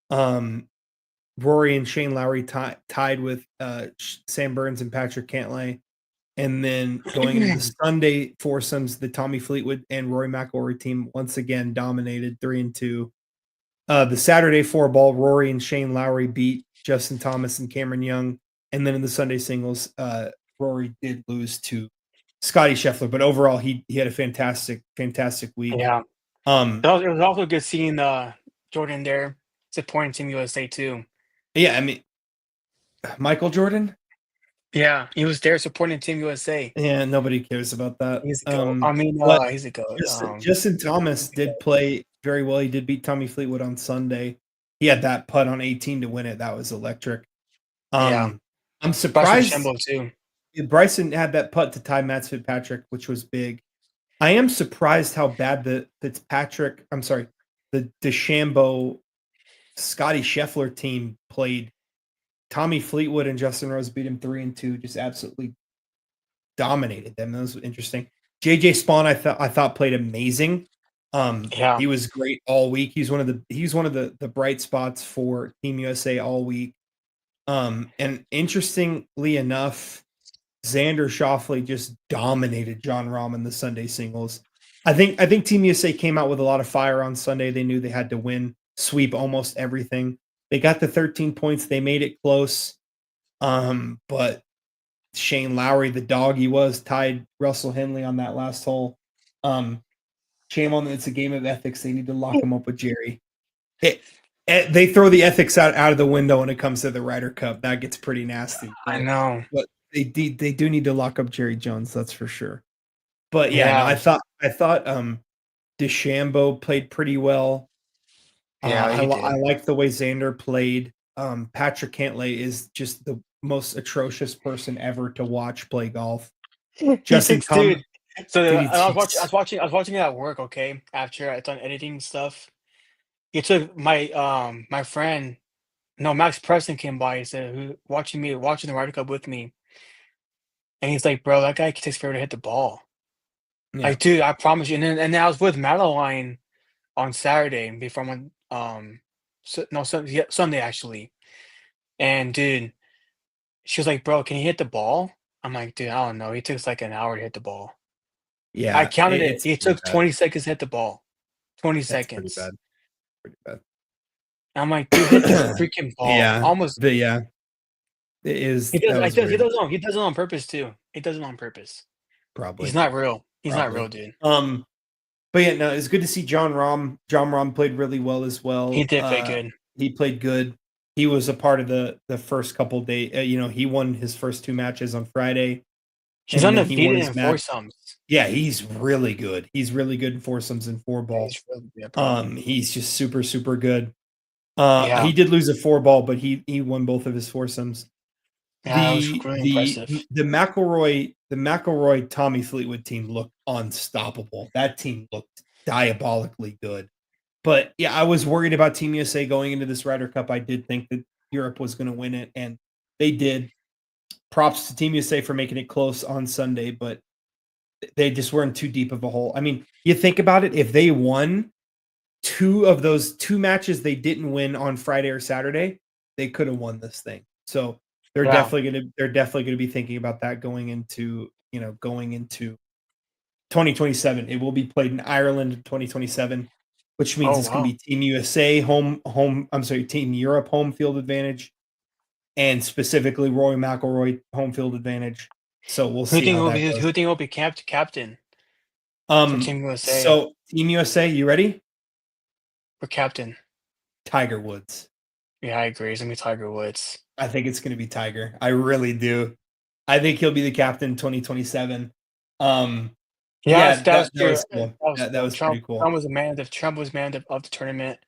S2: Rory and Shane Lowry tied with Sam Burns and Patrick Cantlay. And then going into the Sunday foursomes, the Tommy Fleetwood and Rory McIlroy team once again dominated 3-2. The Saturday 4 ball, Rory and Shane Lowry beat Justin Thomas and Cameron Young. And then in the Sunday singles, Rory did lose to Scotty Scheffler, but overall he had a fantastic week.
S1: Yeah.
S2: Um,
S1: It was also good seeing Jordan there supporting Team USA too.
S2: yeah, I mean, Michael Jordan.
S1: Yeah, he was there supporting Team USA.
S2: Yeah, nobody cares about that.
S1: He's a goat. I mean,
S2: but
S1: he's a goat.
S2: Justin Thomas did play very well. He did beat Tommy Fleetwood on Sunday. He had that putt on 18 to win it. That was electric.
S1: Yeah.
S2: I'm surprised.
S1: Bryson too.
S2: Bryson had that putt to tie Matt Fitzpatrick, which was big. I am surprised how bad the DeChambeau Scotty Scheffler team played. Tommy Fleetwood and Justin Rose beat him 3-2, just absolutely dominated them. That was interesting. JJ Spawn, I thought played amazing. He was great all week. He's one of the bright spots for Team USA all week. And interestingly enough, Xander Schauffele just dominated Jon Rahm in the Sunday singles. I think Team USA came out with a lot of fire on Sunday. They knew they had to win, sweep almost everything. They got the 13 points. They made it close. But Shane Lowry, the dog he was, tied Russell Henley on that last hole. Shame on them. It's a game of ethics. They need to lock him up with Jerry. They throw the ethics out of the window when it comes to the Ryder Cup. That gets pretty nasty.
S1: I know.
S2: But they do need to lock up Jerry Jones, that's for sure. But yeah, no, I thought DeChambeau played pretty well.
S1: Yeah,
S2: I like the way Xander played. Patrick Cantlay is just the most atrocious person ever to watch play golf. Justin
S1: dude. So I was watching it at work. Okay, after I done editing stuff, he took my my friend, no, Max Preston came by. He said, "Who watching the Ryder Cup with me?" And he's like, "Bro, that guy takes forever to hit the ball."
S2: Yeah.
S1: Like, dude, I promise you. And then I was with Madeline on Saturday before I went. Sunday actually. And dude, she was like, "Bro, can he hit the ball?" I'm like, "Dude, I don't know. He took like an hour to hit the ball."
S2: Yeah,
S1: I counted it. He took
S2: bad.
S1: 20 seconds to hit the ball. 20
S2: That's
S1: seconds.
S2: Pretty bad.
S1: I'm like, dude, hit the freaking ball.
S2: Yeah,
S1: Almost.
S2: but yeah, it is.
S1: He does it on purpose too. He does it on purpose.
S2: Probably.
S1: He's not real. He's not real, dude.
S2: But yeah, no, it's good to see Jon Rahm. Jon Rahm played really well as well.
S1: He did play good.
S2: He played good. He was a part of the first couple days. He won his first 2 matches on Friday.
S1: He's undefeated in foursomes.
S2: Yeah, he's really good. He's really good in foursomes and 4-ball. He's just super, super good. He did lose a 4-ball, but he won both of his foursomes.
S1: Yeah, that was really impressive.
S2: The McIlroy Tommy Fleetwood team looked unstoppable. That team looked diabolically good. But yeah, I was worried about Team USA going into this Ryder Cup. I did think that Europe was going to win it, and they did. Props to Team USA for making it close on Sunday, but they just weren't too deep of a hole. I mean, you think about it, if they won 2 of those 2 matches they didn't win on Friday or Saturday, they could have won this thing. So they're definitely going to be thinking about that going into 2027. It will be played in Ireland in 2027, which means it's going to be Team USA Team Europe home field advantage, and specifically Rory McIlroy home field advantage. So we'll see.
S1: Who do you think will be captain? For Team USA.
S2: So Team USA, you ready?
S1: For captain,
S2: Tiger Woods.
S1: Yeah, I agree. It's gonna be Tiger Woods.
S2: I think it's going to be Tiger. I really do. I think he'll be the captain in 2027.
S1: That
S2: was pretty cool.
S1: Trump was man of the tournament.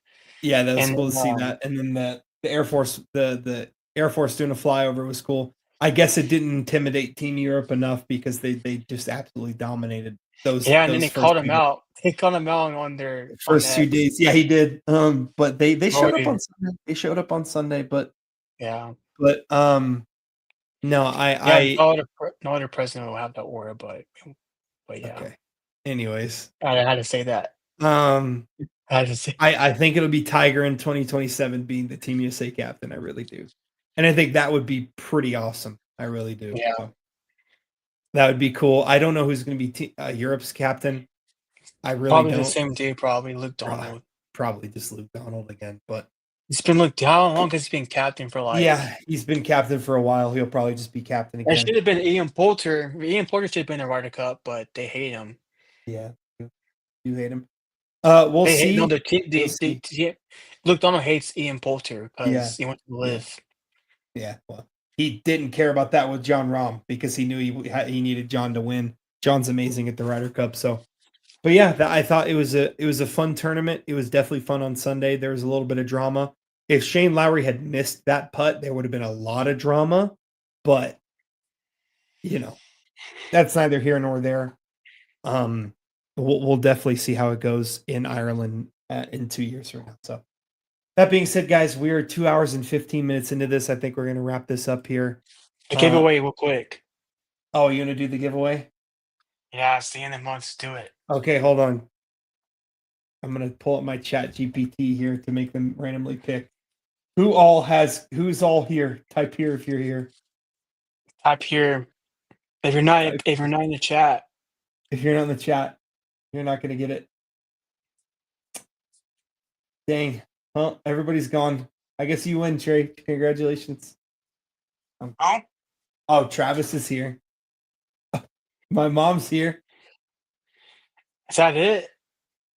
S2: Yeah, that was cool to see that. And then the Air Force, the Air Force doing a flyover was cool. I guess it didn't intimidate Team Europe enough because they just absolutely dominated those.
S1: Yeah, and then they called him out. They called him out on their
S2: first 2 days. Yeah, he did. But they showed up on Sunday. They showed up on Sunday, but
S1: yeah.
S2: But No,
S1: Yeah, no other president will have that aura, but yeah,
S2: okay. Anyways,
S1: I had to say that.
S2: um,
S1: I had to say.
S2: I think it'll be Tiger in 2027 being the Team USA captain. I really do, and I think that would be pretty awesome. I really do.
S1: Yeah.
S2: So, that would be cool. I don't know who's going to be Europe's captain. I really
S1: Probably the
S2: don't.
S1: same day, probably Luke
S2: Prob-
S1: Donald.
S2: Probably just Luke Donald again, but
S1: It's been Luke. How long has he been captain for? Like,
S2: yeah, he's been captain for a while. He'll probably just be captain
S1: it
S2: again.
S1: should have been Ian Poulter. Ian Poulter should have been in the Ryder Cup, but they hate him.
S2: Yeah, you hate him. We'll
S1: They
S2: see.
S1: hate no.
S2: We'll see.
S1: Luke Donald hates Ian Poulter
S2: Yeah.
S1: because he went to live.
S2: Yeah, well, he didn't care about that with John Rahm because he knew he needed John to win. John's amazing at the Ryder Cup, so. But yeah, I thought it was a fun tournament. It was definitely fun on Sunday. There was a little bit of drama. If Shane Lowry had missed that putt, there would have been a lot of drama. But that's neither here nor there. We'll definitely see how it goes in Ireland in 2 years from now. So that being said, guys, we are 2 hours and 15 minutes into this. I think we're going to wrap this up here.
S1: The giveaway real quick.
S2: Oh, you going to do the giveaway?
S1: Yeah, it's the end of the month. Let's do it.
S2: Okay, hold on. I'm going to pull up my chat GPT here to make them randomly pick. Who's all here? Type here if you're here.
S1: Type here. If you're not in the chat.
S2: If you're not in the chat, you're not going to get it. Dang. Well, everybody's gone. I guess you win, Trey. Congratulations. Oh, Travis is here. My mom's here.
S1: Is that it?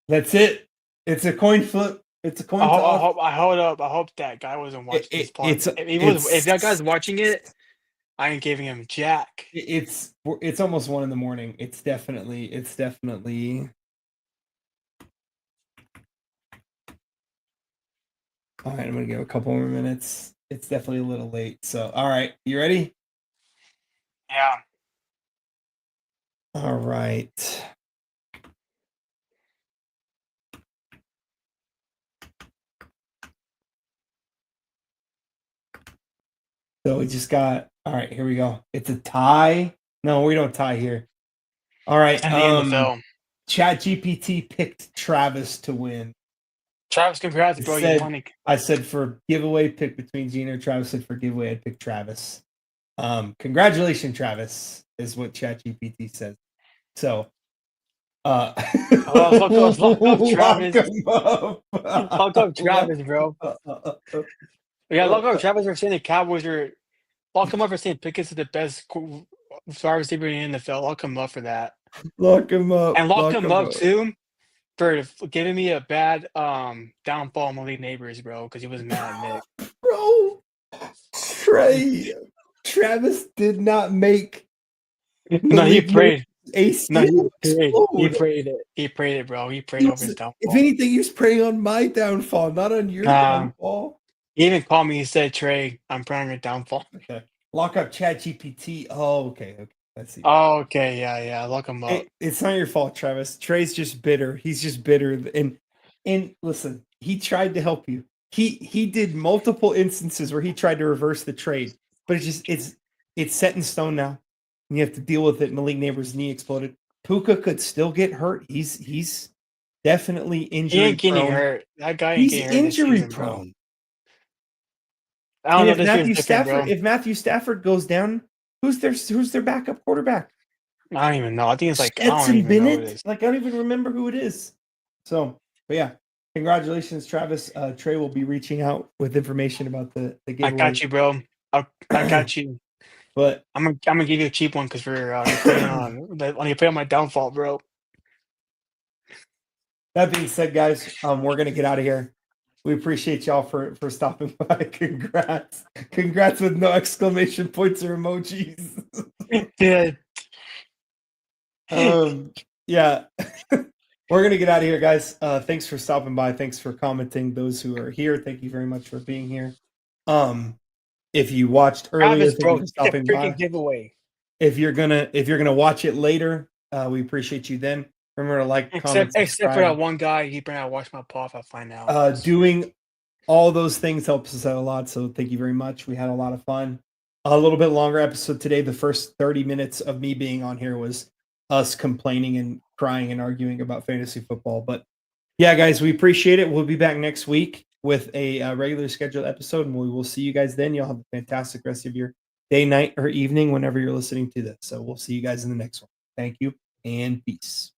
S2: That's it. It's a coin flip. It's a coin toss.
S1: I hope that guy wasn't watching this part.
S2: If
S1: that guy's watching it, I ain't giving him jack.
S2: It's almost 1 a.m. It's definitely. All right, I'm gonna give a couple more minutes. It's definitely a little late. So, all right, you ready?
S1: Yeah.
S2: All right. So we just got. All right, here we go. It's a tie. No, we don't tie here. All right.
S1: And the NFL.
S2: ChatGPT picked Travis to win.
S1: Travis, congrats, bro.
S2: I said for giveaway, pick between Gina or Travis. Said for giveaway, I'd pick Travis. Congratulations, Travis, is what ChatGPT says. So,
S1: lock up Travis. Lock up Travis, bro. Yeah, lock up Travis for saying the Cowboys are. Lock him up for saying Pickett's the best wide receiver in the NFL. Lock him up for that.
S2: Lock him up.
S1: And lock him up too for giving me a bad downfall on Malik Neighbors, bro, because he was mad at Nick.
S2: Bro, Travis did not make.
S1: No, he prayed.
S2: He
S1: prayed it. He prayed it, bro. He prayed over his downfall.
S2: If anything, he was praying on my downfall, not on your downfall.
S1: He even called me. He said, "Trey, I'm praying on your downfall."
S2: Okay. Lock up ChatGPT. Oh, okay. Let's see.
S1: Oh, okay. Yeah. Lock him up.
S2: It's not your fault, Travis. Trey's just bitter. He's just bitter. And listen, he tried to help you. He did multiple instances where he tried to reverse the trade, but it's set in stone now. And you have to deal with it. Malik Neighbors' knee exploded. Puka could still get hurt. He's definitely injury.
S1: He ain't getting hurt. That guy ain't getting hurt.
S2: He's injury prone. I don't know. If Matthew Stafford goes down, who's their backup quarterback?
S1: I don't even know. I think it's like
S2: Stetson Bennett. I don't even remember who it is. So, but yeah, congratulations, Travis. Trey will be reaching out with information about the giveaway.
S1: I got you, bro. I got you.
S2: But
S1: I'm gonna give you a cheap one because you're playing on my downfall, bro.
S2: That being said, guys, we're gonna get out of here. We appreciate y'all for stopping by. Congrats with no exclamation points or emojis.
S1: Yeah.
S2: Yeah. We're gonna get out of here, guys. Thanks for stopping by. Thanks for commenting. Those who are here, thank you very much for being here. If you watched earlier,
S1: Travis, bro,
S2: stopping by.
S1: Giveaway.
S2: If you're gonna watch it later, we appreciate you then. Remember to like, comment,
S1: except for that one guy, he bring out watch my paw if I find out.
S2: Doing all those things helps us out a lot. So thank you very much. We had a lot of fun. a little bit longer episode today. The first 30 minutes of me being on here was us complaining and crying and arguing about fantasy football. But yeah, guys, we appreciate it. We'll be back next week with a regular scheduled episode, and we will see you guys then. You'll have a fantastic rest of your day, night, or evening whenever you're listening to this. So we'll see you guys in the next one. Thank you and peace.